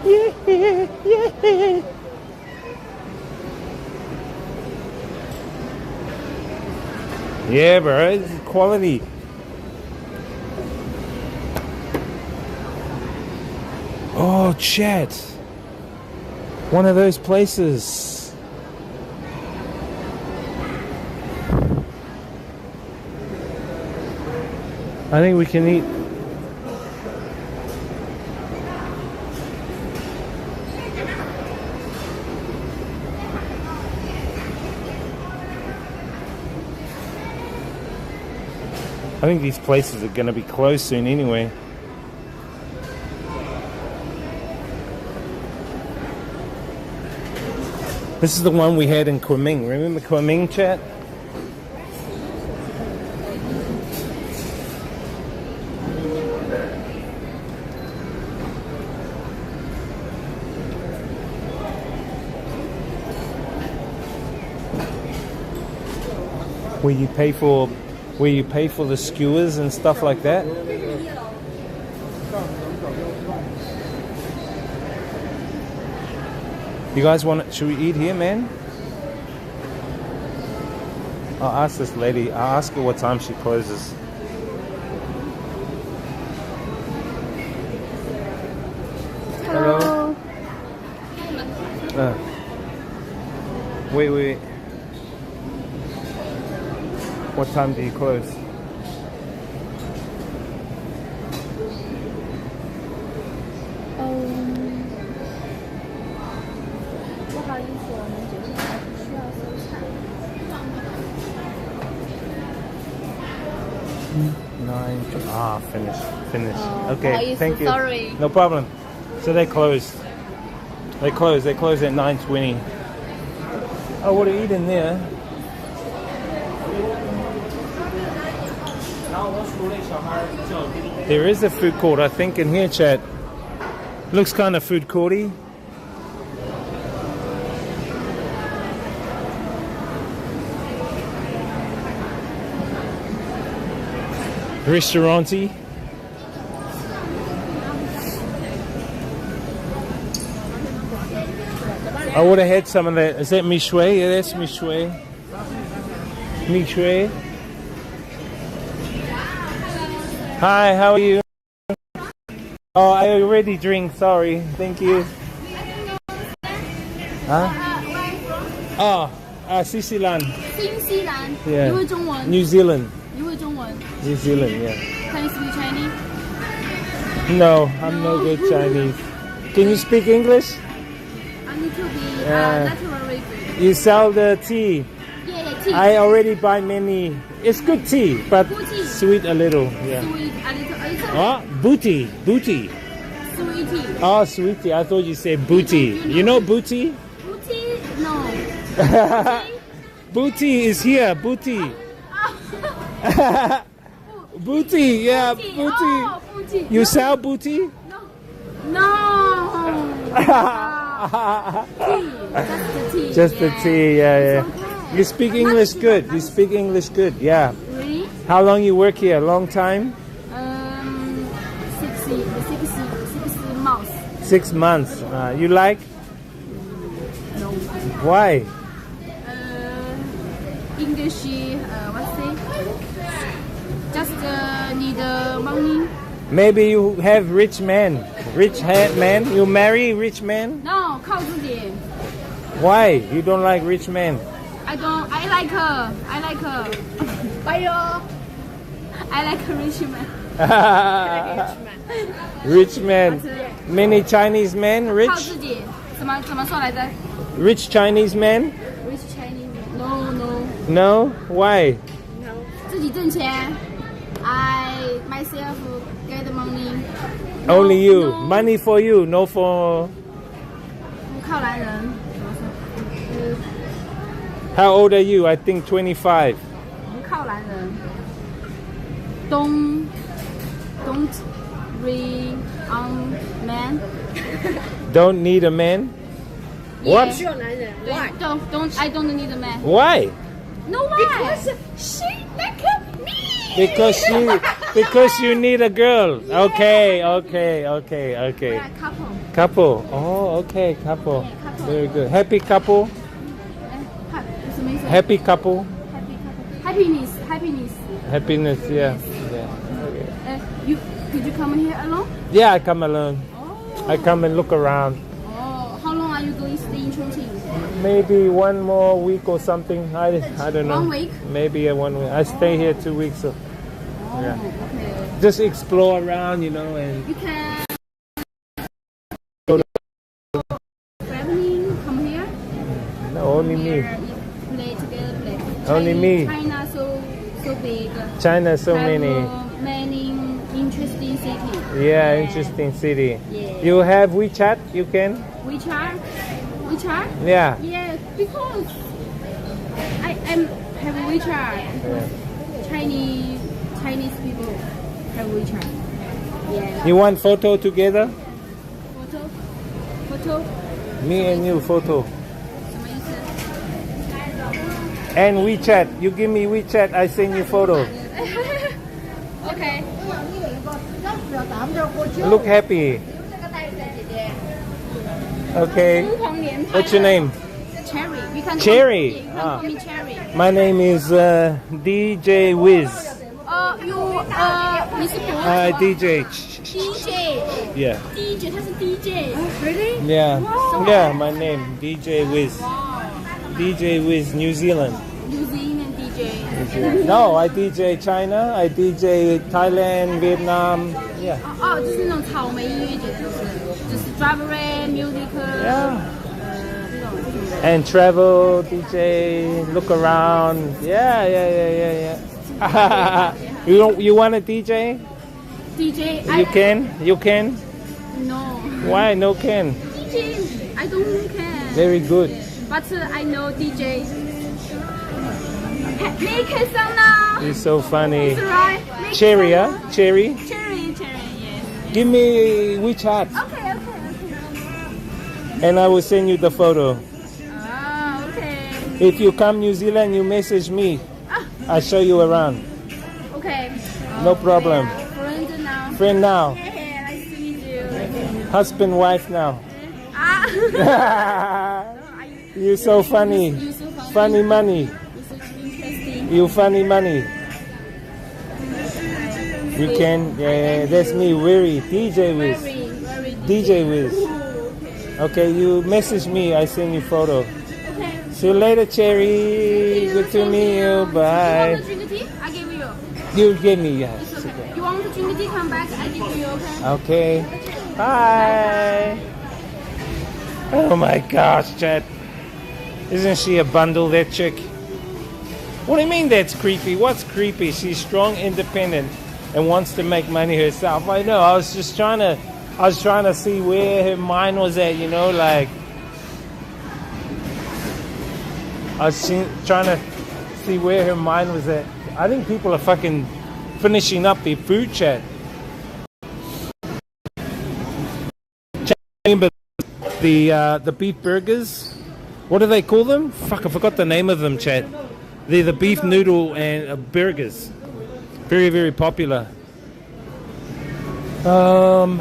Yeah, yeah. Yeah, bro, this is quality. Oh, chat. One of those places. I think we can eat. I think these places are going to be closed soon anyway. This is the one we had in Kunming. Remember Kunming, chat? Where you pay for the skewers and stuff like that. You guys should we eat here, man? I'll ask this lady. I'll ask her what time she closes. Hello. Wait. What time do you close? Finish. Okay, thank you. Sorry. No problem. So they closed. They closed at 9:20. Oh, what are you eating there? There is a food court, I think, in here, chat. Looks kind of food courty. Restauranty. I would have had some of that. Is that Michui? Yeah, that's Michui. Michui. Hi, how are you? Oh, I already drink. Sorry. Thank you. Huh? Oh, Switzerland. Yeah. New Zealand. New Zealand, yeah. Can you speak Chinese? No, I'm no good Chinese. Can you speak English? I need to be not very good. You sell the tea. Yeah, tea. I already buy many. It's good tea, but Good tea. sweet a little. Yeah. Sweet, a little. Oh, booty. Sweet tea. Oh, sweet tea. I thought you said booty. You know booty? Booty? No. Booty is here. Booty. Booty, yeah, booty. Oh, booty. You sell booty? No. Tea. Just the tea, yeah. Okay. You speak English good. You speak English good, yeah. Really? How long you work here? Long time? 6 months. 6 months. You like? No. Why? English, what's it? Just need money. Maybe you have rich man. Rich man? You marry rich man? No, 靠自己. Why? You don't like rich men? I like her. Bye. I like a rich man. Rich man. Many Chinese men? 靠 Rich? 自己. 怎么说来着? Rich Chinese men? Rich Chinese. No. No? Why? 自己挣钱. I myself get the money. Only you. No. Money for you, no for... 不靠男人. How old are you? I think 25. 不靠男人. Don't rely on man. Don't need a man? What? Why? I don't need a man. Why? No, why? Because she like me. Because you need a girl. Okay. We're a couple. Couple. Oh, okay, couple. Yeah, couple. Very good. Happy couple. It's amazing. Happy couple. Happiness. Happiness. Yeah. Did you come here alone? Yeah, I come alone. Oh. I come and look around. Oh, how long are you going to stay in Chongqing? Maybe 1 more week or something. I don't know. 1 week? Maybe 1 week. I stay here 2 weeks. So Oh, yeah. okay. Just explore around, and You can Go to- traveling, come here. no, only me. Here, play together. Only me. China so big. China so Have, many. Many interesting cities. Yeah, interesting city. Yeah. You have WeChat? You can? WeChat? WeChat? Yeah. Yeah, because I have WeChat. Yeah. Chinese people have WeChat. Yeah. You want photo together? Photo? Me and you photo. 什么意思 And WeChat. You give me WeChat, I send you photo. Okay. Look happy. Okay. 疯狂连拍 What's your name? Cherry. You can Cherry. Call, yeah, you can call me Cherry. My name is DJ Wiz. You support? DJ. DJ. Yeah. DJ, 他是 DJ. Really? Yeah. Wow. Yeah, my name. DJ Wiz. Wow. DJ Wiz, New Zealand. New Zealand DJ. No, I DJ China, I DJ Thailand, Vietnam. Yeah. 哦，就是那种草莓音乐节，就是 Strawberry Music。 Yeah. And travel, DJ, look around. Yeah. You want a DJ? DJ. You can? No. Why no can? DJ. I don't care. Very good. But I know DJ. Make a song now. You're so funny. That's right. Make Cherry, a song huh? Cherry? now. Cherry, yes. Give me WeChat Okay. and I will send you the photo. Ah, okay. If you come New Zealand, you message me. I'll show you around. Okay. No problem. Friend now. Friend now. Hey, nice to meet you. Husband, wife now. Ah. You so funny. You so funny. Funny money. You're so interesting. You funny money. You can. Yeah, that's me. Very DJ Wiz. Very DJ Wiz. Okay, you message me. I send you photo. Okay. See you later, Cherry. Good to meet you. You want Bye. to drink tea? I give you. You gave me, yeah. It's okay. You want to drink tea? Come back. I give you. Okay. Okay. Bye. Oh my gosh, Chad. Isn't she a bundle, that chick? What do you mean that's creepy? What's creepy? She's strong, independent, and wants to make money herself. I know. I was trying to see where her mind was at, you know, like I was trying to see where her mind was at. I think people are fucking finishing up their food, Chad. Remember the beef burgers? What do they call them? Fuck, I forgot the name of them, Chad. They're the beef noodle and burgers. Very, very popular. No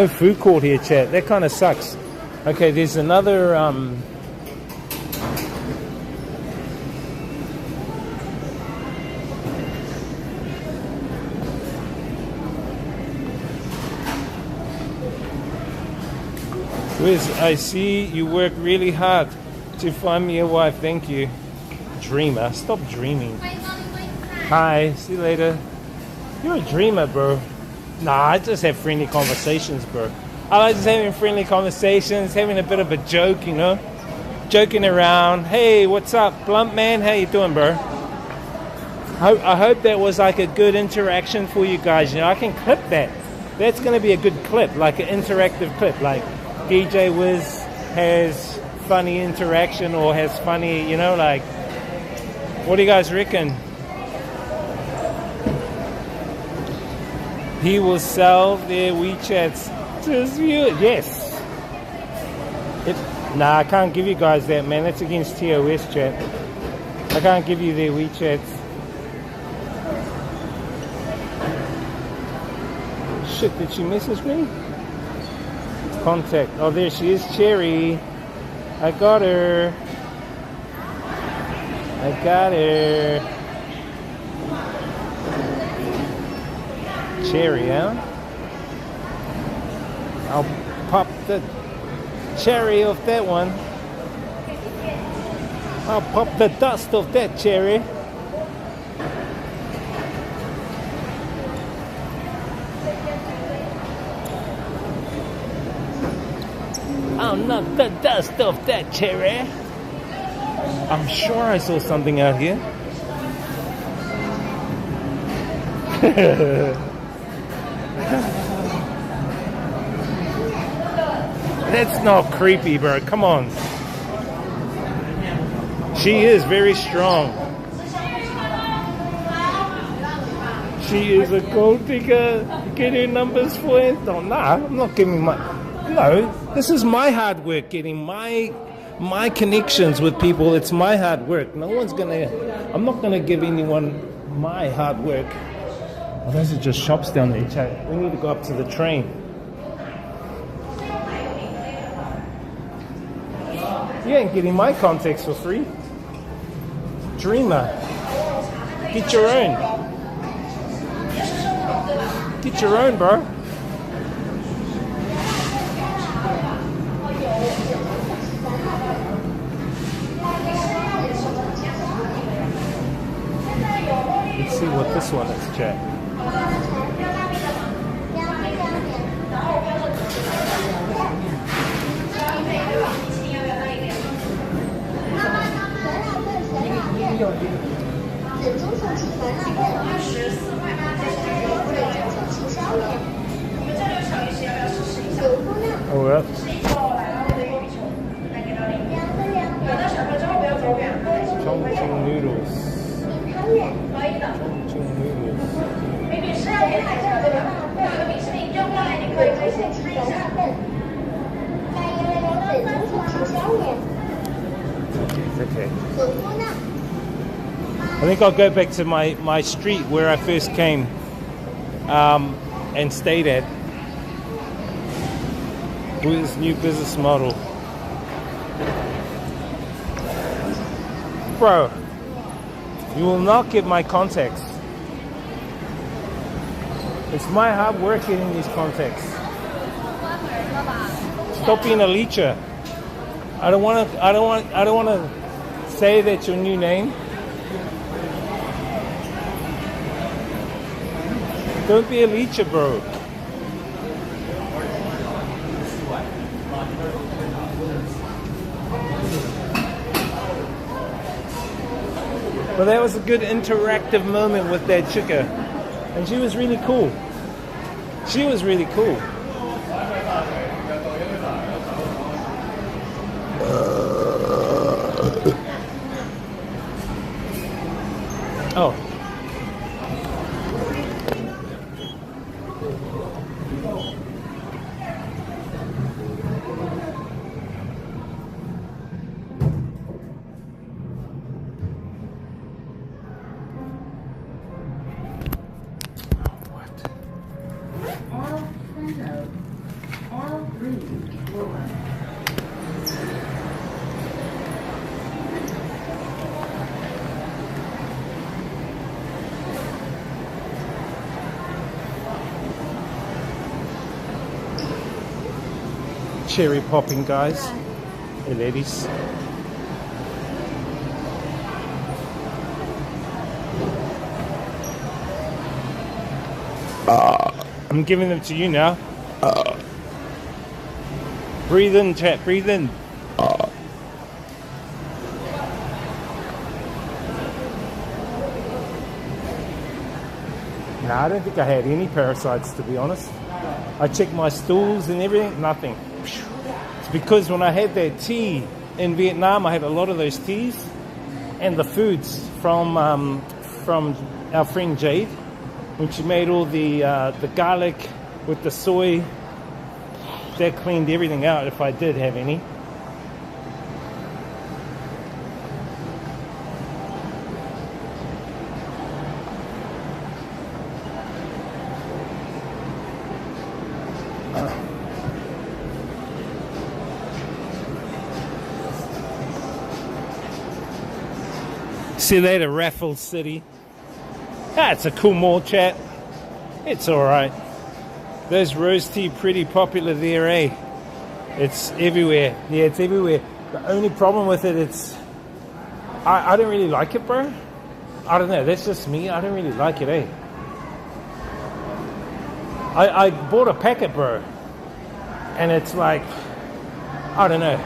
food court here, Chad. That kind of sucks. Okay, there's another Wiz, I see you work really hard to find me a wife. Thank you. Dreamer. Stop dreaming. Hi. See you later. You're a dreamer, bro. Nah, I just have friendly conversations, bro. I like just having friendly conversations, having a bit of a joke, you know? Joking around. Hey, what's up, Blunt Man? How you doing, bro? I hope that was like a good interaction for you guys. You know, I can clip that. That's going to be a good clip, like an interactive clip, like DJ Wiz has funny interaction or has funny, you know, like, what do you guys reckon? He will sell their WeChats to his viewers. Yes. Nah, I can't give you guys that, man. That's against TOS, chat. I can't give you their WeChats. Shit, did she message me? Contact. Oh, there she is, Cherry. I got her. Cherry, huh? I'll pop the cherry off that one. I'll pop the dust off that cherry. I'll knock the dust off that cherry. I'm sure I saw something out here. That's not creepy, bro. Come on. She is very strong. She is a gold digger. Get her numbers for it. Oh, nah, I'm not giving my... No, this is my hard work, getting my connections with people. It's my hard work. No one's gonna... I'm not gonna give anyone my hard work. Oh, those are just shops down there, chat. We need to go up to the train. You ain't getting my contacts for free. Dreamer. Get your own. Get your own, bro. Let's see what this one is, chat. Oh, well. CHONGQING noodles. CHONGQING noodles. Okay. I think I'll go back to my street where I first came and stayed at with this new business model. Bro, you will not get my contacts. It's my hard work getting these contacts. Stop being a leecher. I don't want to say that's your new name. Don't be a leecher, bro. But that was a good interactive moment with that chica. And she was really cool. She was really cool. Oh. Cherry popping, guys. Hey, ladies. I'm giving them to you now. Breathe in, chat. Breathe in. Nah, I don't think I had any parasites, to be honest. I checked my stools and everything. Nothing. It's because when I had that tea in Vietnam, I had a lot of those teas and the foods from our friend Jade, when she made all the garlic with the soy. That cleaned everything out if I did have any. See you later, Raffles City. Ah, it's a cool mall, chat. It's alright. Those rose tea pretty popular there, eh? It's everywhere. Yeah, it's everywhere. The only problem with it, I don't really like it, bro. I don't know, that's just me. I don't really like it, eh? I bought a packet, bro. And it's like, I don't know.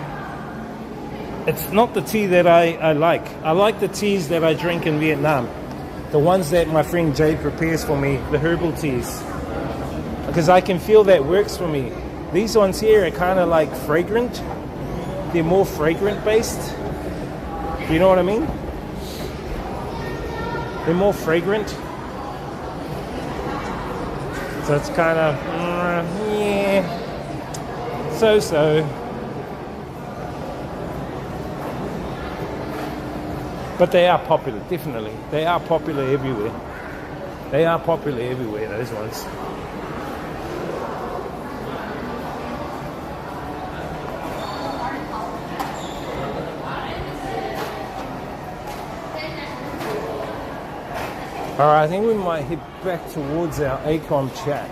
It's not the tea that I like. I like the teas that I drink in Vietnam. The ones that my friend Jay prepares for me, the herbal teas. Because I can feel that works for me. These ones here are kind of like fragrant. They're more fragrant based. Do you know what I mean? They're more fragrant. So it's kind of, yeah, so-so. But they are popular, definitely. They are popular everywhere. They are popular everywhere, those ones. Alright, I think we might head back towards our Acom chat.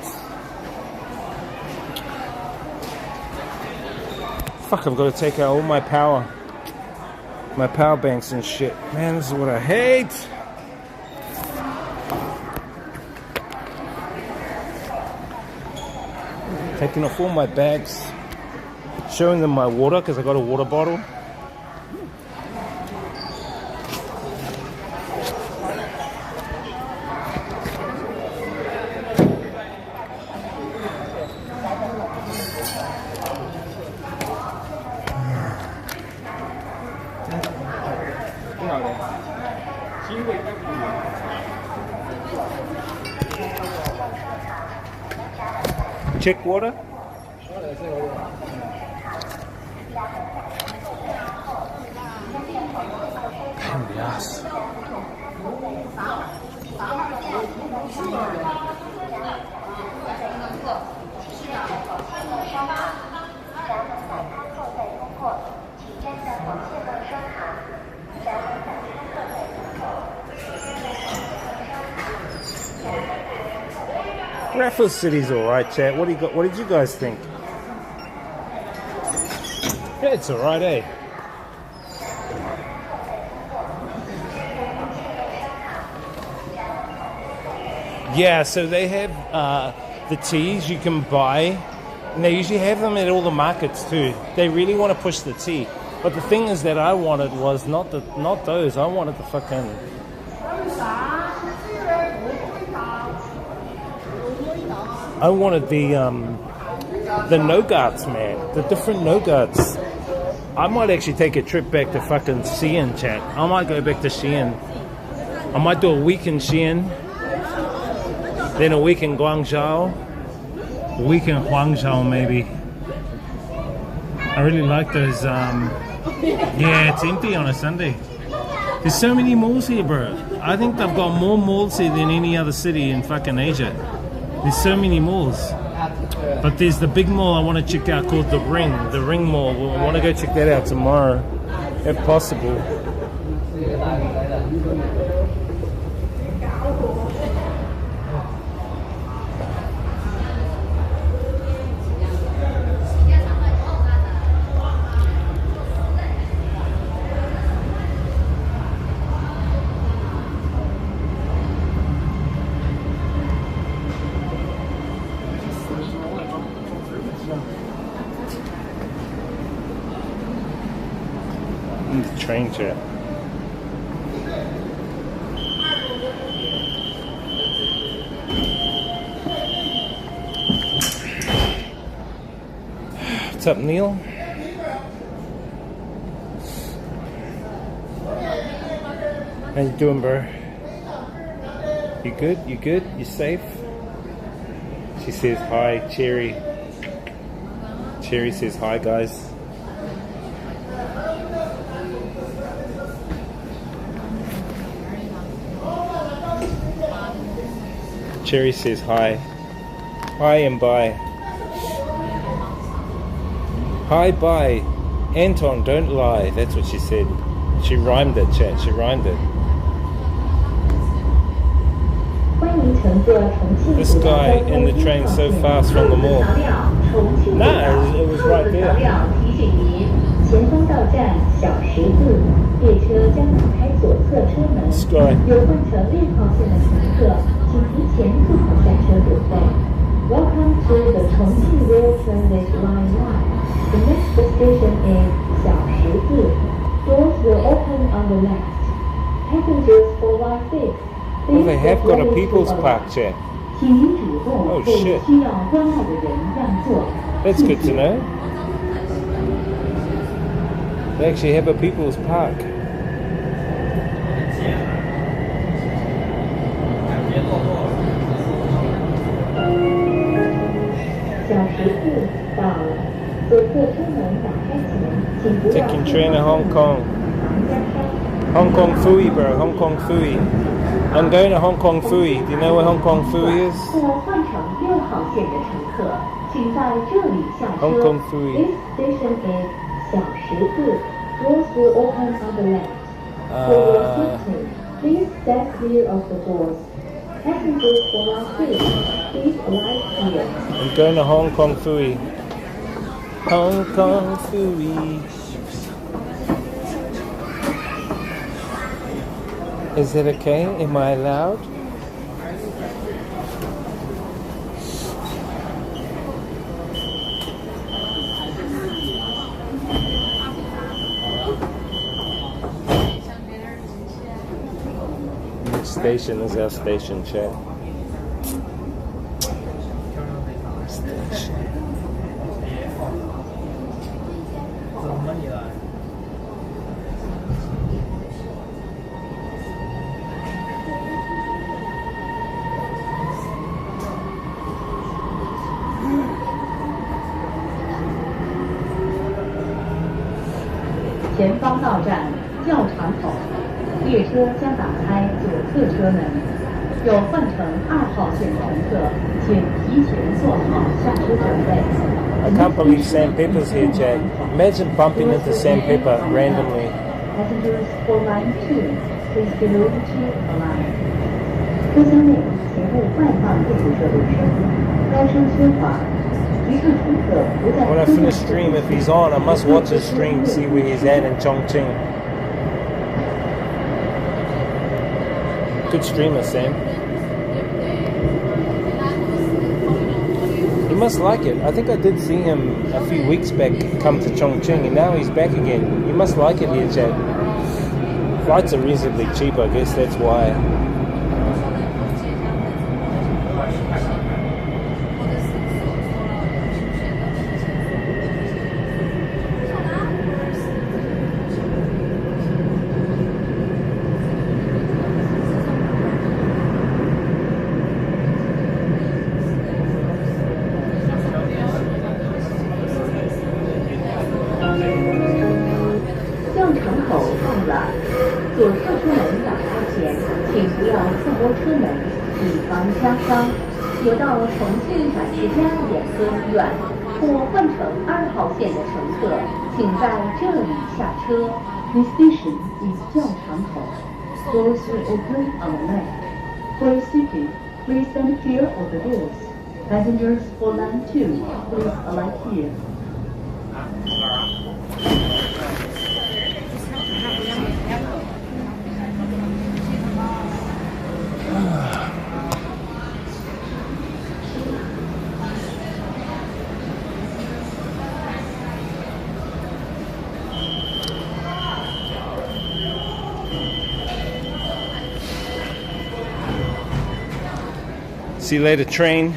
Fuck, I've got to take out all my power banks and shit. Man, this is what I hate. Taking off all my bags, showing them my water because I got a water bottle. Check water. Pain in the ass. Raffles City's alright, chat. What do you got? What did you guys think? Yeah, it's alright, eh? Yeah, so they have the teas you can buy, and they usually have them at all the markets too. They really want to push the tea, but the thing is that I wanted was not those. I wanted the fucking. I wanted the no-guts, man. The different no-guts. I might actually take a trip back to fucking Xi'an, chat. I might go back to Xi'an. I might do a week in Xi'an, then a week in Guangzhou, a week in Huangzhou maybe. I really like those. Yeah, it's empty on a Sunday. There's so many malls here, bro. I think they've got more malls here than any other city in fucking Asia. There's so many malls. But there's the big mall I want to check out called the Ring Mall. I want to go check that out tomorrow, if possible. Train chat. What's up, Neil? How you doing, bro? You good? You good? You safe? She says hi, Cherry. Cherry says hi, guys. Cherry says hi. Hi and bye. Hi, bye. Anton, don't lie. That's what she said. She rhymed it, chat. She rhymed it. This guy in the train so fast from the mall. Nah, it was right there. This guy. Welcome to the Chongqing Rail Transit Line 1. The next station is 小石字. Doors will open on the left. Passengers for one seat. Oh, they have got a people's park, chat. Oh shit. That's good to know. They actually have a people's park. Taking train to Hong Kong. Hong Kong Fui, bro. Hong Kong Fui. I'm going to Hong Kong Fui. Do you know where Hong Kong Fui is? Hong Kong Fui. This station is 小石寺. Doors will open on the left. For your safety, please step clear of the doors. Passengers for one seat, please alight here. I'm going to Hong Kong Fui. Hong Kong Fui. Is that okay? Am I allowed? Which station is our station, chat? Station. 前方到站教场口，列车将打开左侧车门。有换乘2号线乘客，请提前做好下车准备。 I can't believe sandpaper's here, Jack. Imagine bumping into sandpaper randomly. Passengers for line 2, please belong to a line. 车厢内请勿外放电子设备声，高声喧哗。 When I finish stream, if he's on, I must watch his stream, see where he's at in Chongqing. Good streamer, Sam. He must like it. I think I did see him a few weeks back come to Chongqing, and now he's back again. He must like it here, Chad. Flights are reasonably cheap, I guess that's why. This station is 教场口. Doors will open on the left. For your safety, please stand clear of the doors. Passengers for line 2, please alight here. See you later, train.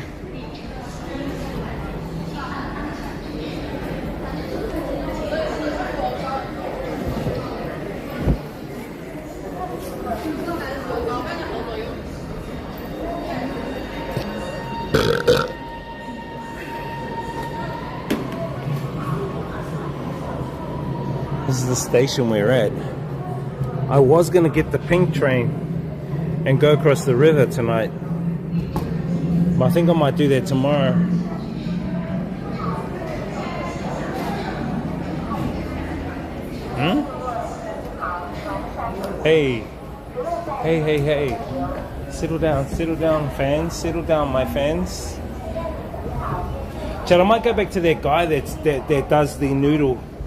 This is the station we're at. I was gonna get the pink train and go across the river tonight. I think I might do that tomorrow. Hey. Hey. Settle down, fans. Settle down, my fans. Chad, I might go back to that guy that does the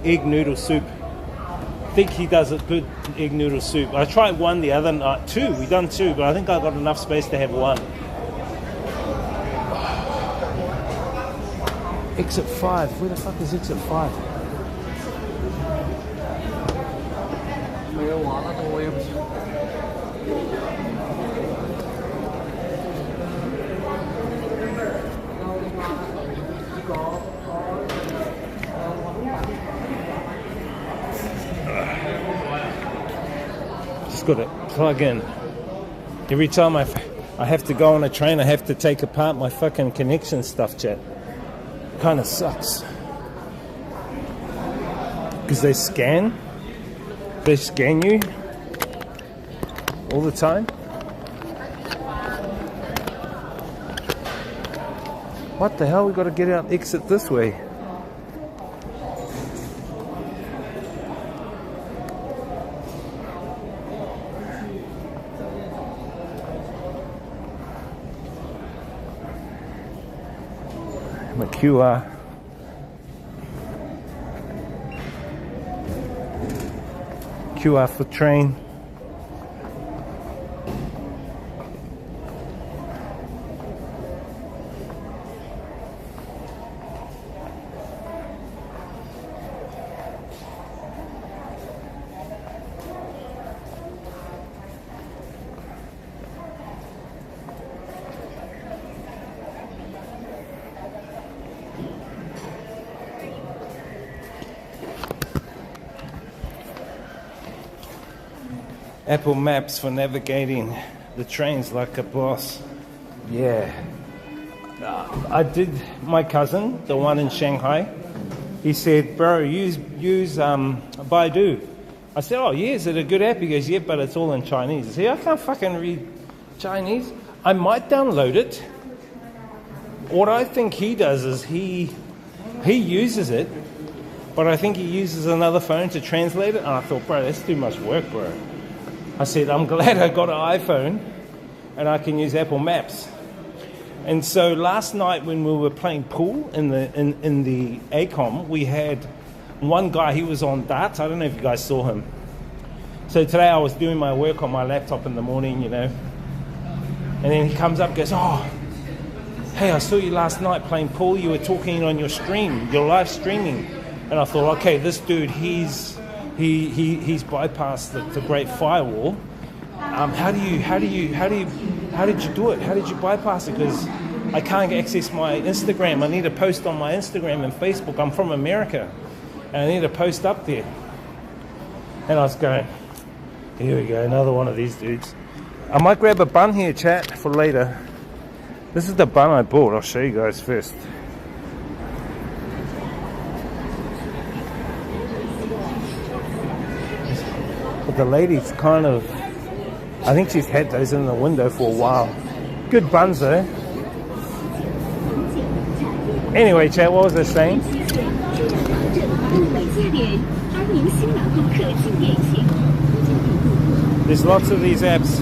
egg noodle soup. I think he does a good egg noodle soup. I tried one the other night, we done two, but I think I got enough space to have one. Exit 5. Where the fuck is exit 5? Just got to plug in. Every time I have to go on a train, I have to take apart my fucking connection stuff, chat. Kind of sucks. Because they scan you all the time. What the hell? We got to get out, exit this way. My QR for train. Apple Maps for navigating the trains like a boss. Yeah. I did, my cousin, the one in Shanghai, he said, bro, use Baidu. I said, oh yeah, is it a good app? He goes, yeah, but it's all in Chinese. I said, I can't fucking read Chinese. I might download it. What I think he does is he uses it, but I think he uses another phone to translate it. And I thought, bro, that's too much work, bro. I said, I'm glad I got an iPhone and I can use Apple Maps. And so last night when we were playing pool in the ACOM, we had one guy, he was on darts. I don't know if you guys saw him. So today I was doing my work on my laptop in the morning, you know. And then he comes up and goes, oh, hey, I saw you last night playing pool. You were talking on your stream, your live streaming. And I thought, okay, this dude, he's bypassed the Great Firewall. How did you do it? How did you bypass it? Because I can't access my Instagram. I need to post on my Instagram and Facebook. I'm from America, and I need to post up there. And I was going, here we go, another one of these dudes. I might grab a bun here, chat, for later. This is the bun I bought. I'll show you guys first. But the lady's kind of, I think she's had those in the window for a while. Good buns though. Anyway, chat, what was I saying? There's lots of these apps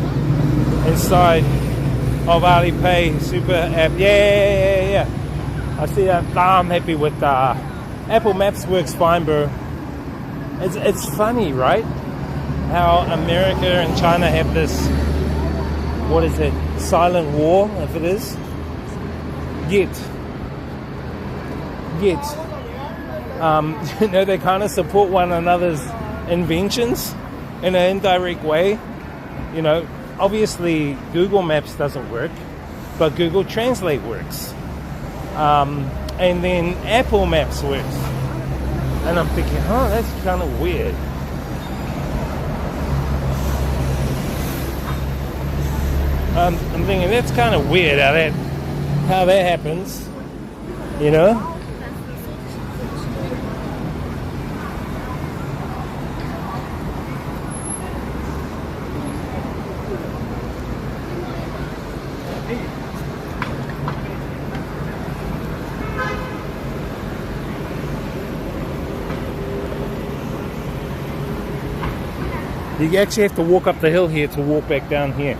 inside of Alipay Super app. Yeah. I see that. I'm happy with Apple Maps works fine, bro. It's funny, right? How America and China have this, what is it, silent war, if it is. Yet, you know, they kind of support one another's inventions in an indirect way. You know, obviously Google Maps doesn't work, but Google Translate works. And then Apple Maps works. And I'm thinking, oh, that's kind of weird. I'm thinking that's kind of weird how that happens, you know? You actually have to walk up the hill here to walk back down here.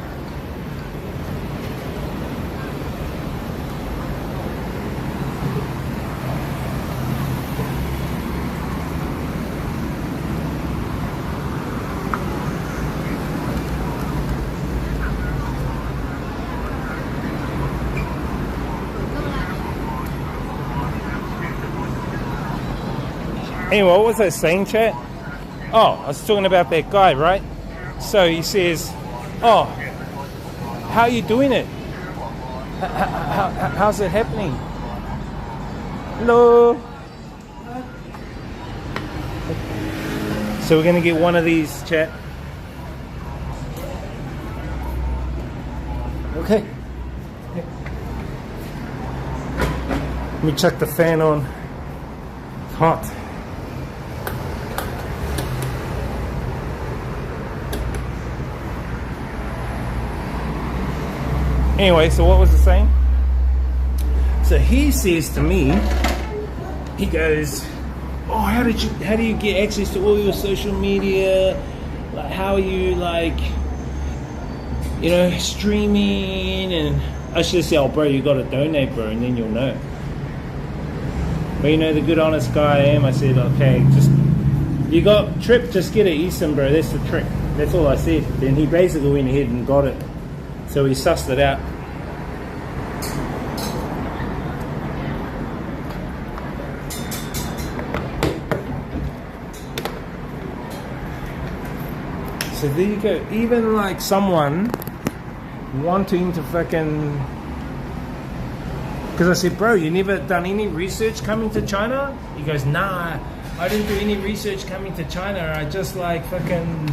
Anyway, what was I saying, chat? Oh, I was talking about that guy, right? So he says, oh, how are you doing it? How's it happening? Hello. So we're gonna get one of these, chat. Okay. Let me check the fan on. It's hot. Anyway, so what was it saying? So he says to me, he goes, oh, how do you get access to all your social media? Like, how are you, like, you know, streaming? And I should say, oh, bro, you got to donate, bro, and then you'll know. But you know, the good, honest guy I am, I said, okay, just, you got trip, just get it, eSIM, bro, that's the trick. That's all I said. Then he basically went ahead and got it. So he sussed it out. So there you go. Even like someone wanting to fucking... Because I said, bro, you never done any research coming to China? He goes, nah, I didn't do any research coming to China. I just like fucking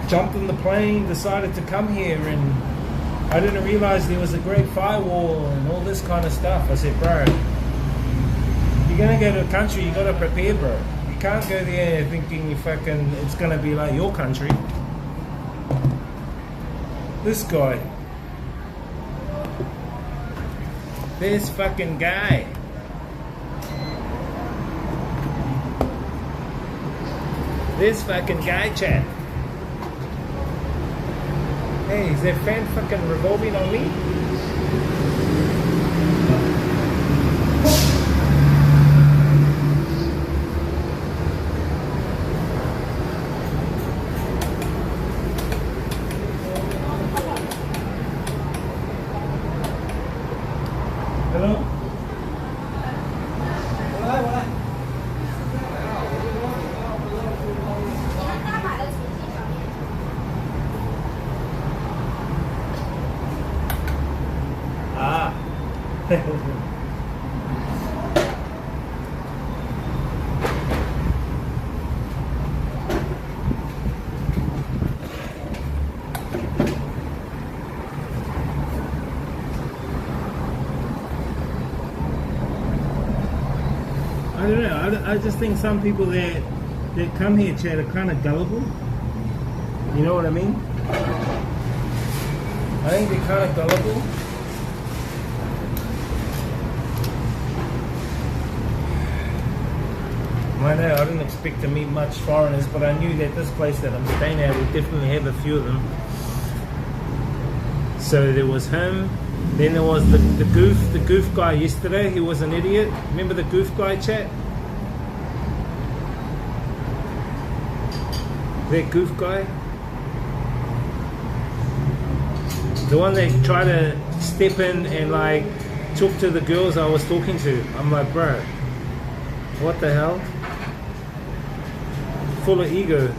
jumped on the plane, decided to come here, and I didn't realize there was a great firewall and all this kind of stuff. I said, bro, you're gonna go to a country, you gotta prepare, bro. You can't go there thinking you fucking it's gonna be like your country. This guy. This fucking guy. This fucking guy, chat. Hey, is that fan fucking revolving on me? Hello? I don't know. I just think some people that come here, Chad, are kind of gullible. You know what I mean? I think they're kind of gullible. I know, I didn't expect to meet much foreigners, but I knew that this place that I'm staying at would definitely have a few of them. So there was him, then there was the goof guy yesterday. He was an idiot. Remember the goof guy, chat? That goof guy? The one that tried to step in and like talk to the girls I was talking to. I'm like, bro, what the hell? Full of ego.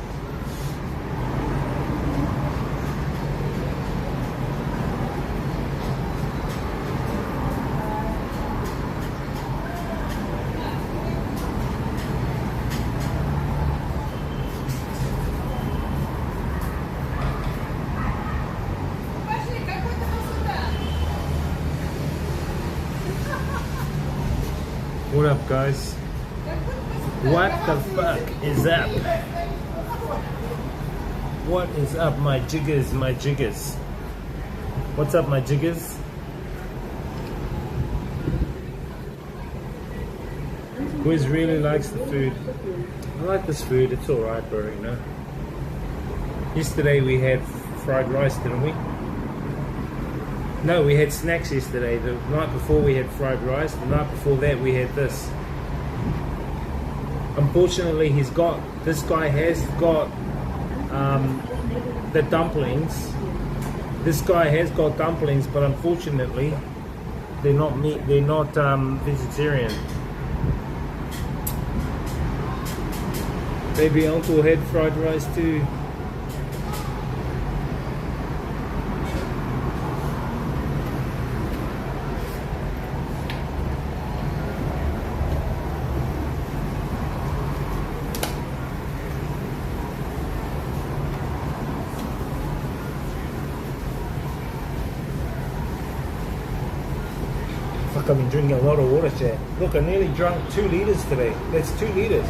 What up, guys? What the fuck is up? What is up, my jiggers, my jiggers? What's up, my jiggers? Wiz really likes the food. I like this food, it's alright, bro, you know. Yesterday we had fried rice, didn't we? No, we had snacks yesterday. The night before we had fried rice. The night before that we had this. Unfortunately, this guy has got the dumplings. This guy has got dumplings, but unfortunately, they're not meat. They're not vegetarian. Maybe Uncle had fried rice too. Fuck, I've been drinking a lot of water, chat. Look, I nearly drank 2 liters today. That's 2 liters.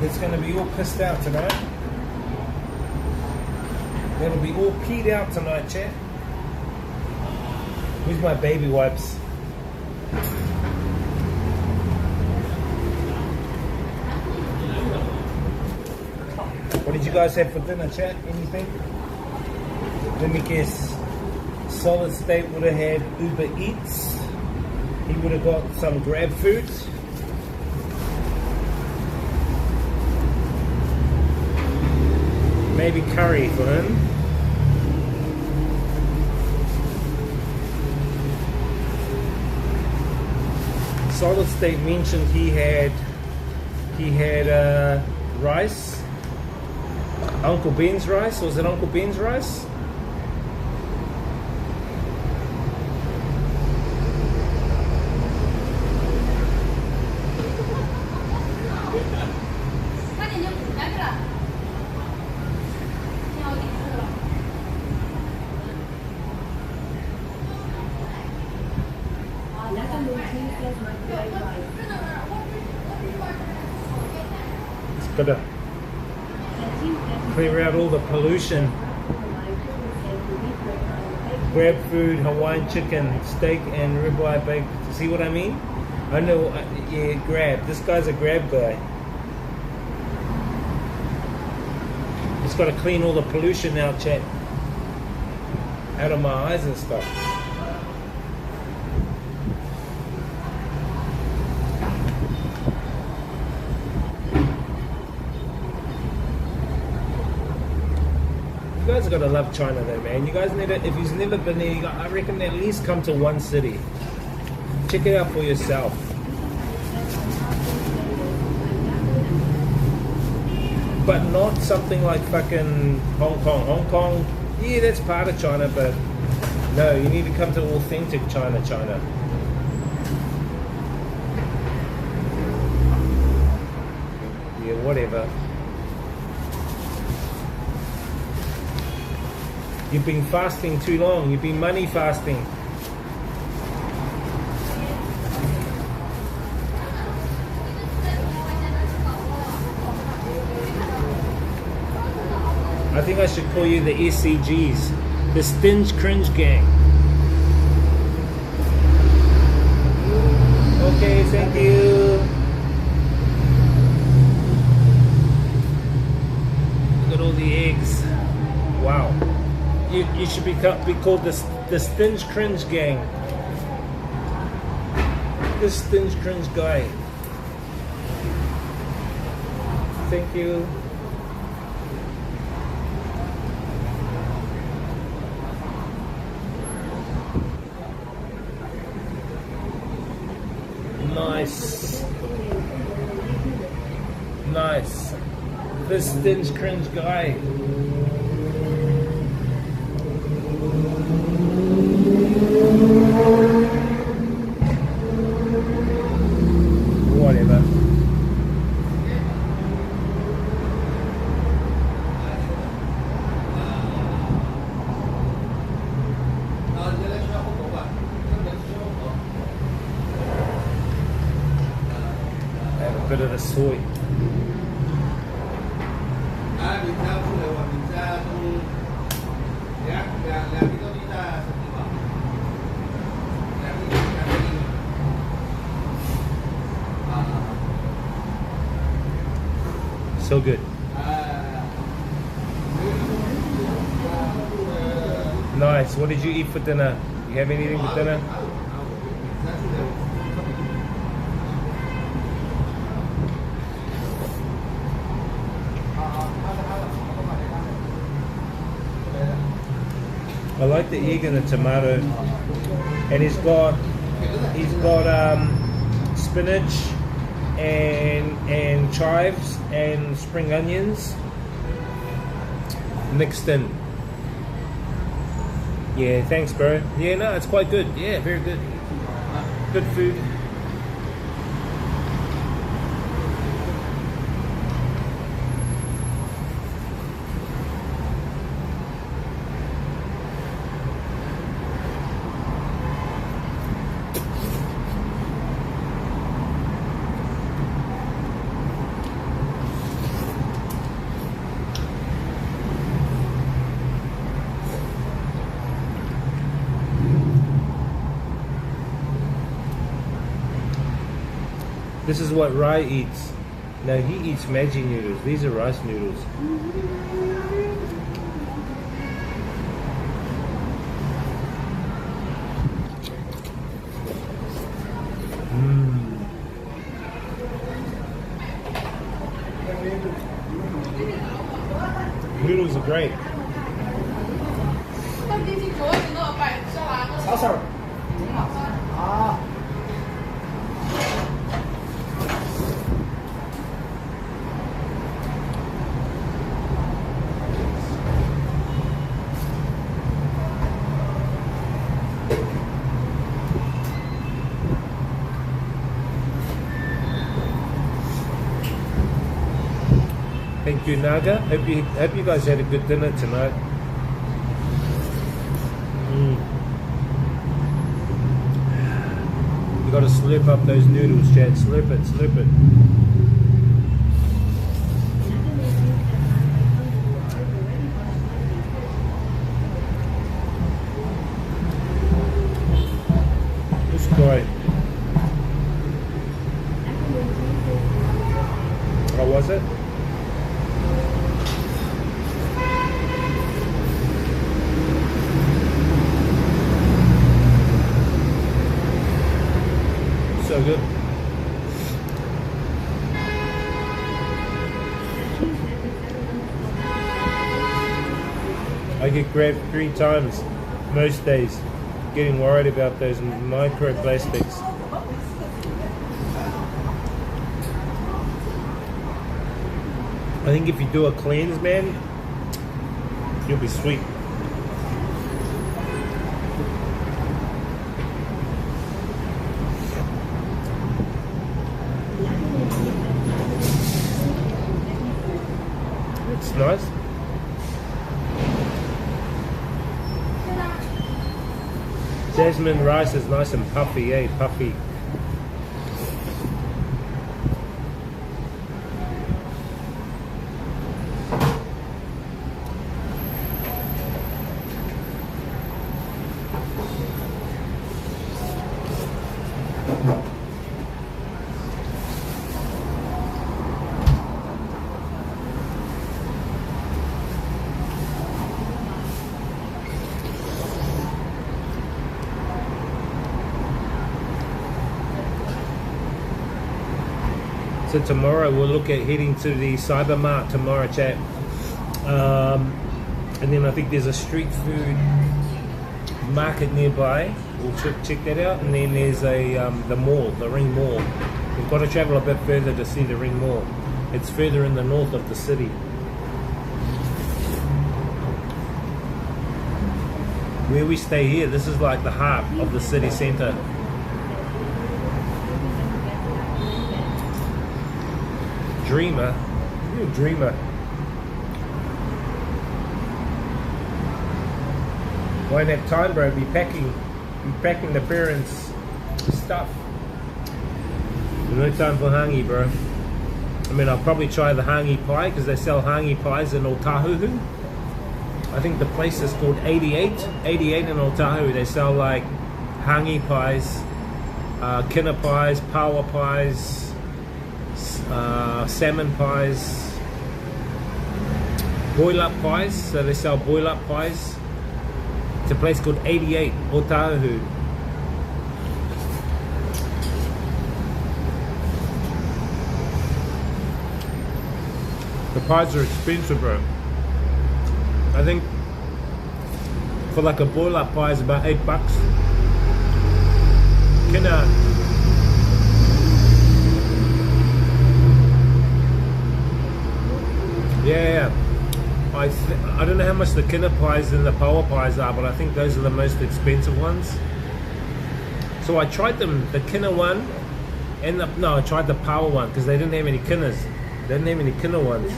It's going to be all pissed out tonight. That'll be all peed out tonight, chat. Where's my baby wipes? What did you guys have for dinner, chat? Anything? Let me guess. Solid State would have had Uber Eats. He would have got some Grab food. Maybe curry for him. Solid State mentioned he had rice. Uncle Ben's rice. Was it Uncle Ben's rice? Gotta clear out all the pollution. Grab food, Hawaiian chicken, steak, and ribeye baked. See what I mean? I know. Yeah, Grab. This guy's a Grab guy. Just got to clean all the pollution out, chat, out of my eyes and stuff. You guys gotta love China though, man. You guys need to, if you've never been there, I reckon at least come to one city. Check it out for yourself. But not something like fucking Hong Kong. Hong Kong, yeah, that's part of China, but no, you need to come to authentic China. Yeah, whatever. You've been fasting too long. You've been money fasting. I think I should call you the SCGs, the Stinge Cringe Gang. Okay, thank you. Look at all the eggs. Wow. You should be called the Stinge Cringe Gang. This Stinge Cringe guy. Thank you. Nice. Nice. This Stinge Cringe guy. Whatever. Have a bit of the soy. So good. Nice. What did you eat for dinner? You have anything for dinner? I like the egg and the tomato, and he's got spinach and chives and spring onions mixed in. Yeah, thanks, bro. Yeah, no, it's quite good. Yeah, very good. Good food. This is what Rai eats. Now he eats Maggi noodles. These are rice noodles. Noodles are great. Thank you, Naga. Hope you guys had a good dinner tonight. You gotta slurp up those noodles, Chad. Slurp it, slurp it. This guy. How was it? So good. I get grabbed 3 times most days, getting worried about those microplastics. I think if you do a cleanse, man, you'll be sweet. It's nice. Jasmine rice is nice and puffy, eh? Puffy. So tomorrow we'll look at heading to the Cyber Mart tomorrow, chat. And then I think there's a street food market nearby. We'll check that out. And then there's the mall, the Ring Mall. We've got to travel a bit further to see the Ring Mall. It's further in the north of the city. Where we stay here, this is like the heart of the city centre. Dreamer, you're a dreamer. Won't have time, bro. Be packing the parents' stuff. No time for hangi, bro. I mean, I'll probably try the hangi pie because they sell hangi pies in Otahuhu. I think the place is called 88 in Otahuhu. They sell like hangi pies, kina pies, pawa pies, salmon pies, boil up pies. So they sell boil up pies. It's a place called 88 Otahuhu. The pies are expensive, bro. I think for like a boil up pie is about $8. Yeah. I don't know how much the kinna pies and the power pies are, but I think those are the most expensive ones. So I tried them, the kinna one, and I tried the power one because they didn't have any kinnas. They didn't have any kinna ones.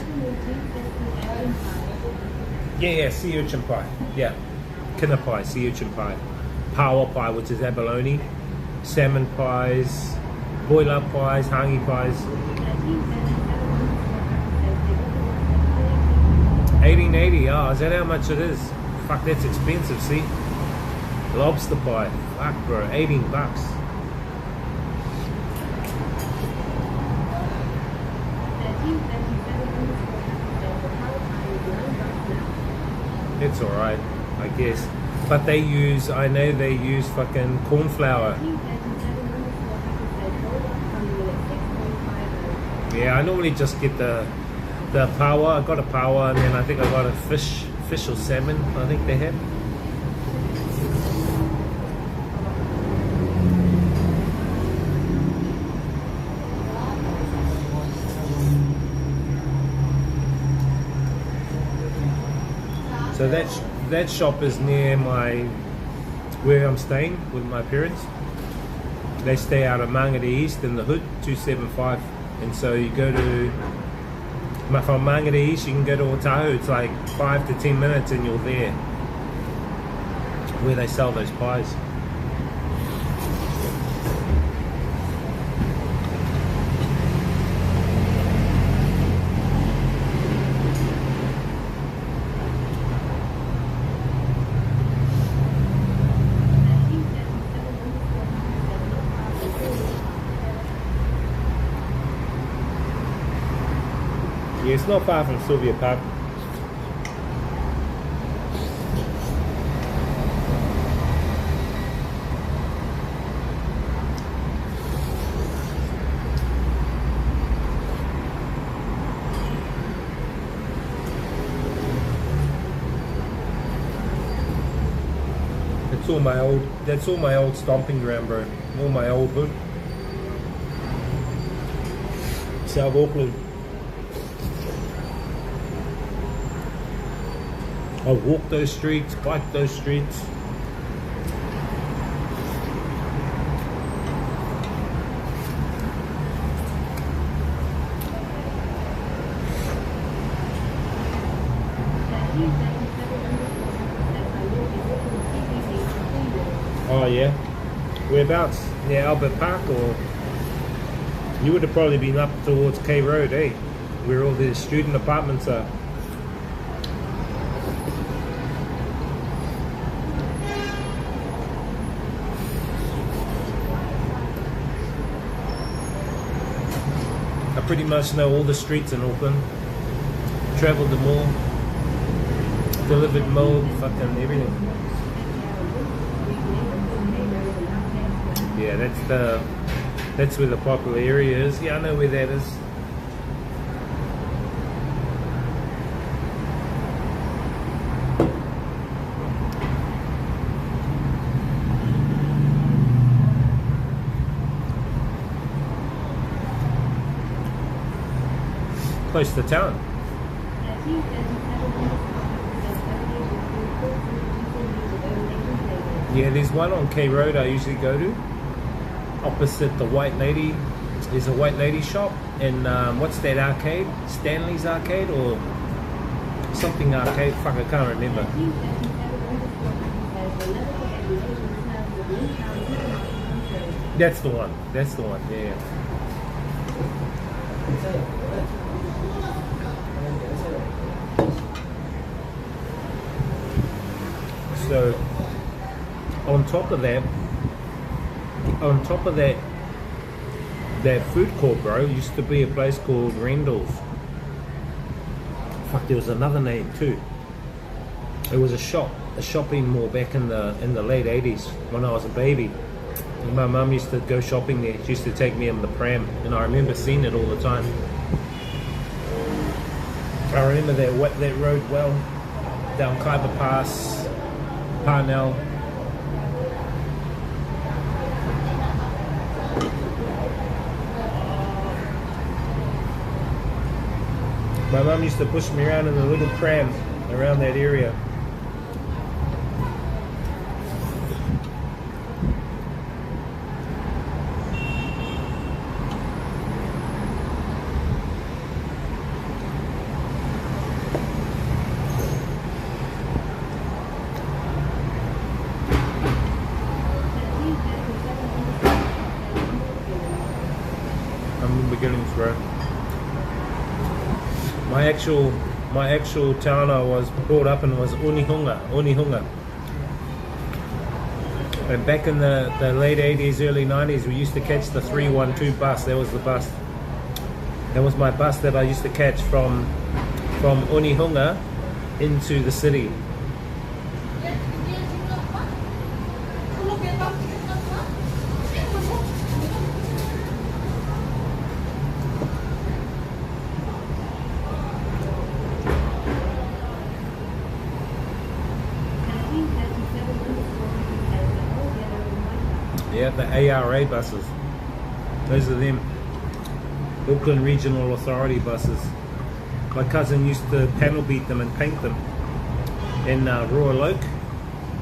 Yeah, sea urchin pie. Yeah, kinna pie, sea urchin pie, power pie, which is abalone, salmon pies, boiler pies, hangi pies. 1880. Oh, is that how much it is? Fuck, that's expensive. See, lobster pie. Fuck, bro, 18 bucks. It's alright, I guess. But they use, I know they use fucking corn flour. Yeah, I normally just get the power. I got a power, and then I think I got a fish or salmon, I think they have. So that shop is near where I'm staying with my parents. They stay out of Mangere East in the hood, 275. And so you go to, from Mangere East you can go to Otahu. It's like 5 to 10 minutes and you're there, where they sell those pies. Yeah, it's not far from Sylvia Park. That's all my old stomping ground, bro. All my old hood. South Auckland. I've walked those streets, biked those streets. Oh yeah? Whereabouts? Near Albert Park, or? You would have probably been up towards K Road, eh? Where all the student apartments are. I pretty much know all the streets in Auckland. Travelled them all. Delivered mold, fucking everything. Yeah, that's where the popular area is. Yeah, I know where that is. Close to town. Yeah, there's one on K Road I usually go to. Opposite the White Lady. There's a White Lady shop. And what's that arcade? Stanley's Arcade or something arcade? Fuck, I can't remember. That's the one. That's the one, yeah. So on top of that food court, bro, used to be a place called Randall's. Fuck, there was another name too. It was a shopping mall back in the late 80s when I was a baby. And my mum used to go shopping there. She used to take me on the pram, and I remember seeing it all the time. I remember that road well, down Kaiba Pass, Parnell. My mum used to push me around in a little pram around that area. Beginnings, bro. My actual town I was brought up in was Onihunga. And back in the late 80s, early 90s, we used to catch the 312 bus. That was the bus. That was my bus that I used to catch from Onihunga into the city. Yeah, the ARA buses. Those are them. Auckland Regional Authority buses. My cousin used to panel beat them and paint them in Royal Oak,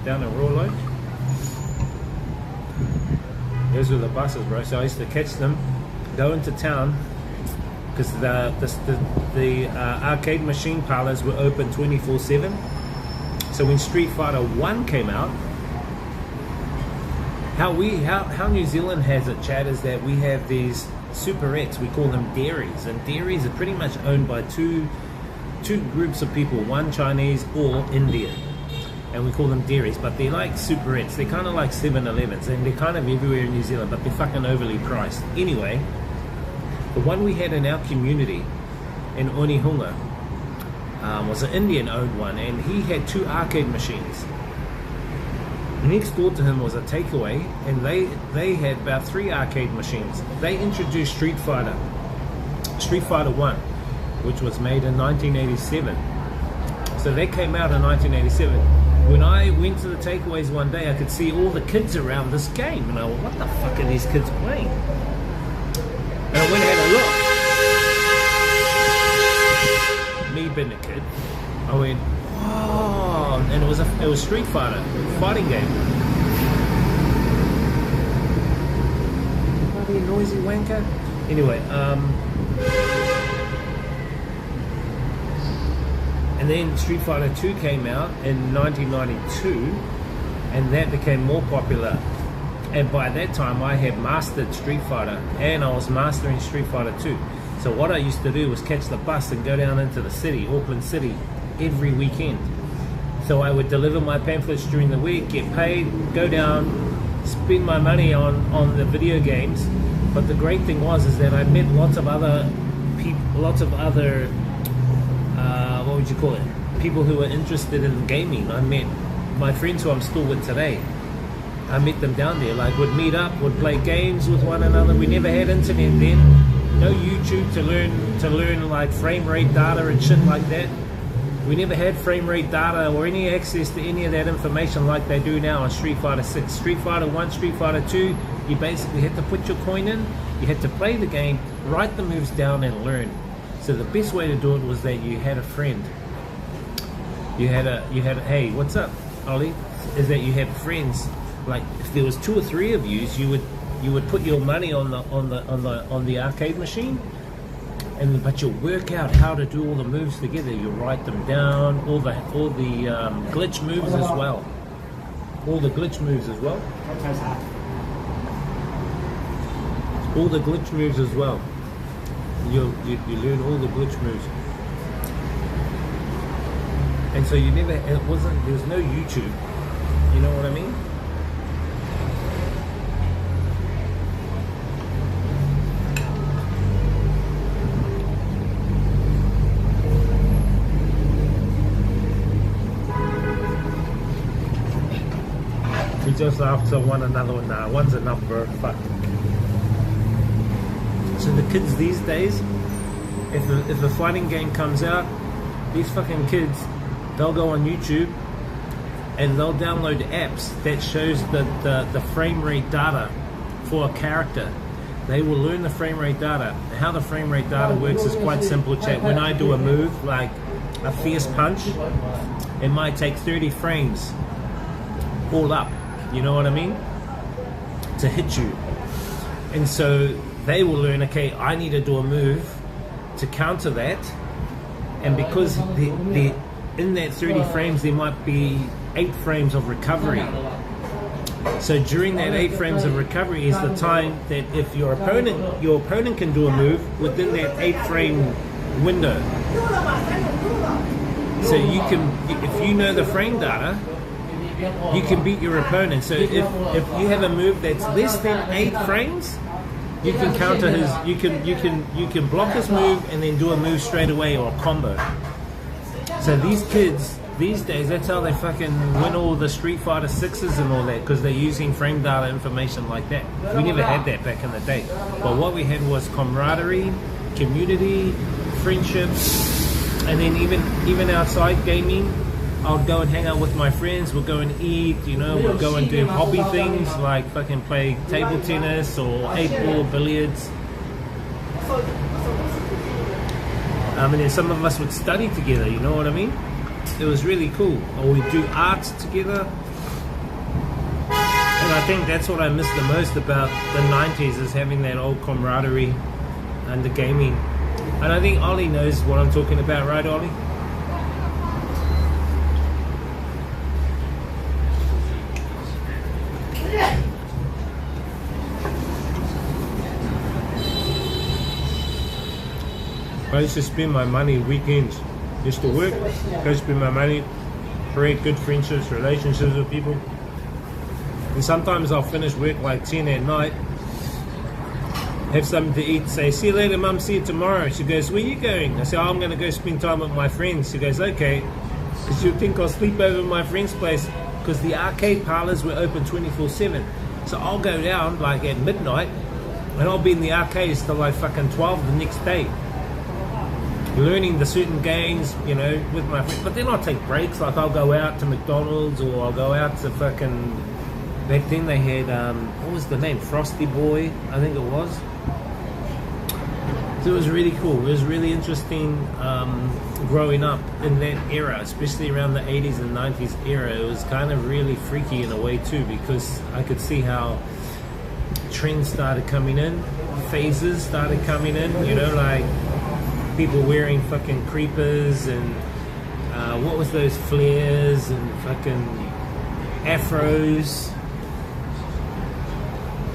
down in Royal Oak. Those were the buses, bro. So I used to catch them, go into town, because the arcade machine parlors were open 24/7. So when Street Fighter 1 came out, how New Zealand has it, Chad, is that we have these superettes, we call them dairies, and dairies are pretty much owned by two groups of people, one Chinese or Indian, and we call them dairies, but they're like superettes. They're kind of like 7-Elevens, and they're kind of everywhere in New Zealand, but they're fucking overly priced. Anyway, the one we had in our community in Onihunga was an Indian owned one, and he had 2 arcade machines. Next door to him was a takeaway, and they had about 3 arcade machines. They introduced Street Fighter 1, which was made in 1987. So they came out in 1987. When I went to the takeaways one day, I could see all the kids around this game, and I went, what the fuck are these kids playing? And I went and had a look. Me being a kid, I went, oh, and it was Street Fighter, fighting game. Bloody noisy wanker. Anyway, and then Street Fighter 2 came out in 1992, and that became more popular. And by that time, I had mastered Street Fighter, and I was mastering Street Fighter 2. So what I used to do was catch the bus and go down into the city, Auckland City, every weekend. So I would deliver my pamphlets during the week, get paid, go down, spend my money on the video games. But the great thing is that I met lots of other people, what would you call it? People who were interested in gaming. I met my friends who I'm still with today. I met them down there, like would meet up, would play games with one another. We never had internet then. No YouTube to learn like frame rate data and shit like that. We never had frame rate data or any access to any of that information like they do now on Street Fighter 6. Street Fighter 1, Street Fighter 2, you basically had to put your coin in, you had to play the game, write the moves down and learn. So the best way to do it was that you had a friend. You had hey, what's up, Ollie? Is that you had friends. Like if there was 2 or 3 of you would put your money on the arcade machine, but you'll work out how to do all the moves together. You'll write them down, all the glitch moves as well. All the glitch moves as well. All the glitch moves as well. You learn all the glitch moves. And so there was no YouTube. You know what I mean? We just after one another now. One's enough, bro. Fuck. So the kids these days, if a fighting game comes out, these fucking kids, they'll go on YouTube and they'll download apps that shows the frame rate data for a character. they will learn the frame rate data. How the frame rate data works is quite simple, chat. When I do a move, like a fierce punch, it might take 30 frames all up, you know what I mean, to hit you. And so they will learn, okay, I need to do a move to counter that. And because in that 30 frames, there might be 8 frames of recovery. So during that 8 frames of recovery is the time that if your opponent can do a move within that 8 frame window. So you can, if you know the frame data, you can beat your opponent. So if you have a move that's less than 8 frames, you can counter his, you can block his move and then do a move straight away or a combo. So these kids these days, that's how they fucking win all the Street Fighter 6s and all that, because they're using frame data information like that. We never had that back in the day. But what we had was camaraderie, community, friendships, and then even outside gaming, I'll go and hang out with my friends, we'll go and eat, you know, we'll go and do hobby things like fucking play table tennis or 8-ball, billiards. And then some of us would study together, you know what I mean? It was really cool. Or we'd do art together. And I think that's what I miss the most about the 90s, is having that old camaraderie and the gaming. And I think Ollie knows what I'm talking about, right, Ollie? I used to spend my money weekends. Used to work, go spend my money, create good friendships, relationships with people. And sometimes I'll finish work like 10 at night, have something to eat, say, see you later, Mum, see you tomorrow. She goes, where are you going? I say, oh, I'm going to go spend time with my friends. She goes, okay. Because you think I'll sleep over at my friend's place, because the arcade parlors were open 24/7. So I'll go down like at midnight, and I'll be in the arcades till like fucking 12 the next day, learning the certain games, you know, with my friends. But then I'll take breaks, like I'll go out to McDonald's, or I'll go out to fucking, back then they had, what was the name, Frosty Boy, I think it was. So it was really cool. It was really interesting growing up in that era, especially around the 80s and 90s era. It was kind of really freaky in a way too, because I could see how trends started coming in, phases started coming in, you know, like people wearing fucking creepers and what was those flares and fucking afros,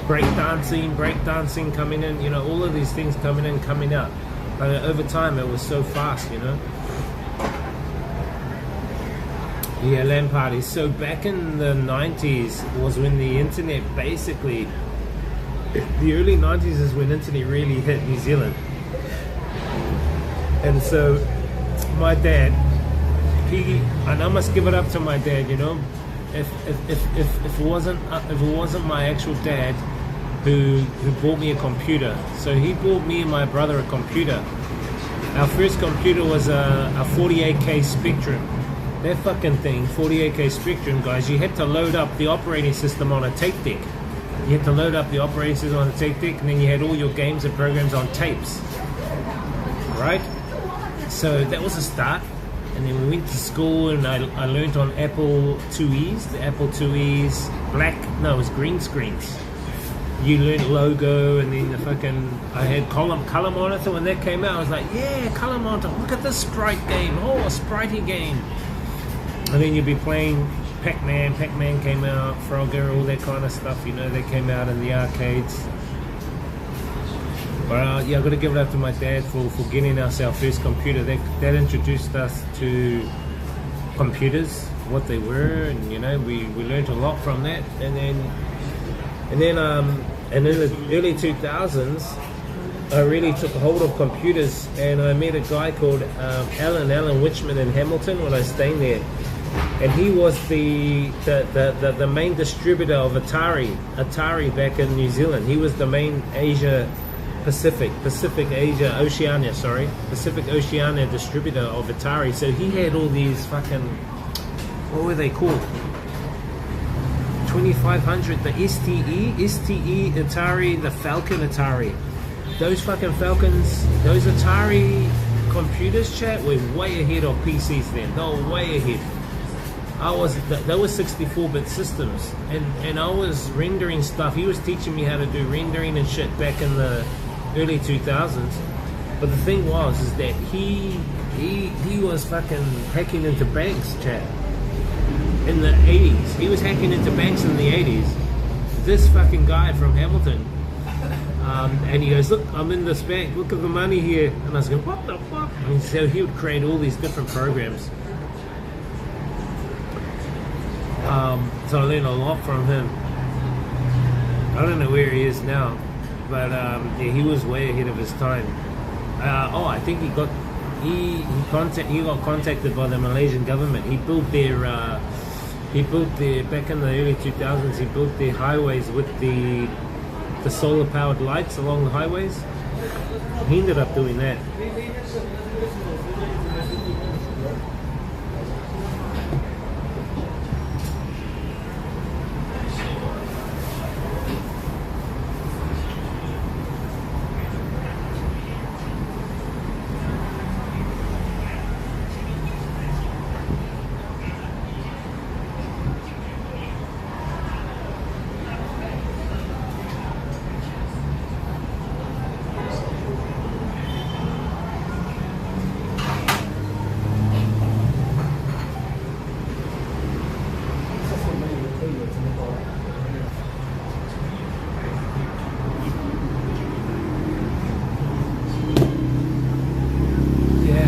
breakdancing coming in, you know, all of these things coming in, coming out. But over time it was so fast, you know. Yeah, LAN parties. So back in the 90s was when the internet basically, the early 90s is when internet really hit New Zealand. And so my dad, and I must give it up to my dad, you know, if it wasn't my actual dad who bought me a computer. So he bought me and my brother a computer. Our first computer was a 48K Spectrum. That fucking thing, 48K Spectrum, guys, you had to load up the operating system on a tape deck. You had to load up the operating system on a tape deck, and then you had all your games and programs on tapes, right? So that was a start. And then we went to school, and I learned on Apple IIes, the Apple IIes, it was green screens. You learned logo, and then the fucking, I had color monitor. When that came out, I was like, yeah, color monitor, look at this sprite game, oh, a spritey game. And then you'd be playing Pac-Man came out, Frogger, all that kind of stuff, you know, that came out in the arcades. But yeah, I've got to give it up to my dad for getting us our first computer. That introduced us to computers, what they were, and you know, we learned a lot from that. And then in the early 2000s, I really took hold of computers, and I met a guy called Alan Witchman in Hamilton when I was staying there. And he was the main distributor of Atari back in New Zealand. He was the main Pacific Oceania distributor of Atari. So he had all these fucking, what were they called? 2500, the STE Atari, the Falcon Atari. Those fucking Falcons, those Atari computers, chat, were way ahead of PCs then. They were way ahead. They were 64-bit systems, and I was rendering stuff. He was teaching me how to do rendering and shit back in the early 2000s. But the thing was, is that he was fucking hacking into banks, chat. In the 80s. He was hacking into banks in the 80s. This fucking guy from Hamilton. And he goes, look, I'm in this bank. Look at the money here. And I was going, what the fuck? And so he would create all these different programs. So I learned a lot from him. I don't know where he is now. But yeah, he was way ahead of his time. I think he got contacted by the Malaysian government. He built their back in the early 2000s. He built their highways with the solar powered lights along the highways. He ended up doing that.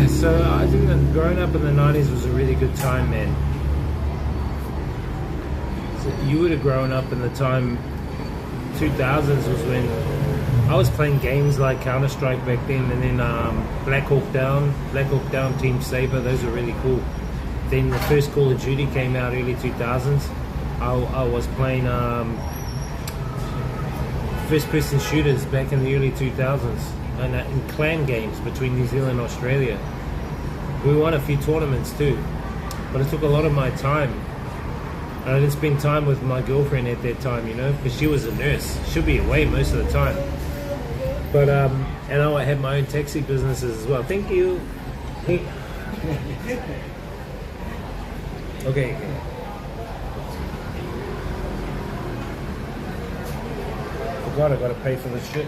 So I think that growing up in the 90s was a really good time, man. So you would have grown up in the time 2000s was when I was playing games like Counter-Strike back then, and then Black Hawk Down, Team Saber, those were really cool. Then the first Call of Duty came out early 2000s. I was playing first-person shooters back in the early 2000s, and in clan games between New Zealand and Australia. We won a few tournaments too, but it took a lot of my time. And I didn't spend time with my girlfriend at that time, you know, because she was a nurse. She'll be away most of the time. But and I had my own taxi businesses as well. Thank you. Okay. Forgot I gotta pay for this shit.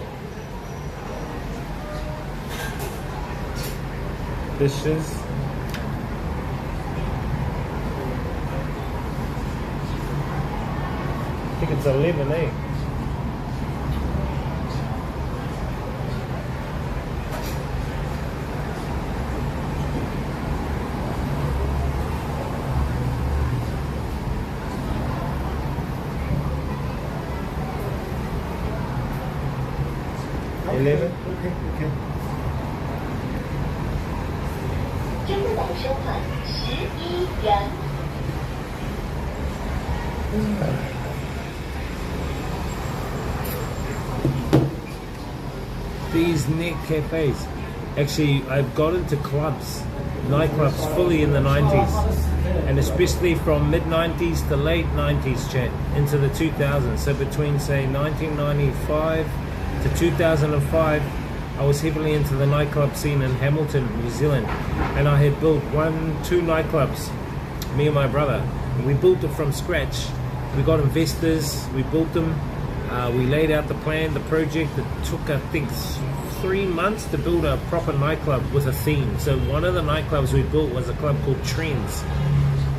Dishes. I think it's 11, eh? Okay. 真的版收款11元。 These net cafes. Actually, I've got into clubs, nightclubs fully in the 90s, and especially from mid-90s to late 90s, chat, into the 2000s. So between, say, 1995 to 2005, I was heavily into the nightclub scene in Hamilton, New Zealand, and I had built 2 nightclubs, me and my brother. We built it from scratch. We got investors, we built them, we laid out the plan, the project. It took, I think, 3 months to build a proper nightclub with a theme. So one of the nightclubs we built was a club called Trends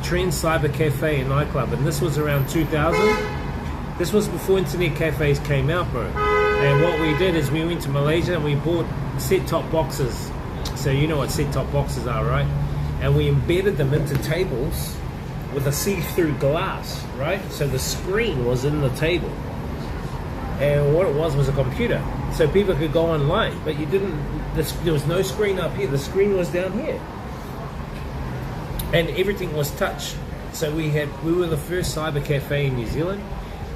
Cyber Cafe and Nightclub, and this was around 2000. This was before internet cafes came out, bro. And what we did is we went to Malaysia and we bought set-top boxes. So you know what set-top boxes are, right? And we embedded them into tables with a see-through glass, right? So the screen was in the table. And what it was a computer. So people could go online, but you didn't, there was no screen up here. The screen was down here. And everything was touch. So we were the first cyber cafe in New Zealand.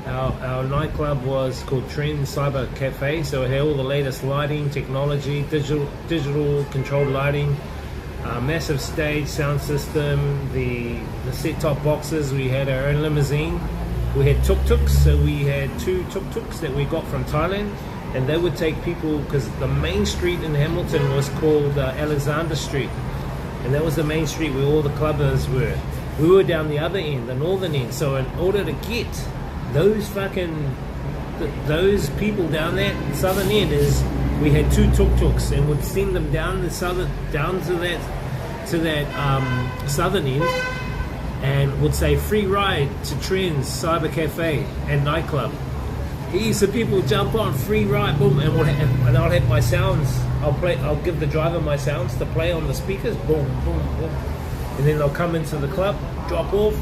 Our nightclub was called Trends Cyber Cafe, so it had all the latest lighting, technology, digital controlled lighting, massive stage, sound system, the set-top boxes. We had our own limousine. We had tuk-tuks, so we had 2 tuk-tuks that we got from Thailand, and they would take people, because the main street in Hamilton was called Alexander Street, and that was the main street where all the clubbers were. We were down the other end, the northern end, so in order to get those those people down that southern end, is we had 2 tuk-tuks and would send them down to that southern end, and would say free ride to Trends Cyber Cafe and nightclub. So people would jump on, free ride, boom, and I'll have my sounds. I'll give the driver my sounds to play on the speakers, boom, boom, boom, and then they'll come into the club, drop off,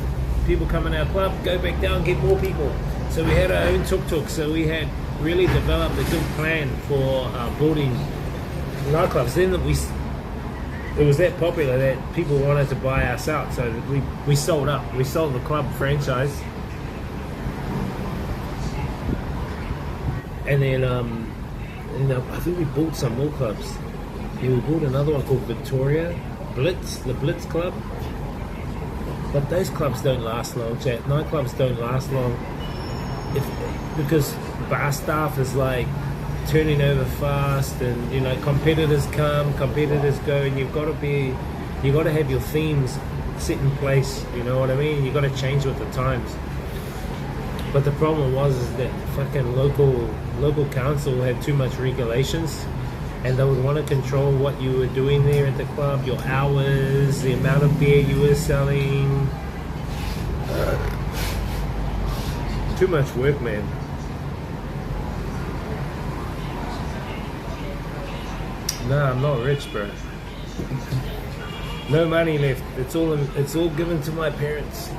people come in our club, go back down, get more people. So we had our own tuk-tuk. So we had really developed a good plan for building nightclubs. Then it was that popular that people wanted to buy us out, so we sold up. We sold the club franchise, and then I think we bought some more clubs. Yeah, we bought another one called Victoria Blitz, the Blitz Club. But those clubs don't last long, chat. Nightclubs don't last long, because bar staff is like turning over fast, and competitors come, competitors go, and you got to have your themes set in place. You know what I mean? You got to change with the times. But the problem was that fucking local council had too much regulations, and they would want to control what you were doing there at the club, your hours, the amount of beer you were selling. Too much work, man. Nah, I'm not rich, bro. No money left. It's all given to my parents.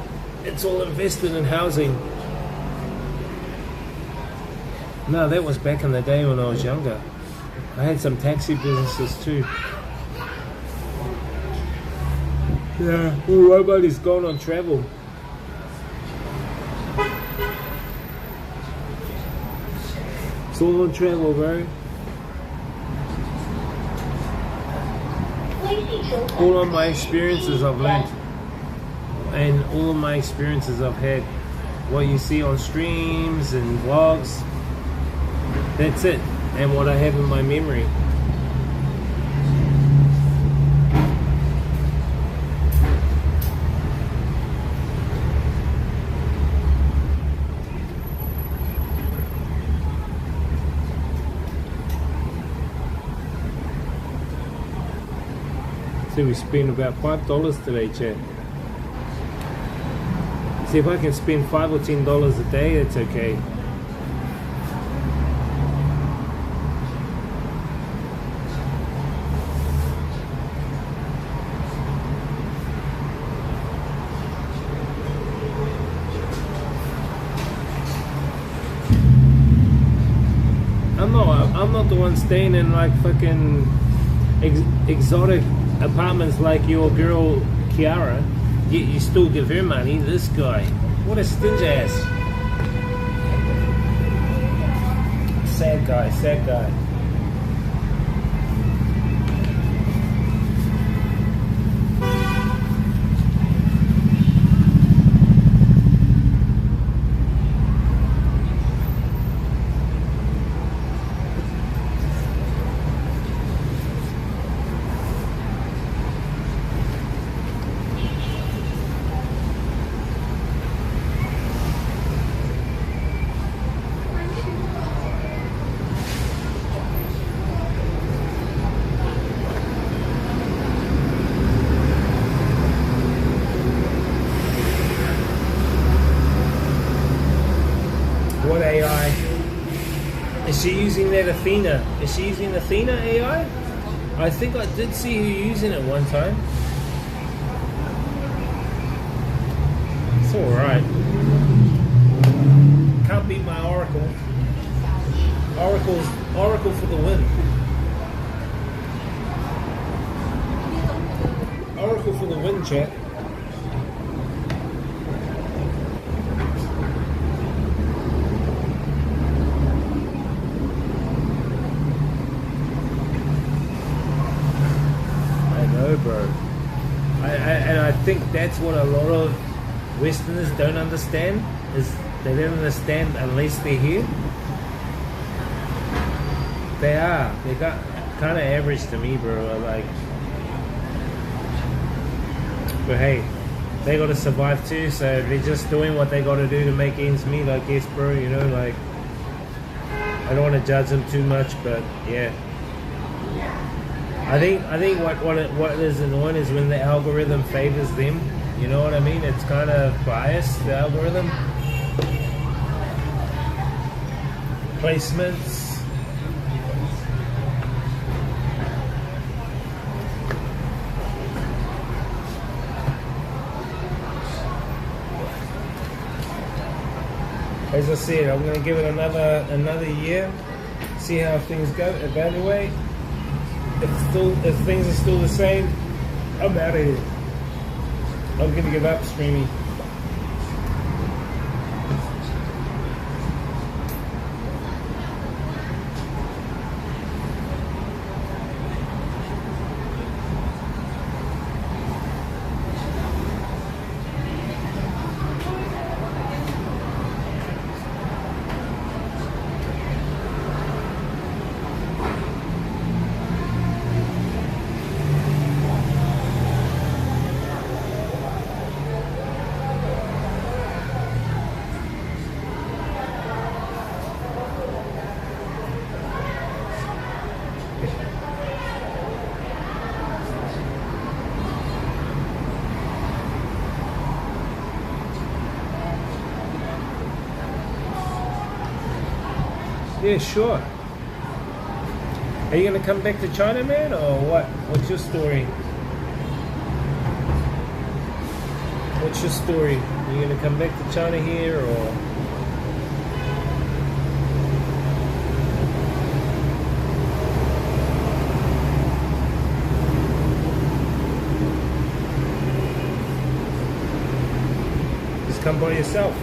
It's all invested in housing. No, that was back in the day when I was younger. I had some taxi businesses too. Yeah, all everybody's gone on travel. It's all on travel, bro. All of my experiences I've learned, and all of my experiences I've had, what you see on streams and vlogs, that's it, and what I have in my memory. So we spent about $5 today, chat. See, if I can spend $5 or $10 a day, it's okay. I'm not the one staying in like fucking exotic apartments like your girl Kiara, yet you still give her money. This guy, what a stingy ass. Sad guy, sad guy. What AI? Is she using that Athena? Is she using Athena AI? I think I did see her using it one time. It's alright. Can't beat my Oracle. Oracle for the win. Oracle for the win, chat. Bro, and I think that's what a lot of Westerners don't understand is they don't understand unless they're here. They got kind of average to me, bro. Like, but hey, they gotta survive too, so they're just doing what they gotta do to make ends meet, I guess, bro. You know, like, I don't want to judge them too much, but yeah. I think what is annoying is when the algorithm favors them. You know what I mean? It's kind of biased, the algorithm. Placements. As I said, I'm gonna give it another year, see how things go, evaluate. If things are still the same, I'm out of here. I'm gonna give up streaming. Yeah, sure. Are you gonna come back to China, man, or what? What's your story? What's your story? Are you gonna come back to China here, or? Just come by yourself.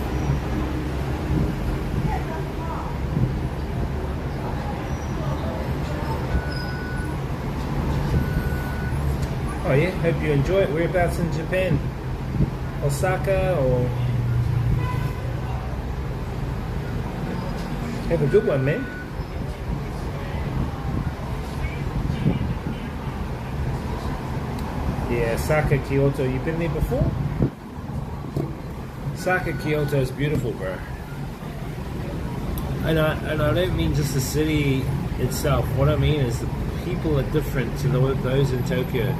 Oh yeah, hope you enjoy it. Whereabouts in Japan? Osaka, or? Have a good one, man. Yeah, Osaka, Kyoto. You been there before? Osaka, Kyoto is beautiful, bro. And I don't mean just the city itself. What I mean is the people are different to those in Tokyo.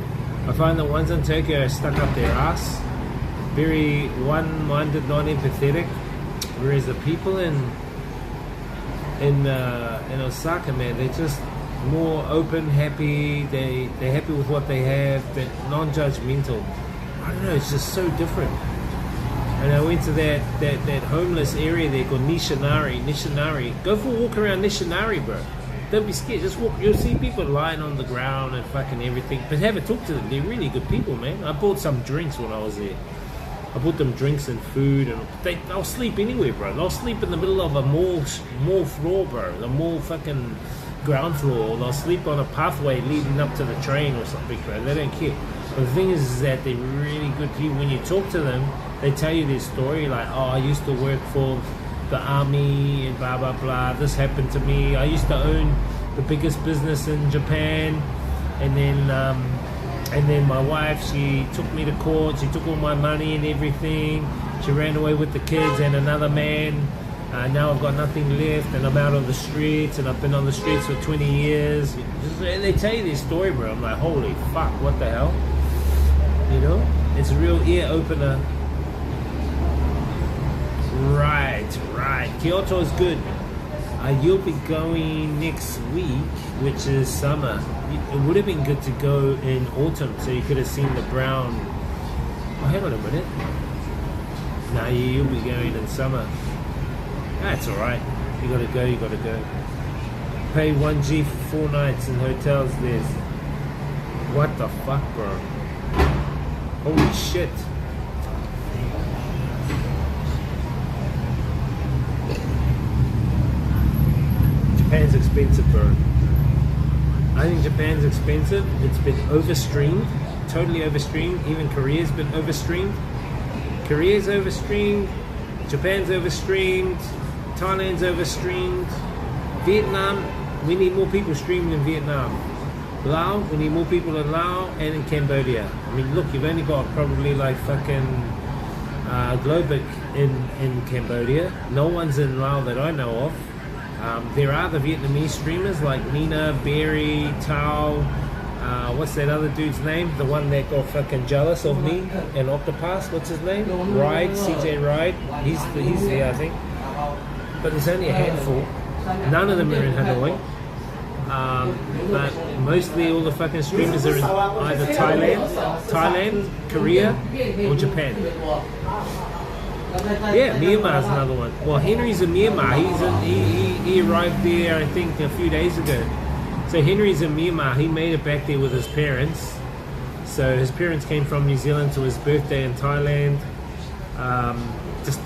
I find the ones in Tokyo are stuck up their ass, very one-minded, non-empathetic, whereas the people in Osaka, man, they're just more open, happy. They're happy with what they have. They're non-judgmental. I don't know. It's just so different. And I went to that homeless area there called Nishinari. Go for a walk around Nishinari, bro. Don't be scared, just walk. You'll see people lying on the ground and fucking everything. But have a talk to them. They're really good people, man. I bought some drinks when I was there. I bought them drinks and food, and they'll sleep anywhere, bro. They'll sleep in the middle of a mall floor, bro. The mall fucking ground floor. Or they'll sleep on a pathway leading up to the train or something, bro. They don't care. But the thing is that they're really good people. When you talk to them, they tell you their story, like, oh, I used to work for the army and blah blah blah, this happened to me, I used to own the biggest business in Japan, and then my wife, she took me to court, she took all my money and everything, she ran away with the kids and another man, now I've got nothing left and I'm out on the streets, and I've been on the streets for 20 years. They tell you their story, bro. I'm like, holy fuck, what the hell, you know? It's a real ear opener. Right. Kyoto is good. You'll be going next week, which is summer. It would have been good to go in autumn, so you could have seen the brown. Oh, hang on a minute. Nah, you'll be going in summer. That's alright. You gotta go. Pay 1G for 4 nights in hotels there. What the fuck, bro? Holy shit. Japan's expensive, bro. I think Japan's expensive. It's been overstreamed, totally overstreamed. Even Korea's been overstreamed. Korea's overstreamed, Japan's overstreamed, Thailand's overstreamed, Vietnam, we need more people streaming in Vietnam. Laos, we need more people in Laos and in Cambodia. I mean, look, you've only got probably like fucking Globic in Cambodia. No one's in Laos that I know of. There are the Vietnamese streamers like Nina, Berry, Tao, what's that other dude's name? The one that got fucking jealous of me and Octopus, what's his name? Ride, CJ Ride. He's there, I think. But there's only a handful. None of them are in Hanoi. But mostly all the fucking streamers are in either Thailand, Korea, or Japan. Yeah, Myanmar's another one. Well, Henry's in Myanmar. He arrived there, I think, a few days ago. So Henry's in Myanmar. He made it back there with his parents. So his parents came from New Zealand to his birthday in Thailand.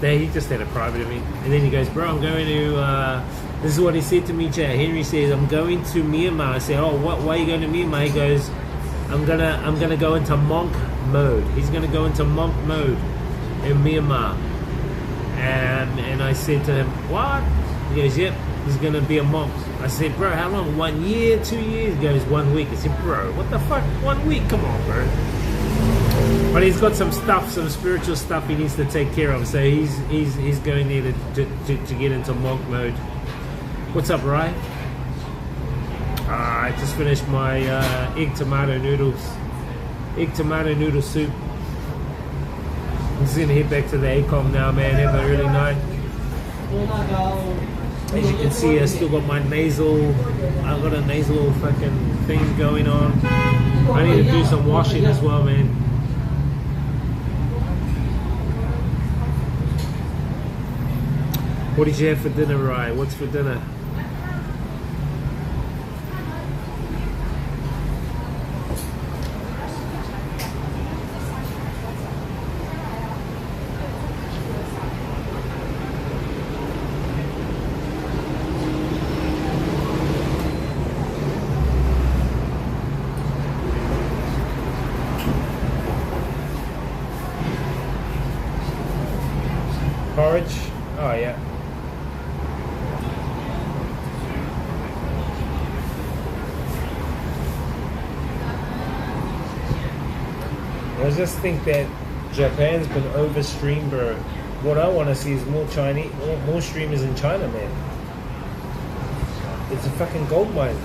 He just had a private event, and then he goes, "Bro, I'm going to." This is what he said to me, Chad. Henry says, "I'm going to Myanmar." I said, "Oh, why are you going to Myanmar?" He goes, "I'm gonna go into monk mode." He's gonna go into monk mode in Myanmar. And I said to him, "What?" He goes, "Yep, he's gonna be a monk." I said, "Bro, how long? 1 year, 2 years?" He goes, 1 week. I said, "Bro, what the fuck? 1 week? Come on, bro." But he's got some stuff, some spiritual stuff he needs to take care of. So he's going there to get into monk mode. What's up, Rye? I just finished my egg tomato noodle soup. I'm just gonna head back to the ACOM now, man. Have an early night. As you can see, I still got my nasal. I've got a nasal fucking thing going on. I need to do some washing as well, man. What did you have for dinner, Rye? What's for dinner? Porridge? Oh yeah. I just think that Japan's been overstreamed, bro. What I want to see is more streamers in China, man. It's a fucking gold mine.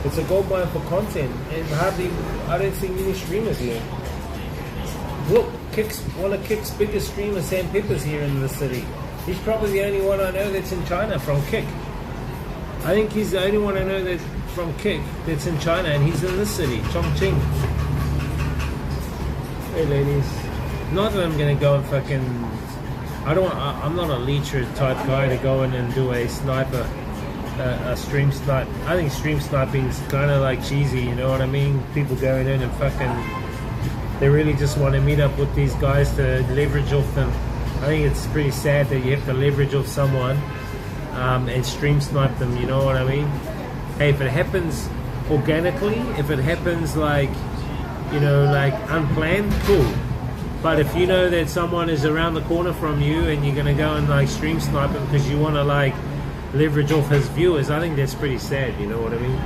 It's a gold mine for content, and I don't see many streamers here. Look, one of Kick's biggest streamers, Sam Pepper's here in the city. He's probably the only one I know that's in China from Kick. I think he's the only one I know that's from Kick that's in China, and he's in this city, Chongqing. Hey ladies, not that I'm gonna go and fucking. I'm not a leecher type guy to go in and do a sniper, a stream snipe. I think stream sniping is kind of like cheesy, you know what I mean? People going in and fucking. They really just want to meet up with these guys to leverage off them. I think it's pretty sad that you have to leverage off someone and stream snipe them, you know what I mean? Hey, if it happens organically, if it happens like, you know, like unplanned, cool. But if you know that someone is around the corner from you and you're going to go and like stream snipe him because you want to like leverage off his viewers, I think that's pretty sad, you know what I mean?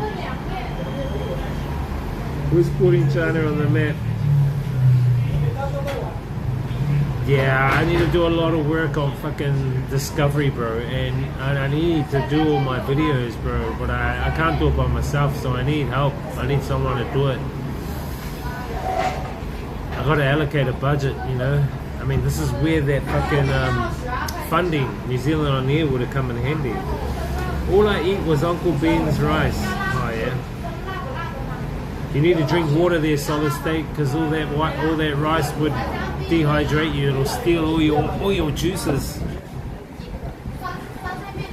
Who's putting China on the map? Yeah, I need to do a lot of work on fucking discovery, bro, and I need to do all my videos, bro, but I can't do it by myself, so I need help. I need someone to do it. I gotta allocate a budget, you know. I mean, this is where that fucking funding, New Zealand on Air, would have come in handy. All I eat was Uncle Ben's rice. Oh yeah. You need to drink water there, Solid State, because all that rice would dehydrate you. It'll steal all your juices.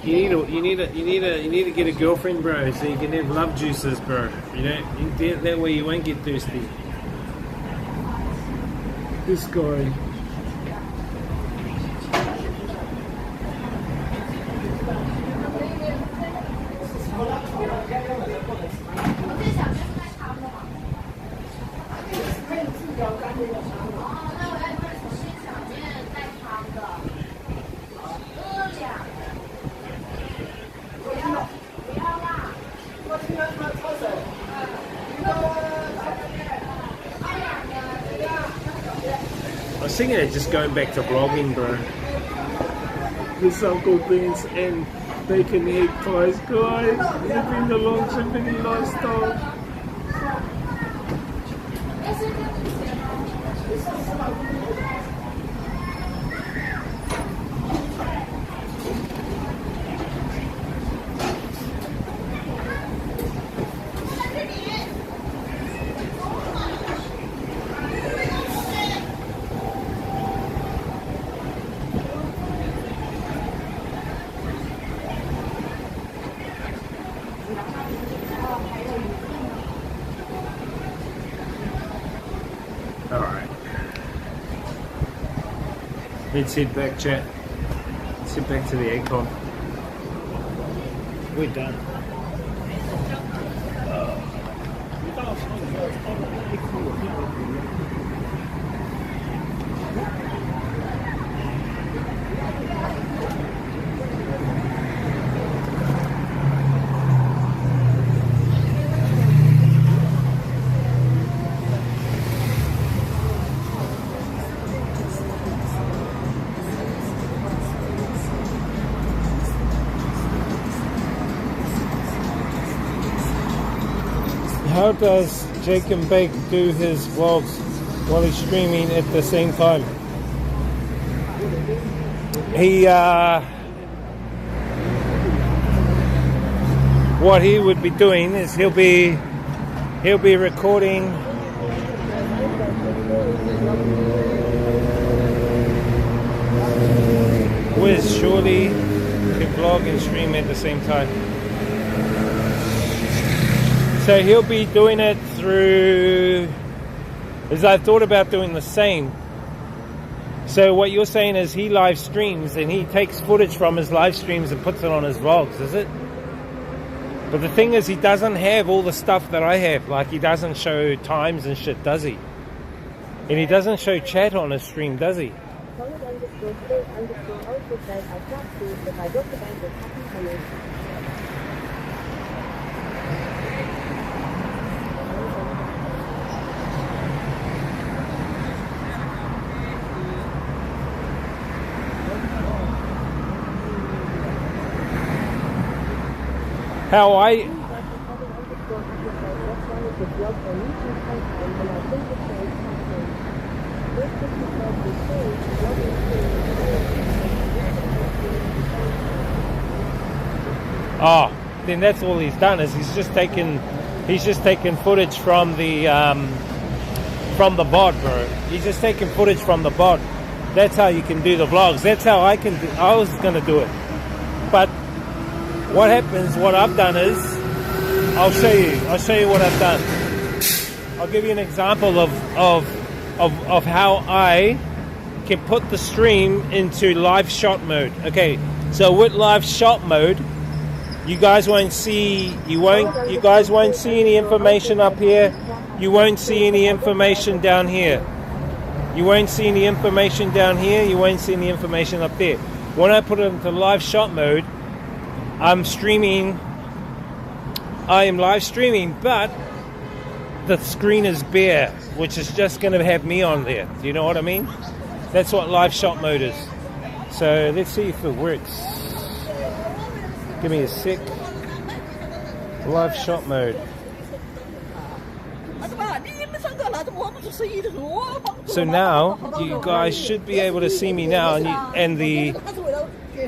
You need to get a girlfriend, bro, so you can have love juices, bro. You know, that way you won't get thirsty. This guy. was thinking of just going back to vlogging, bro. This Uncle Ben's and bacon egg pies, guys. Living the longevity lifestyle. Alright. Let's head back, chat. Let's head back to the egg-con. We're done. How does Jake and Bake do his vlogs while he's streaming at the same time? He, what he would be doing is he'll be recording with Shorty to vlog and stream at the same time. So he'll be doing it through, as I thought about doing the same. So what you're saying is he live streams and he takes footage from his live streams and puts it on his vlogs, is it? But the thing is, he doesn't have all the stuff that I have. Like, he doesn't show times and shit, does he? And he doesn't show chat on his stream, does he? How I then that's all he's done, is he's just taken footage from the VOD, bro. He's just taking footage from the VOD. That's how you can do the vlogs. That's how I was gonna do it. But what happens, what I've done is, I'll show you what I've done. I'll give you an example of how I can put the stream into live shot mode. Okay, so with live shot mode, you guys won't see any information up here. You won't see any information down here. You won't see any information down here. You won't see any information up there. When I put it into live shot mode, I am live streaming, but the screen is bare, which is just going to have me on there. Do you know what I mean? That's what live shot mode is. So let's see if it works. Give me a sec. Live shot mode. So now you guys should be able to see me now, and the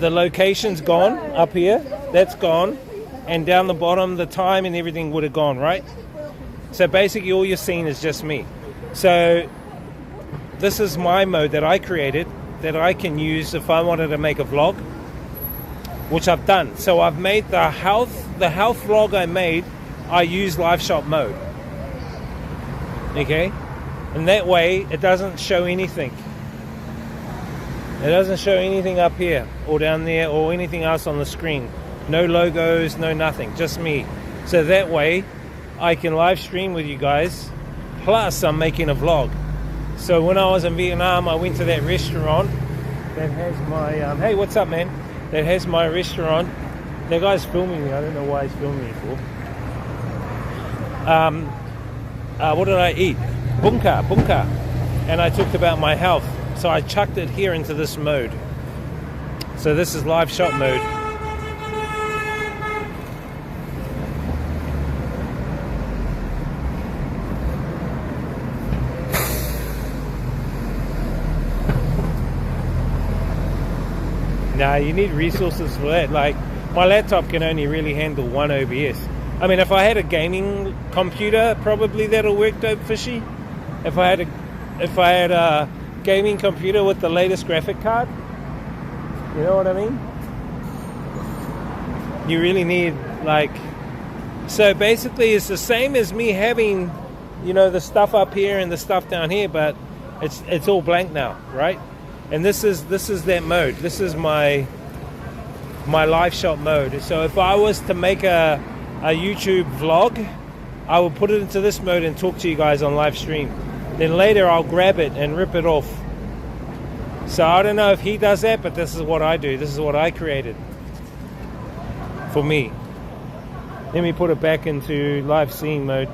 location's gone up here. That's gone, and down the bottom the time and everything would have gone, right? So basically all you're seeing is just me. So this is my mode that I created that I can use if I wanted to make a vlog, which I've done. So I've made the health vlog I made, I use live shot mode. Okay? And that way it doesn't show anything. It doesn't show anything up here or down there or anything else on the screen. No logos, no nothing, just me. So that way I can live stream with you guys, plus I'm making a vlog. So when I was in Vietnam, I went to that restaurant that has my, hey, what's up, man? That has my restaurant. That guy's filming me. I don't know why he's filming me for. What did I eat? Bunka. And I talked about my health. so I chucked it here into this mode. So this is live shot mode. Nah, you need resources for that. Like, my laptop can only really handle one OBS. I mean, if I had a gaming computer, probably that'll work dope fishy. If I had a gaming computer with the latest graphic card, you know what I mean? You really need, like, so basically it's the same as me having, you know, the stuff up here and the stuff down here, but it's all blank now, right? And this is that mode. This is my live shot mode. So if I was to make a YouTube vlog, I will put it into this mode and talk to you guys on live stream. Then later I'll grab it and rip it off. So I don't know if he does that, but this is what I do. This is what I created for me. Let me put it back into live scene mode.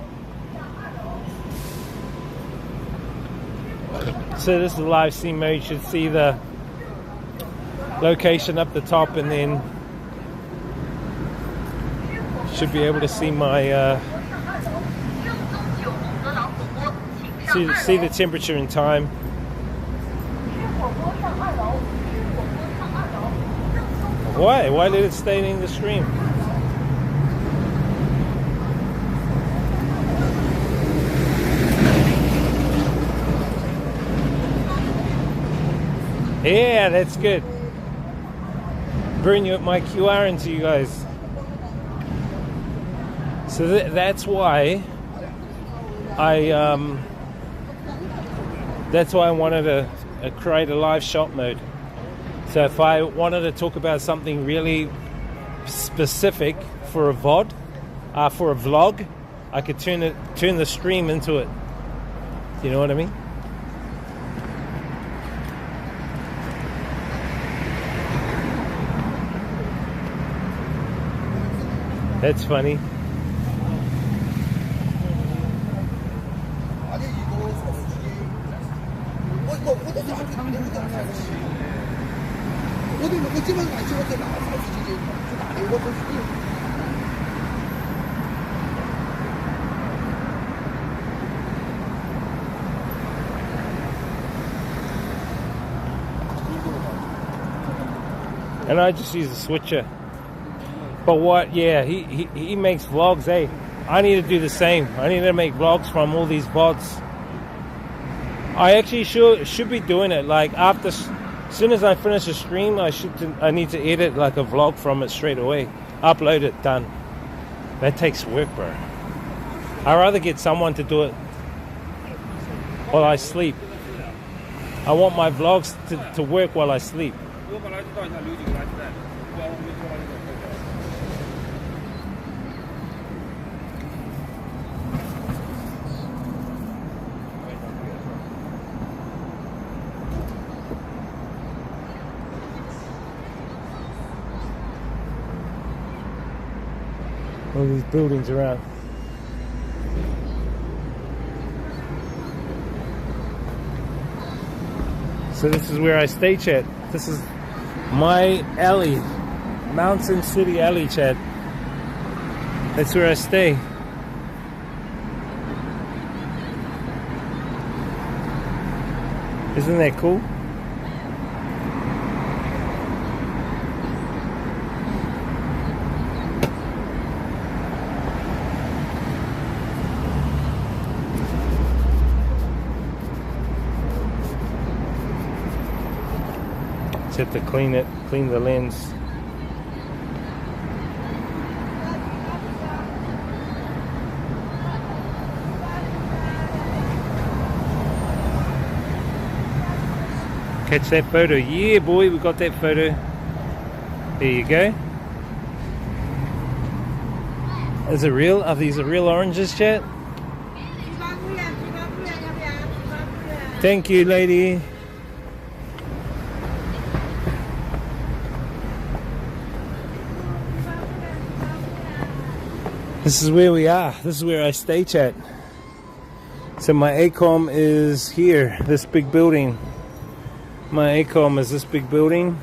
So this is live scene mode. You should see the location up the top, and then should be able to see my see the temperature and time. Why did it stay in the stream? Yeah, that's good. Bring my QR into you guys. So that's why I wanted to create a live shot mode. So if I wanted to talk about something really specific for a VOD, for a vlog, I could turn the stream into it. You know what I mean? That's funny. And I just use a switcher. But what, yeah, he makes vlogs, hey. I need to do the same. I need to make vlogs from all these VODs. I actually should be doing it, like after, as soon as I finish a stream, I need to edit like a vlog from it straight away. Upload it, done. That takes work, bro. I'd rather get someone to do it while I sleep. I want my vlogs to work while I sleep. All these buildings around. So this is where I stay, chat. This is my alley, Mountain City Alley, chat. That's where I stay. Isn't that cool? Just have to clean the lens. Catch that photo. Yeah, boy, we got that photo. There you go. Is it real? Are these real oranges, chat? Thank you, lady. This is where we are. This is where I stay, chat. So my ACOM is here, this big building. My ACOM is this big building,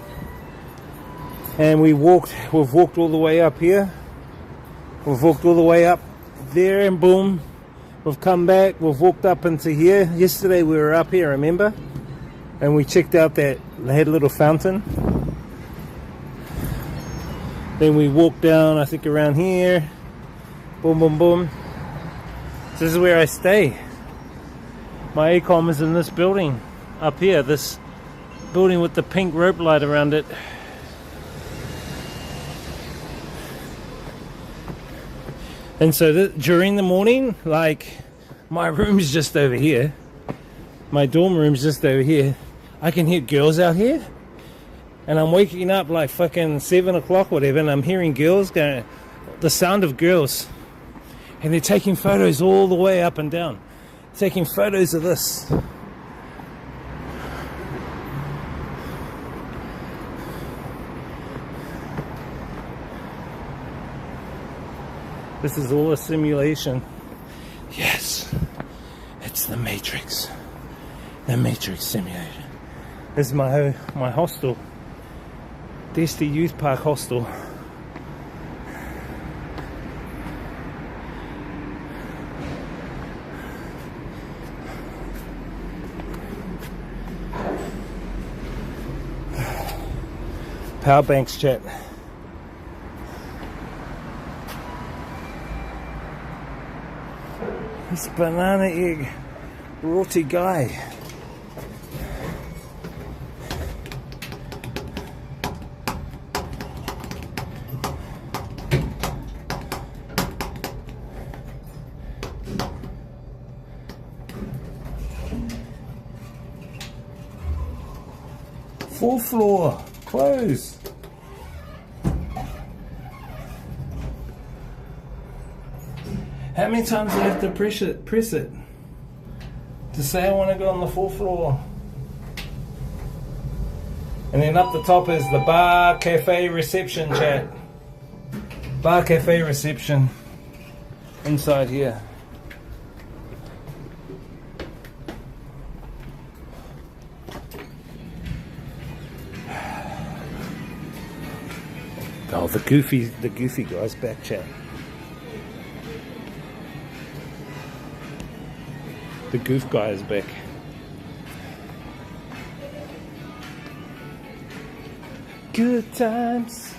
and we've walked all the way up here. We've walked all the way up there, and boom, we've come back. We've walked up into here. Yesterday we were up here, remember? And we checked out that they had a little fountain. Then we walked down, I think around here. Boom, boom, boom. This is where I stay. My ACOM is in this building up here, this building with the pink rope light around it. And so during the morning, like, my room's just over here. My dorm room's just over here. I can hear girls out here. And I'm waking up like fucking 7 o'clock, whatever, and I'm hearing girls going, the sound of girls. And they're taking photos all the way up and down. Taking photos of this. This is all a simulation. Yes, it's the Matrix. The Matrix simulation. This is my hostel. Desti Youth Park Hostel. Power banks chat. This banana egg roti guy. Fourth floor, closed. How many times do I have to press it to say I want to go on the 4th floor? And then up the top is the bar, cafe, reception chat. Bar, cafe, reception. Inside here. Oh, the goofy guy's back chat. The goof guy is back. Good times.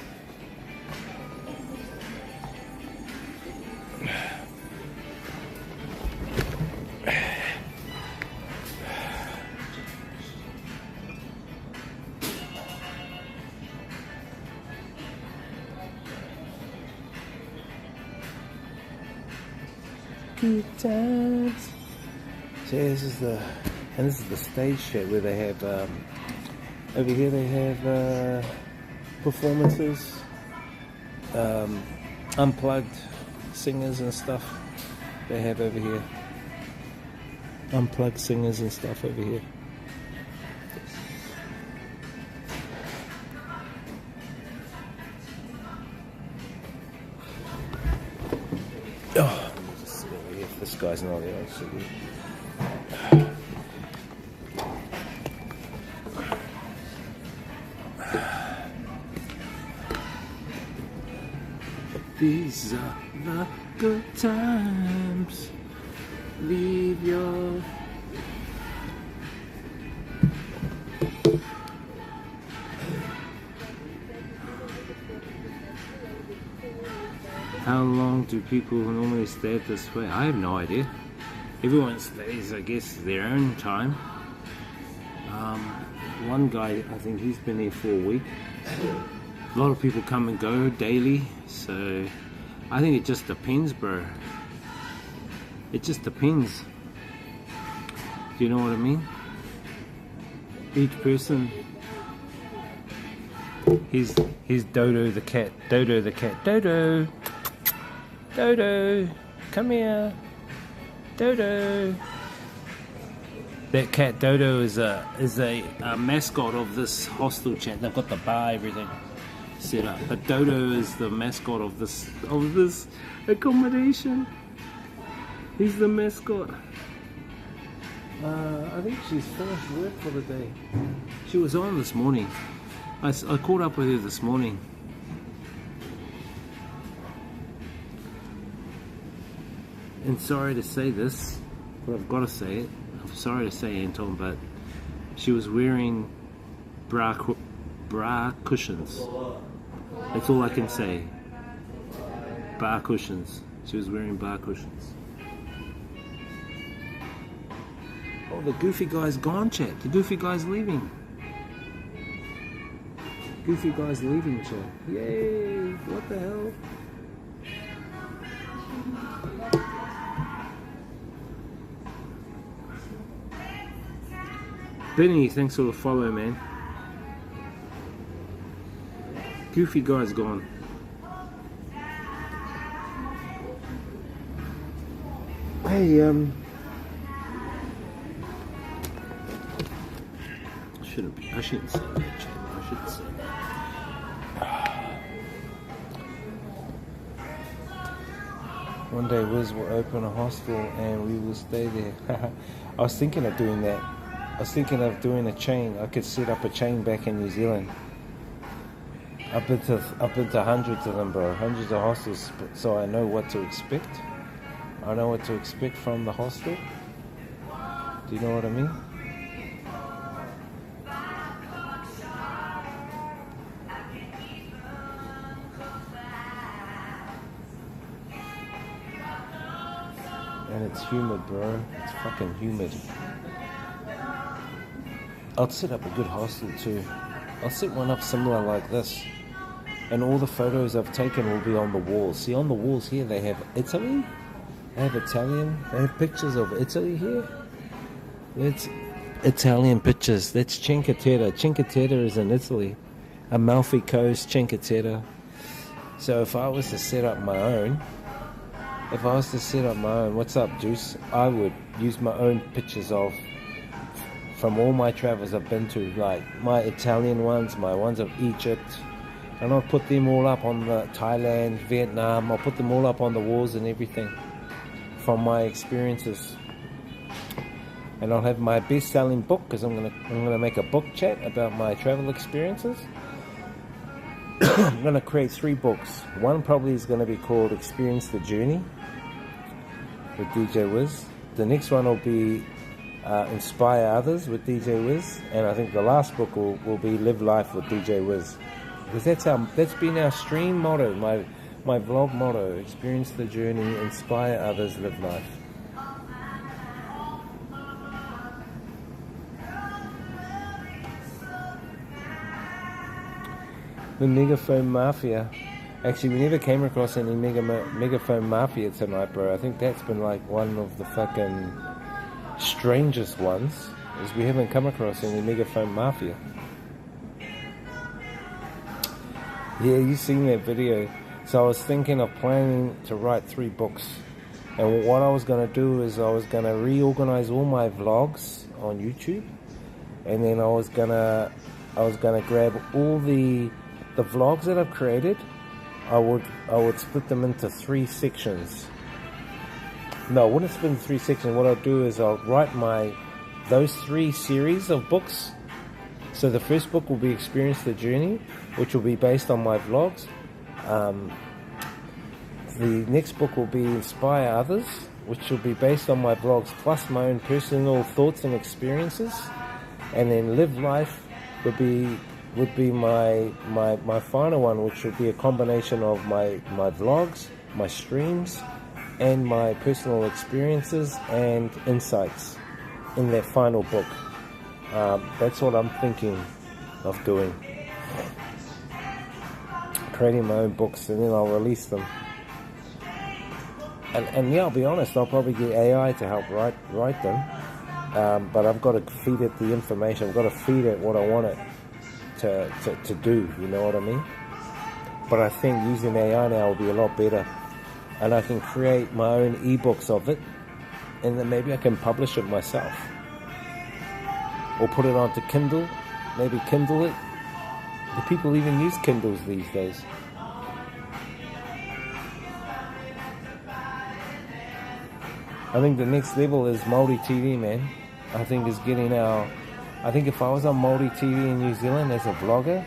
Good times. So this is the stage chat where they have over here they have performances, unplugged singers and stuff. They have over here unplugged singers and stuff over here. Oh, let me just sit over here if this guy's not there. Actually. These are the good times. Leave your How long do people normally stay at this way? I have no idea. Everyone stays, I guess, their own time. One guy, I think he's been here for a week. A lot of people come and go daily, so I think it just depends, bro. It just depends. Do you know what I mean? Each person. Here's Dodo the cat. Dodo the cat. Dodo. Dodo. Come here. Dodo. That cat Dodo is a mascot of this hostel chat. They've got the bar, everything set up. But Dodo is the mascot of this accommodation. He's the mascot. I think she's finished work for the day. She was on this morning. I caught up with her this morning. And sorry to say this, but I've got to say it. I'm sorry to say, Anton, but she was wearing bra cushions. That's all I can say. Bar cushions. She was wearing bar cushions. Oh, the goofy guy's gone, chat. The goofy guy's leaving. Goofy guy's leaving, chat. Yay! What the hell? Benny, thanks for the follow, man. Goofy guy's gone. Hey, I shouldn't say that, chat. I shouldn't say that. One day Wiz will open a hostel and we will stay there. I was thinking of doing that. I was thinking of doing a chain. I could set up a chain back in New Zealand. I've been to hundreds of them, bro. Hundreds of hostels, so I know what to expect. I know what to expect from the hostel. Do you know what I mean? And it's humid, bro. It's fucking humid. I'll set up a good hostel too. I'll set one up similar like this. And all the photos I've taken will be on the walls. See, on the walls here they have Italy. They have Italian. They have pictures of Italy here. It's Italian pictures. That's Cinque Terre. Cinque Terre is in Italy. Amalfi Coast, Cinque Terre. So if I was to set up my own, what's up, Juice? I would use my own pictures from all my travels I've been to, like my Italian ones, my ones of Egypt, and I'll put them all up on the Thailand, Vietnam. I'll put them all up on the walls and everything from my experiences. And I'll have my best-selling book, because I'm gonna make a book chat about my travel experiences. I'm gonna create 3 books. One probably is gonna be called Experience the Journey with DJ Wiz. The next one will be Inspire Others with DJ Wiz, and I think the last book will be Live Life with DJ Wiz, because that's been our stream motto, my vlog motto: experience the journey, inspire others, live life. The Megaphone Mafia. Actually, we never came across any Megaphone Mafia tonight, bro. I think that's been like one of the fucking strangest ones, is we haven't come across any Megaphone Mafia. Yeah, you seen that video. So I was thinking of planning to write 3 books, and what I was going to do is I was going to reorganize all my vlogs on YouTube, and then I was gonna grab all the vlogs that I've created. I would split them into 3 sections. No, I wouldn't split into 3 sections. What I'll do is I'll write those 3 series of books. So the first book will be Experience the Journey, which will be based on my vlogs. The next book will be Inspire Others, which will be based on my vlogs plus my own personal thoughts and experiences. And then Live Life would be my final one, which would be a combination of my vlogs, my streams, and my personal experiences and insights in that final book. That's what I'm thinking of doing. Creating my own books, and then I'll release them. And yeah, I'll be honest, I'll probably get AI to help write them. But I've got to feed it the information. I've got to feed it what I want it to do, you know what I mean? But I think using AI now will be a lot better, and I can create my own ebooks of it, and then maybe I can publish it myself, or put it onto Kindle, maybe Kindle it. Do people even use Kindles these days? I think the next level is multi-TV, man. I think, is getting our... I think if I was on Multi TV in New Zealand as a vlogger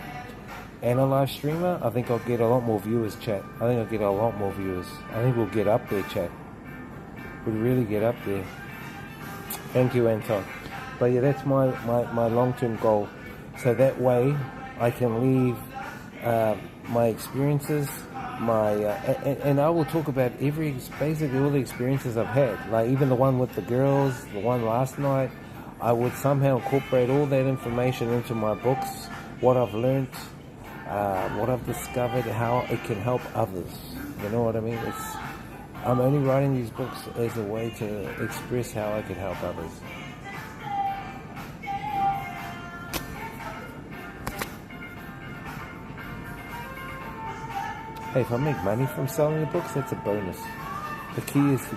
and a live streamer, I think I'll get a lot more viewers, chat. I think I'll get a lot more viewers. I think we'll get up there, chat. We'll really get up there. Thank you, Anton. But yeah, that's my long-term goal. So that way I can leave my experiences, and I will talk about basically all the experiences I've had. Like even the one with the girls, the one last night, I would somehow incorporate all that information into my books, what I've learned, what I've discovered, how it can help others. You know what I mean? I'm only writing these books as a way to express how I can help others. Hey, if I make money from selling the books, that's a bonus. The key is to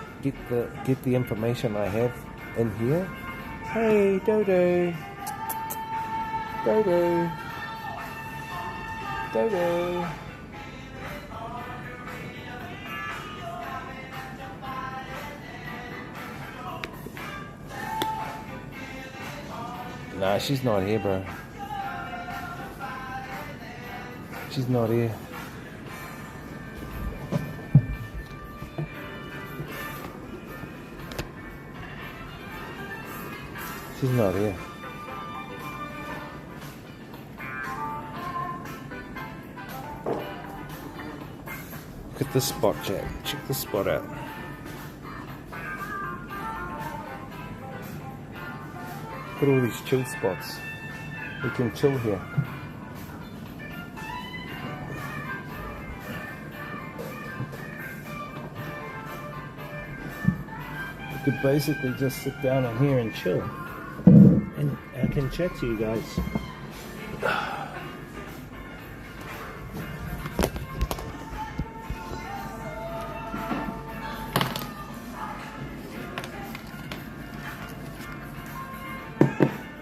get the information I have in here. Hey, Dodo. Dodo. Dodo. Nah, she's not here, bro. She's not here. She's not here. Look at this spot, Jack. Check this spot out. Look at all these chill spots. We can chill here. You could basically just sit down in here and chill. And I can chat to you guys.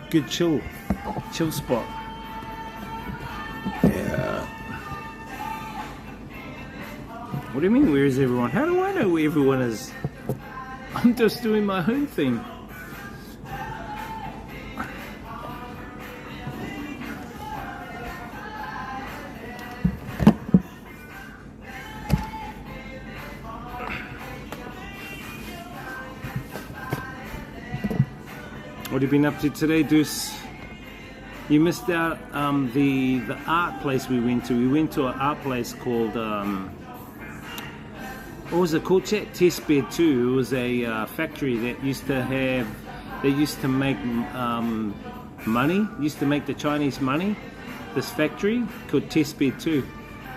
Good chill spot. Yeah. What do you mean, where is everyone? How do I know where everyone is? I'm just doing my own thing. What have you been up to today, Deuce? You missed out the art place we went to. We went to an art place called what was it called? Test Bed 2. It was a factory that used to make money. Used to make the Chinese money. This factory called Test Bed 2,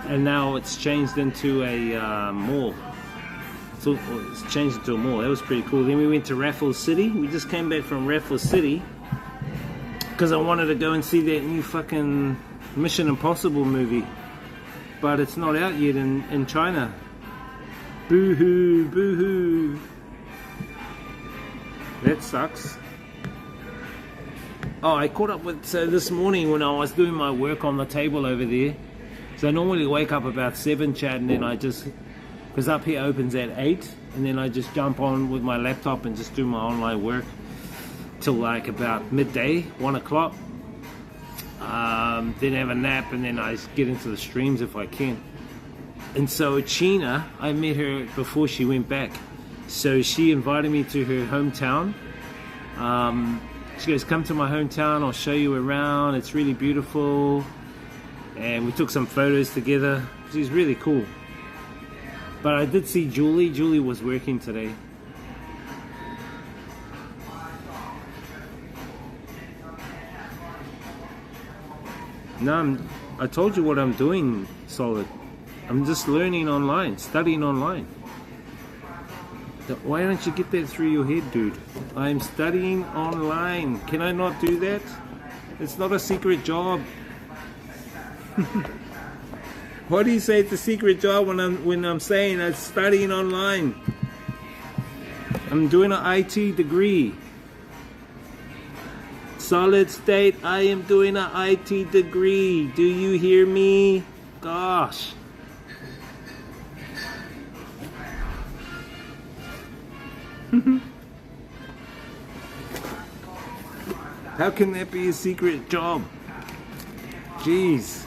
and now it's changed into a mall. So it's changed into a mall. That was pretty cool. Then we went to Raffles City. We just came back from Raffles City because I wanted to go and see that new fucking Mission Impossible movie, but it's not out yet in China. Boo hoo, boo hoo. That sucks. Oh, I caught up with, so this morning when I was doing my work on the table over there, so I normally wake up about 7, chat, and then I just, because up here opens at 8, and then I just jump on with my laptop and just do my online work till like about midday, 1 o'clock. Then have a nap, and then I get into the streams if I can. And so China, I met her before she went back. So she invited me to her hometown. She goes, come to my hometown, I'll show you around, it's really beautiful. And we took some photos together. She's really cool. But I did see Julie. Julie was working today. No, I told you what I'm doing, Solid. I'm just learning online, studying online. Why don't you get that through your head, dude? I'm studying online. Can I not do that? It's not a secret job. What do you say it's a secret job when I'm saying I'm studying online? I'm doing an IT degree. Solid state, I am doing an IT degree. Do you hear me? Gosh. How can that be a secret job? Jeez.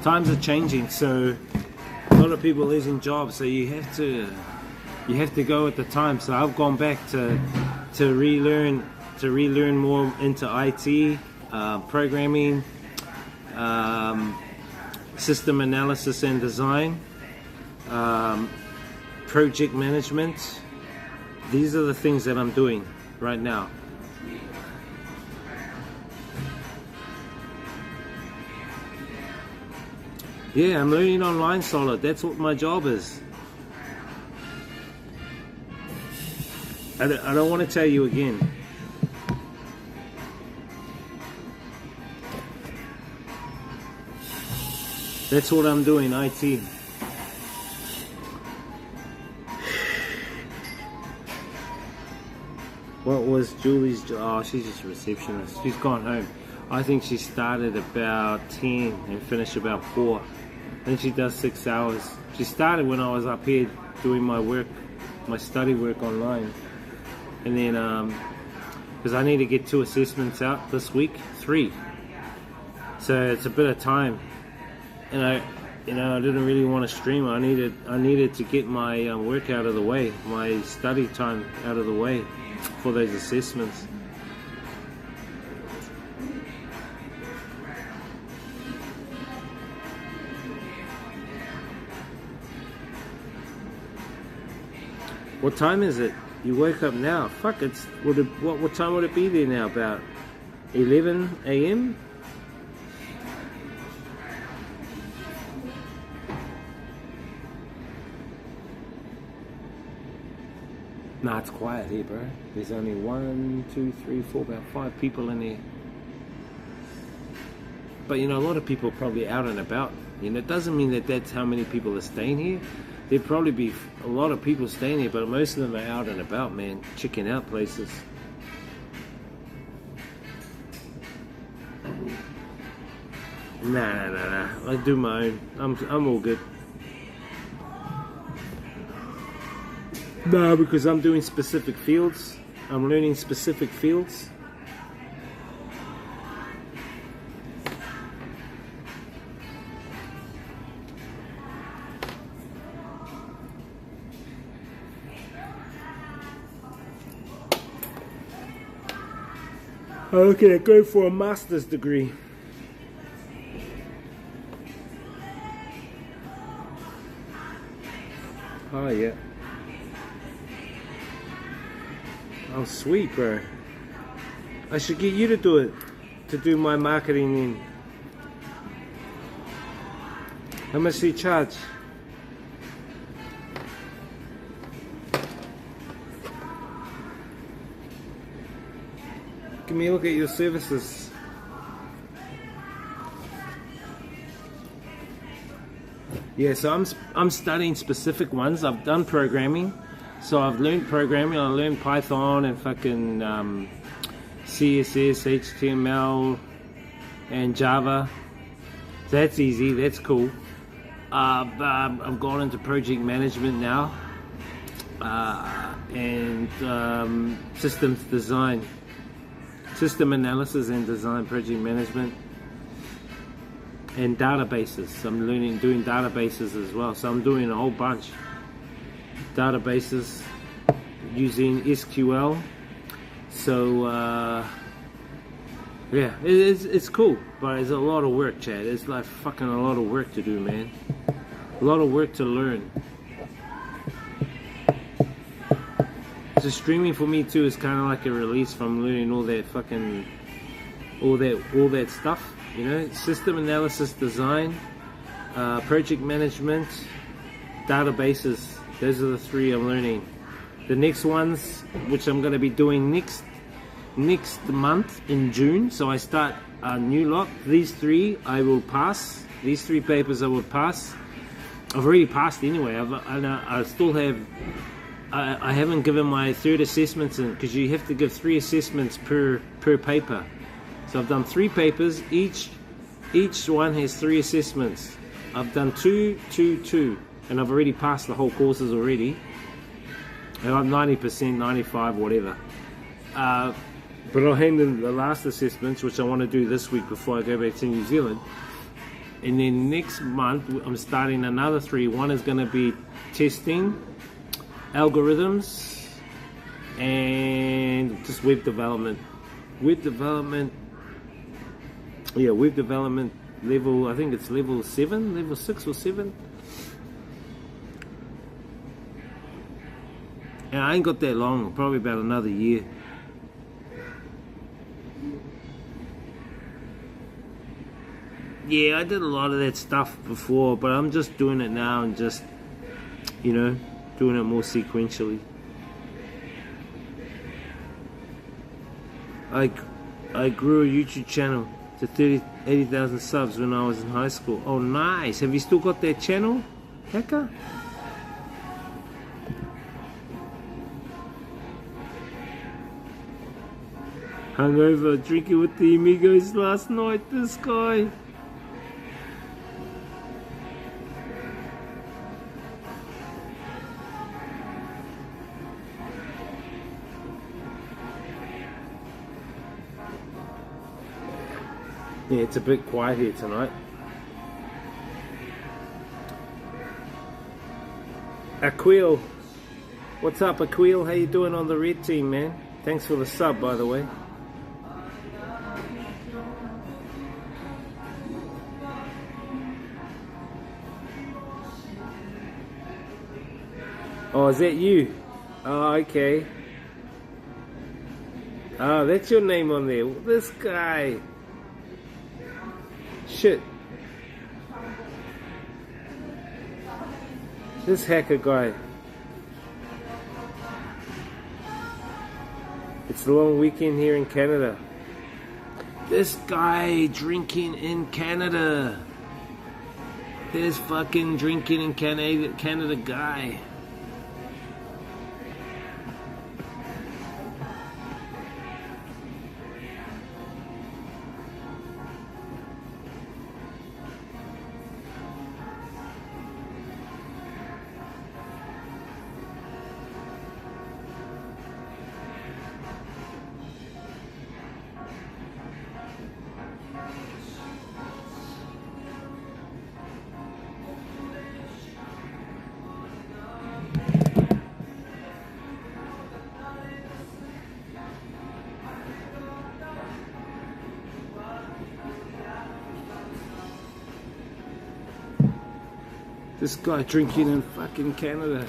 Times are changing, so a lot of people losing jobs, so you have to go with the time. So I've gone back to relearn more into IT, programming, system analysis and design, project management. These are the things that I'm doing right now. Yeah, I'm learning online solid. That's what my job is. I don't want to tell you again. That's what I'm doing, IT. What was Julie's job? Oh, she's just a receptionist. She's gone home. I think she started about 10 and finished about 4. And she does 6 hours. She started when I was up here doing my work, my study work online. And then, because I need to get 2 assessments out this week, 3. So it's a bit of time. And I didn't really want to stream. I needed to get my work out of the way, my study time out of the way for those assessments. What time is it? You wake up now. Fuck, what time would it be there now? About 11 a.m.? Nah, it's quiet here, bro. There's only 1, 2, 3, 4, about 5 people in here. But you know, a lot of people are probably out and about. You know, it doesn't mean that that's how many people are staying here. There'd probably be a lot of people staying here, but most of them are out and about, man, checking out places. Nah. I do my own. I'm all good. No, because I'm doing specific fields. I'm learning specific fields. Okay, go for a master's degree. Oh yeah. Oh sweet, bro. I should get you to do it, to do my marketing in. How much do you charge? Give me a look at your services. Yeah, so I'm studying specific ones. I've done programming, so I've learned programming. I learned Python and fucking CSS, HTML, and Java. So that's easy. That's cool. I've gone into project management now, and systems design. System analysis and design, project management, and databases. I'm doing databases as well. So I'm doing a whole bunch. Databases using SQL. So yeah, it's cool, but it's a lot of work, Chad. It's like fucking a lot of work to do, man. A lot of work to learn. So streaming for me too is kind of like a release from learning all that fucking, all that stuff, you know, system analysis, design, project management, databases. Those are the 3 I'm learning. The next ones, which I'm going to be doing next month in June. So I start a new lot. These 3 I will pass. These 3 papers I will pass. I've already passed anyway. I still have. I haven't given my 3rd assessments in, because you have to give 3 assessments per paper. So I've done 3 papers. Each one has 3 assessments. I've done 2, 2, 2, and I've already passed the whole courses already. And I'm 90%, 95, whatever. But I'll hand in the last assessments, which I want to do this week before I go back to New Zealand. And then next month, I'm starting another 3. One is going to be testing, algorithms, and just web development. Web development level, I think it's level 7, level 6 or 7. And I ain't got that long, probably about another year. Yeah, I did a lot of that stuff before, but I'm just doing it now and just, you know, doing it more sequentially. I grew a YouTube channel to 80,000 subs when I was in high school. Oh, nice. Have you still got that channel, Hacker? Hungover, drinking with the amigos last night, this guy. Yeah, it's a bit quiet here tonight. Aquil, what's up, Aquil? How you doing on the red team, man? Thanks for the sub, by the way. Oh, is that you? Oh, okay. Oh, that's your name on there. This guy. Shit. This hacker guy. It's the long weekend here in Canada. This guy drinking in Canada. There's fucking drinking in Canada guy. This guy drinking in fucking Canada.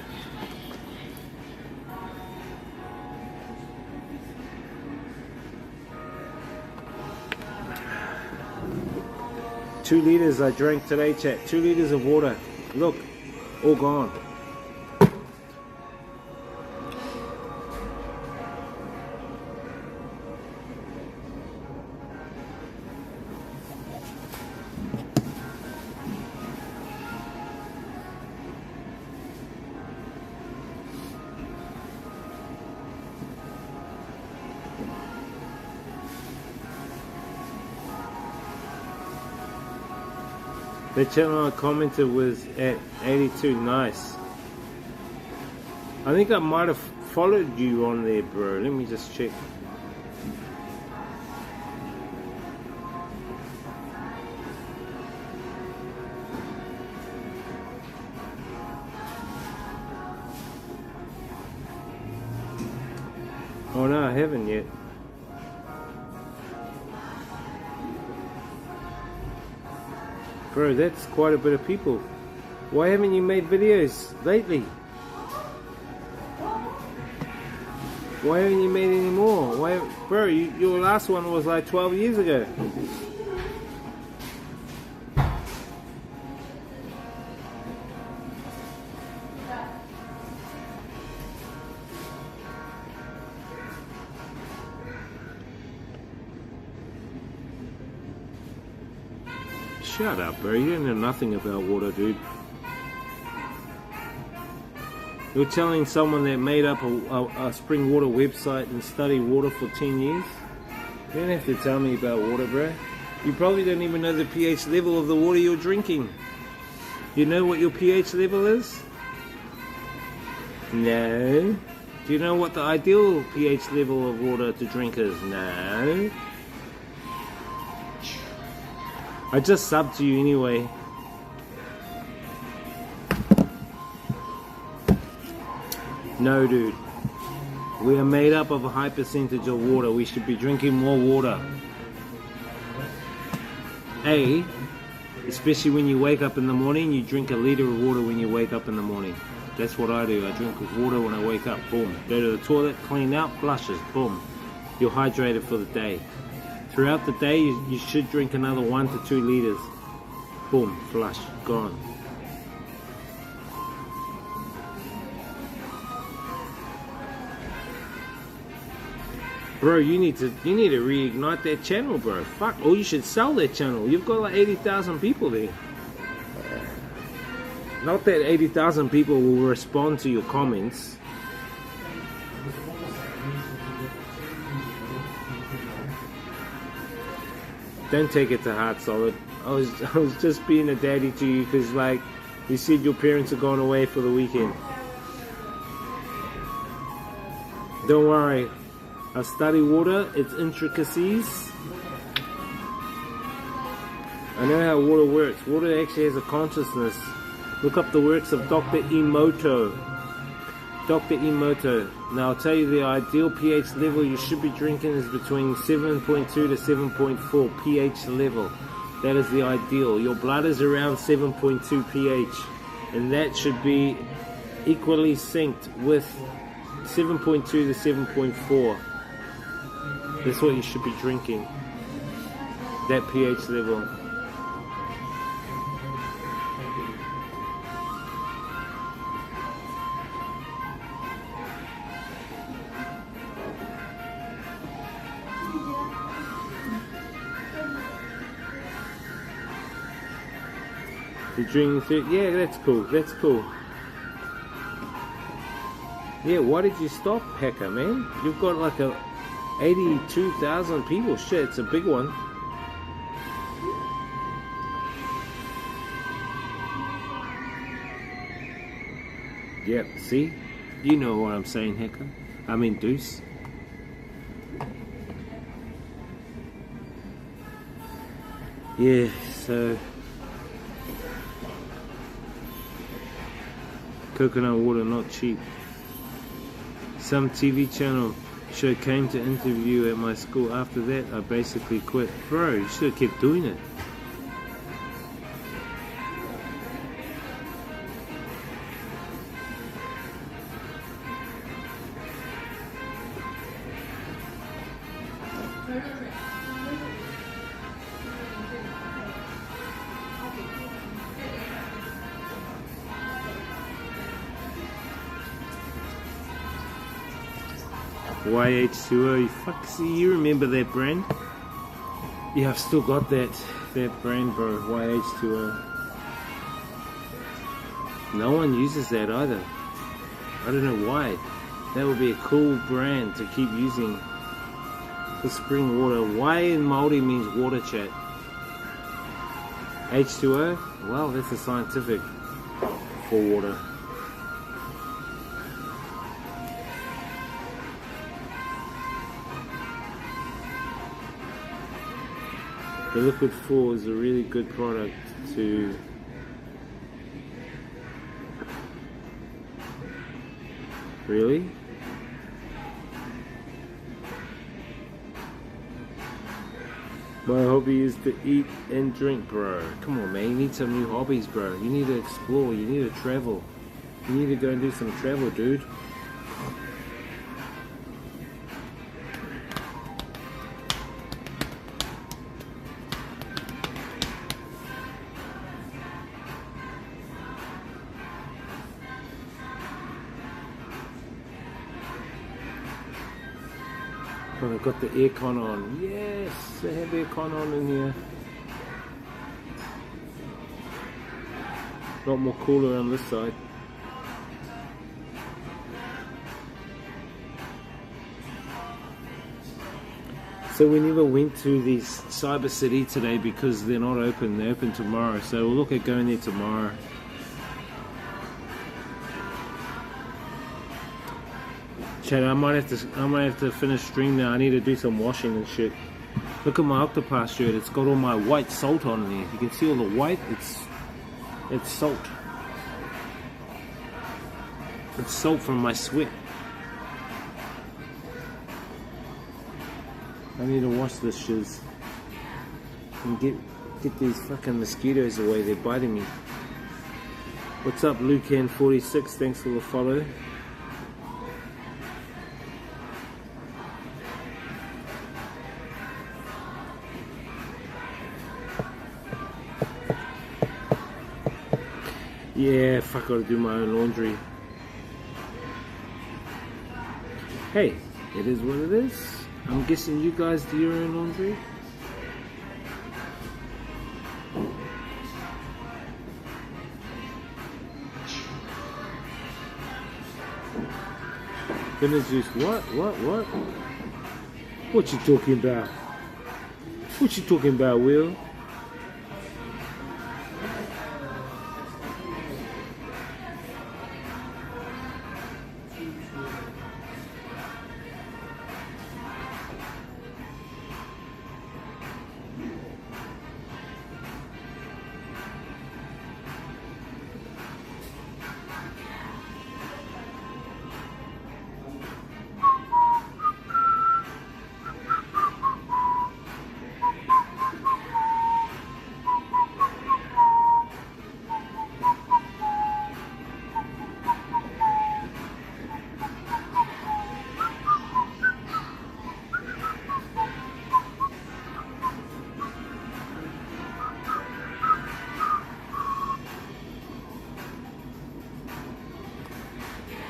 Two liters I drank today, chat. 2 liters of water. Look, all gone. The channel I commented was at 82, nice. I think I might have followed you on there, bro. Let me just check. Oh no, I haven't yet. Bro, that's quite a bit of people. Why haven't you made videos lately? Why haven't you made any more? Why, bro, your last one was like 12 years ago. Shut up, bro. You don't know nothing about water, dude. You're telling someone that made up a spring water website and studied water for 10 years? You don't have to tell me about water, bro. You probably don't even know the pH level of the water you're drinking. You know what your pH level is? No. Do you know what the ideal pH level of water to drink is? No. I just subbed to you anyway. No, dude. We are made up of a high percentage of water. We should be drinking more water. Especially when you wake up in the morning, you drink a liter of water when you wake up in the morning. That's what I do. I drink water when I wake up. Boom. Go to the toilet, clean out, flushes. Boom. You're hydrated for the day. Throughout the day, you should drink another 1 to 2 liters. Boom. Flush. Gone. Bro, you need to reignite that channel, bro. Fuck. Or you should sell that channel. You've got like 80,000 people there. Not that 80,000 people will respond to your comments. Don't take it to heart, Solid. I was just being a daddy to you because, like, you said your parents are gone away for the weekend. Don't worry. I study water, its intricacies. I know how water works. Water actually has a consciousness. Look up the works of Dr. Emoto. Dr. Emoto. Now I'll tell you the ideal pH level you should be drinking is between 7.2 to 7.4 pH level. That is the ideal. Your blood is around 7.2 pH. And that should be equally synced with 7.2 to 7.4. That's what you should be drinking. That pH level. You're drinking, yeah, that's cool. That's cool. Yeah, why did you stop, Hacker, man? You've got like a 82,000 people. Shit, it's a big one. Yep, see? You know what I'm saying, Hacker. I mean, Deuce. Yeah, so... coconut water, not cheap. Some TV channel show came to interview at my school. After that, I basically quit. Bro, you should have kept doing it. YH2O, you fuck, see, you remember that brand? Yeah, I've still got that brand, bro, YH2O. No one uses that either. I don't know why. That would be a cool brand to keep using for spring water. Y in Māori means water, chat. H2O, well, that's a scientific for water. The Liquid 4 is a really good product to really? My hobby is to eat and drink, bro. Come on, man, you need some new hobbies, bro. You need to explore, you need to travel. You need to go and do some travel, dude. Oh, I've got the aircon on. Yes, they have aircon on in here. A lot more cooler on this side. So we never went to this Cyber City today because they're not open. They're open tomorrow. So we'll look at going there tomorrow. Chad, I might have to finish stream now. I need to do some washing and shit. Look at my octopus shirt. It's got all my white salt on there. You can see all the white. It's salt. It's salt from my sweat. I need to wash this shiz and get these fucking mosquitoes away. They're biting me. What's up, Lucan46? Thanks for the follow. Yeah, fuck, I gotta do my own laundry. Hey, it is what it is. I'm guessing you guys do your own laundry. Goodness juice, what? What you talking about? What you talking about, Will?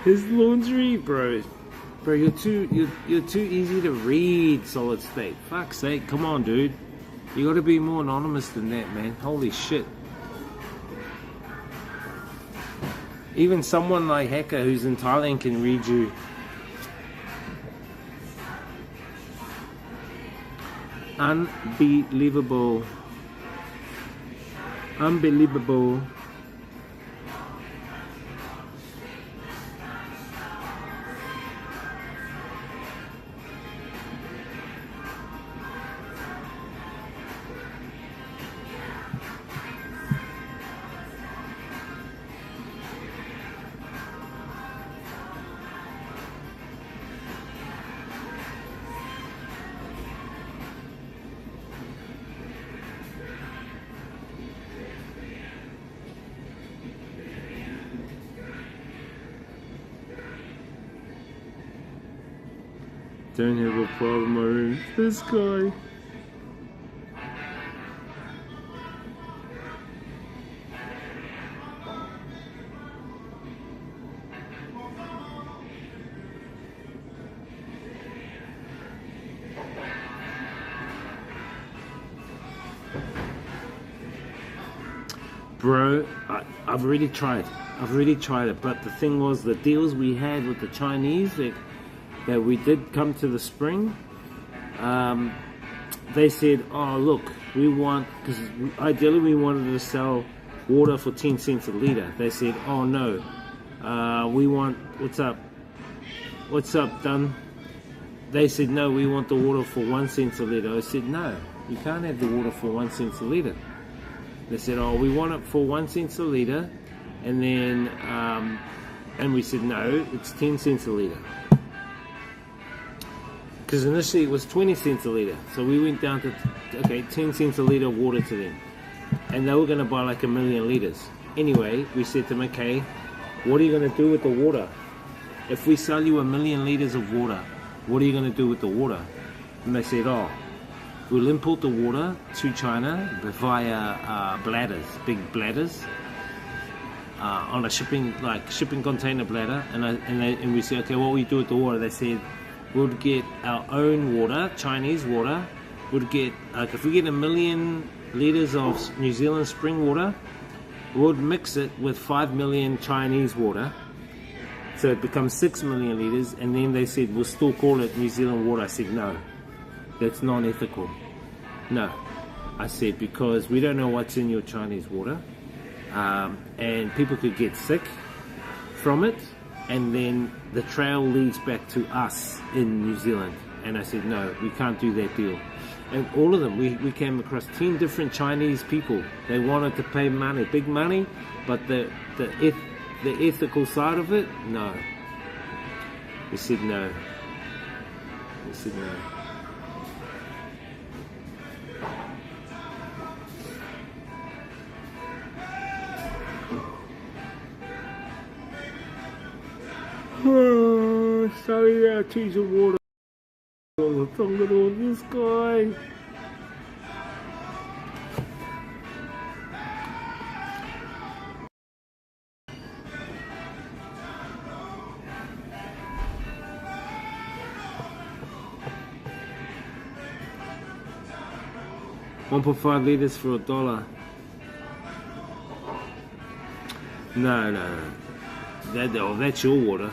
His laundry, bro, you're too easy to read, solid state. Fuck's sake, come on, dude. You gotta be more anonymous than that, man. Holy shit. Even someone like Hacker who's in Thailand can read you. Unbelievable. Unbelievable. Don't have a problem, my room. This guy. Bro, I've already tried. But the thing was, the deals we had with the Chinese, that we did come to the spring, they said, oh look, we want, because ideally we wanted to sell water for 10 cents a litre. They said, oh no, we want, what's up Dunn? They said, no, we want the water for 1 cent a litre. I said, no, you can't have the water for 1 cent a litre. They said, oh, we want it for 1 cent a litre, and then and we said, no, it's 10 cents a litre. Because initially it was 20 cents a litre, so we went down to, okay, 10 cents a litre of water to them, and they were going to buy like 1 million litres. Anyway, we said to them, okay, what are you going to do with the water? If we sell you 1 million litres of water, what are you going to do with the water? And they said, oh, we'll import the water to China via bladders, big bladders, on a shipping container bladder, and we said, okay, what will you do with the water? They said, we'll get our own water, Chinese water. We'll get, if we get 1 million litres of New Zealand spring water, we'll mix it with 5 million Chinese water, so it becomes 6 million litres, and then they said, we'll still call it New Zealand water. I said, no, that's non-ethical. No, I said, because we don't know what's in your Chinese water, and people could get sick from it. and then the trail leads back to us in New Zealand. And I said, no, we can't do that deal. And all of them, we came across 10 different Chinese people. They wanted to pay money, big money, but the ethical side of it, no. We said no. We said no. Sorry, change the water. Look at all this guy. $1.5 liters for $1. No. That's your water.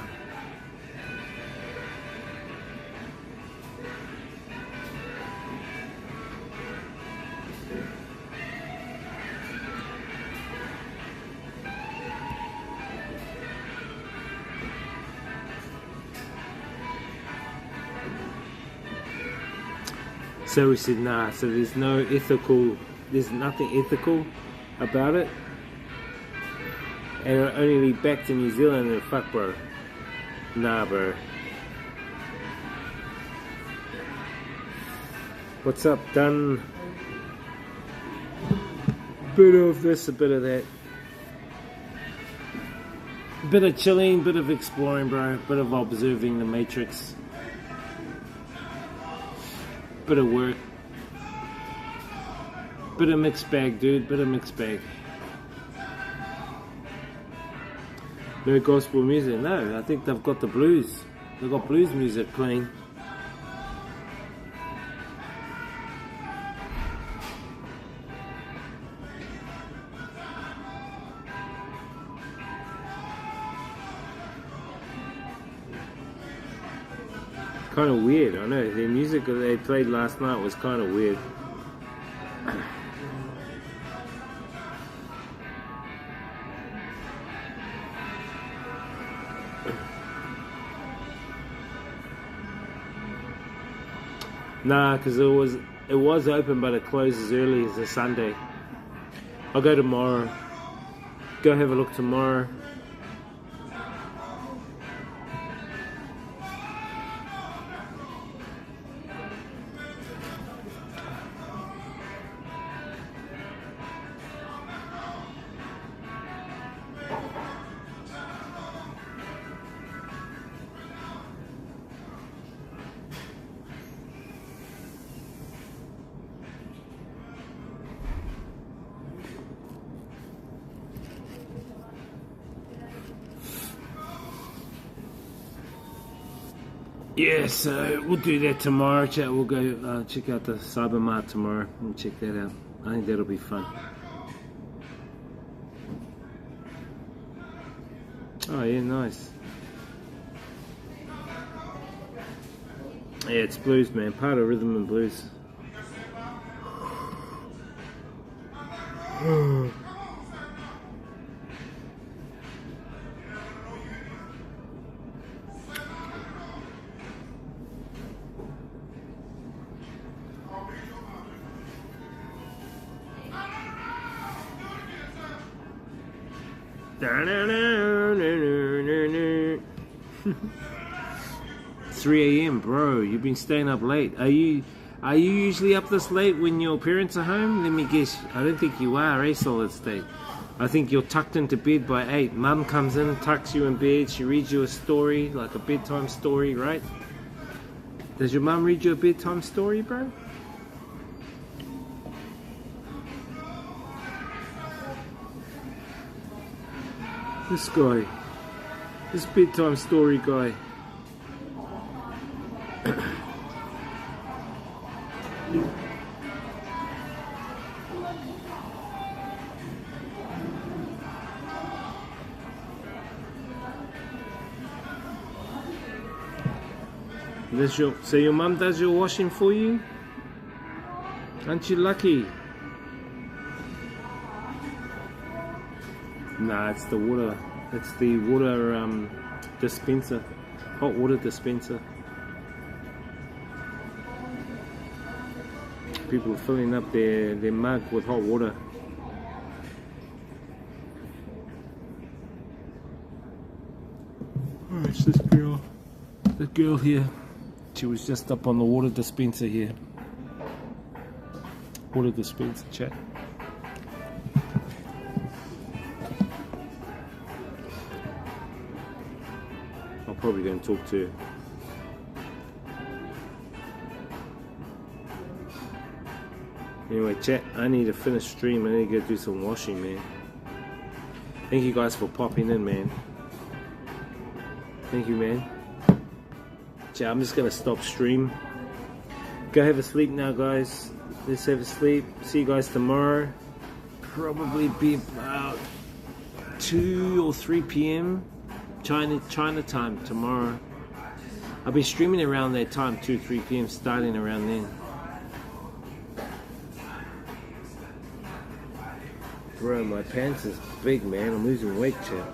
So we said nah, so there's nothing ethical about it. And I only lead back to New Zealand and fuck bro. Nah bro. What's up, done? Bit of this, a bit of that. Bit of chilling, bit of exploring bro, bit of observing the matrix. Bit of work. Bit of mixed bag, dude. Bit of mixed bag. No gospel music. No, I think they've got the blues. They've got blues music playing. Kind of weird, I know. The music that they played last night was kind of weird. Nah, because it was open, but it closes early. It's a Sunday. I'll go tomorrow. Go have a look tomorrow. Yeah, so we'll do that tomorrow. We'll go check out the Cyber Mart tomorrow and check that out. I think that'll be fun. Oh yeah, nice. Yeah, it's blues, man. Part of rhythm and blues. It's 3 AM, bro. You've been staying up late. Are you usually up this late when your parents are home? Let me guess. I don't think you are, Solid State. I think you're tucked into bed by 8. Mum comes in, tucks you in bed. She reads you a story, like a bedtime story, right? Does your mum read you a bedtime story, bro? This guy. This bedtime story guy. So your mum does your washing for you? Aren't you lucky? Nah, it's the water. It's the water dispenser, hot water dispenser. People are filling up their mug with hot water. Oh, it's this girl here. She was just up on the water dispenser here. Water dispenser chat. I'm probably going to talk to her. Anyway, chat, I need to finish stream. I need to go do some washing, man. Thank you guys for popping in, man. Thank you, man. Chat, I'm just going to stop stream. Go have a sleep now, guys. Let's have a sleep. See you guys tomorrow. Probably be about 2 or 3 p.m. China time tomorrow. I'll be streaming around that time, 2 or 3 p.m. starting around then. Bro, my pants is big, man. I'm losing weight, chat.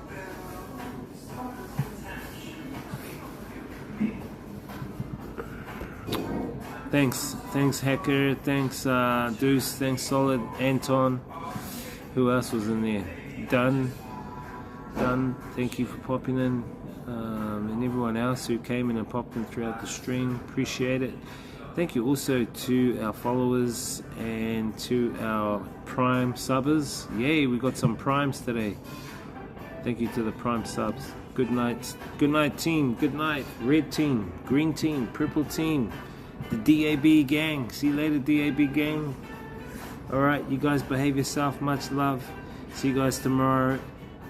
Thanks Hacker, thanks Deuce, thanks Solid, Anton. Who else was in there? Done. Thank you for popping in, and everyone else who came in and popped in throughout the stream. Appreciate it. Thank you also to our followers and to our Prime subbers. Yay, we got some Primes today. Thank you to the Prime subs. Good night team. Good night. Red team, green team, purple team. The DAB gang. See you later, DAB gang. Alright, you guys behave yourself. Much love. See you guys tomorrow.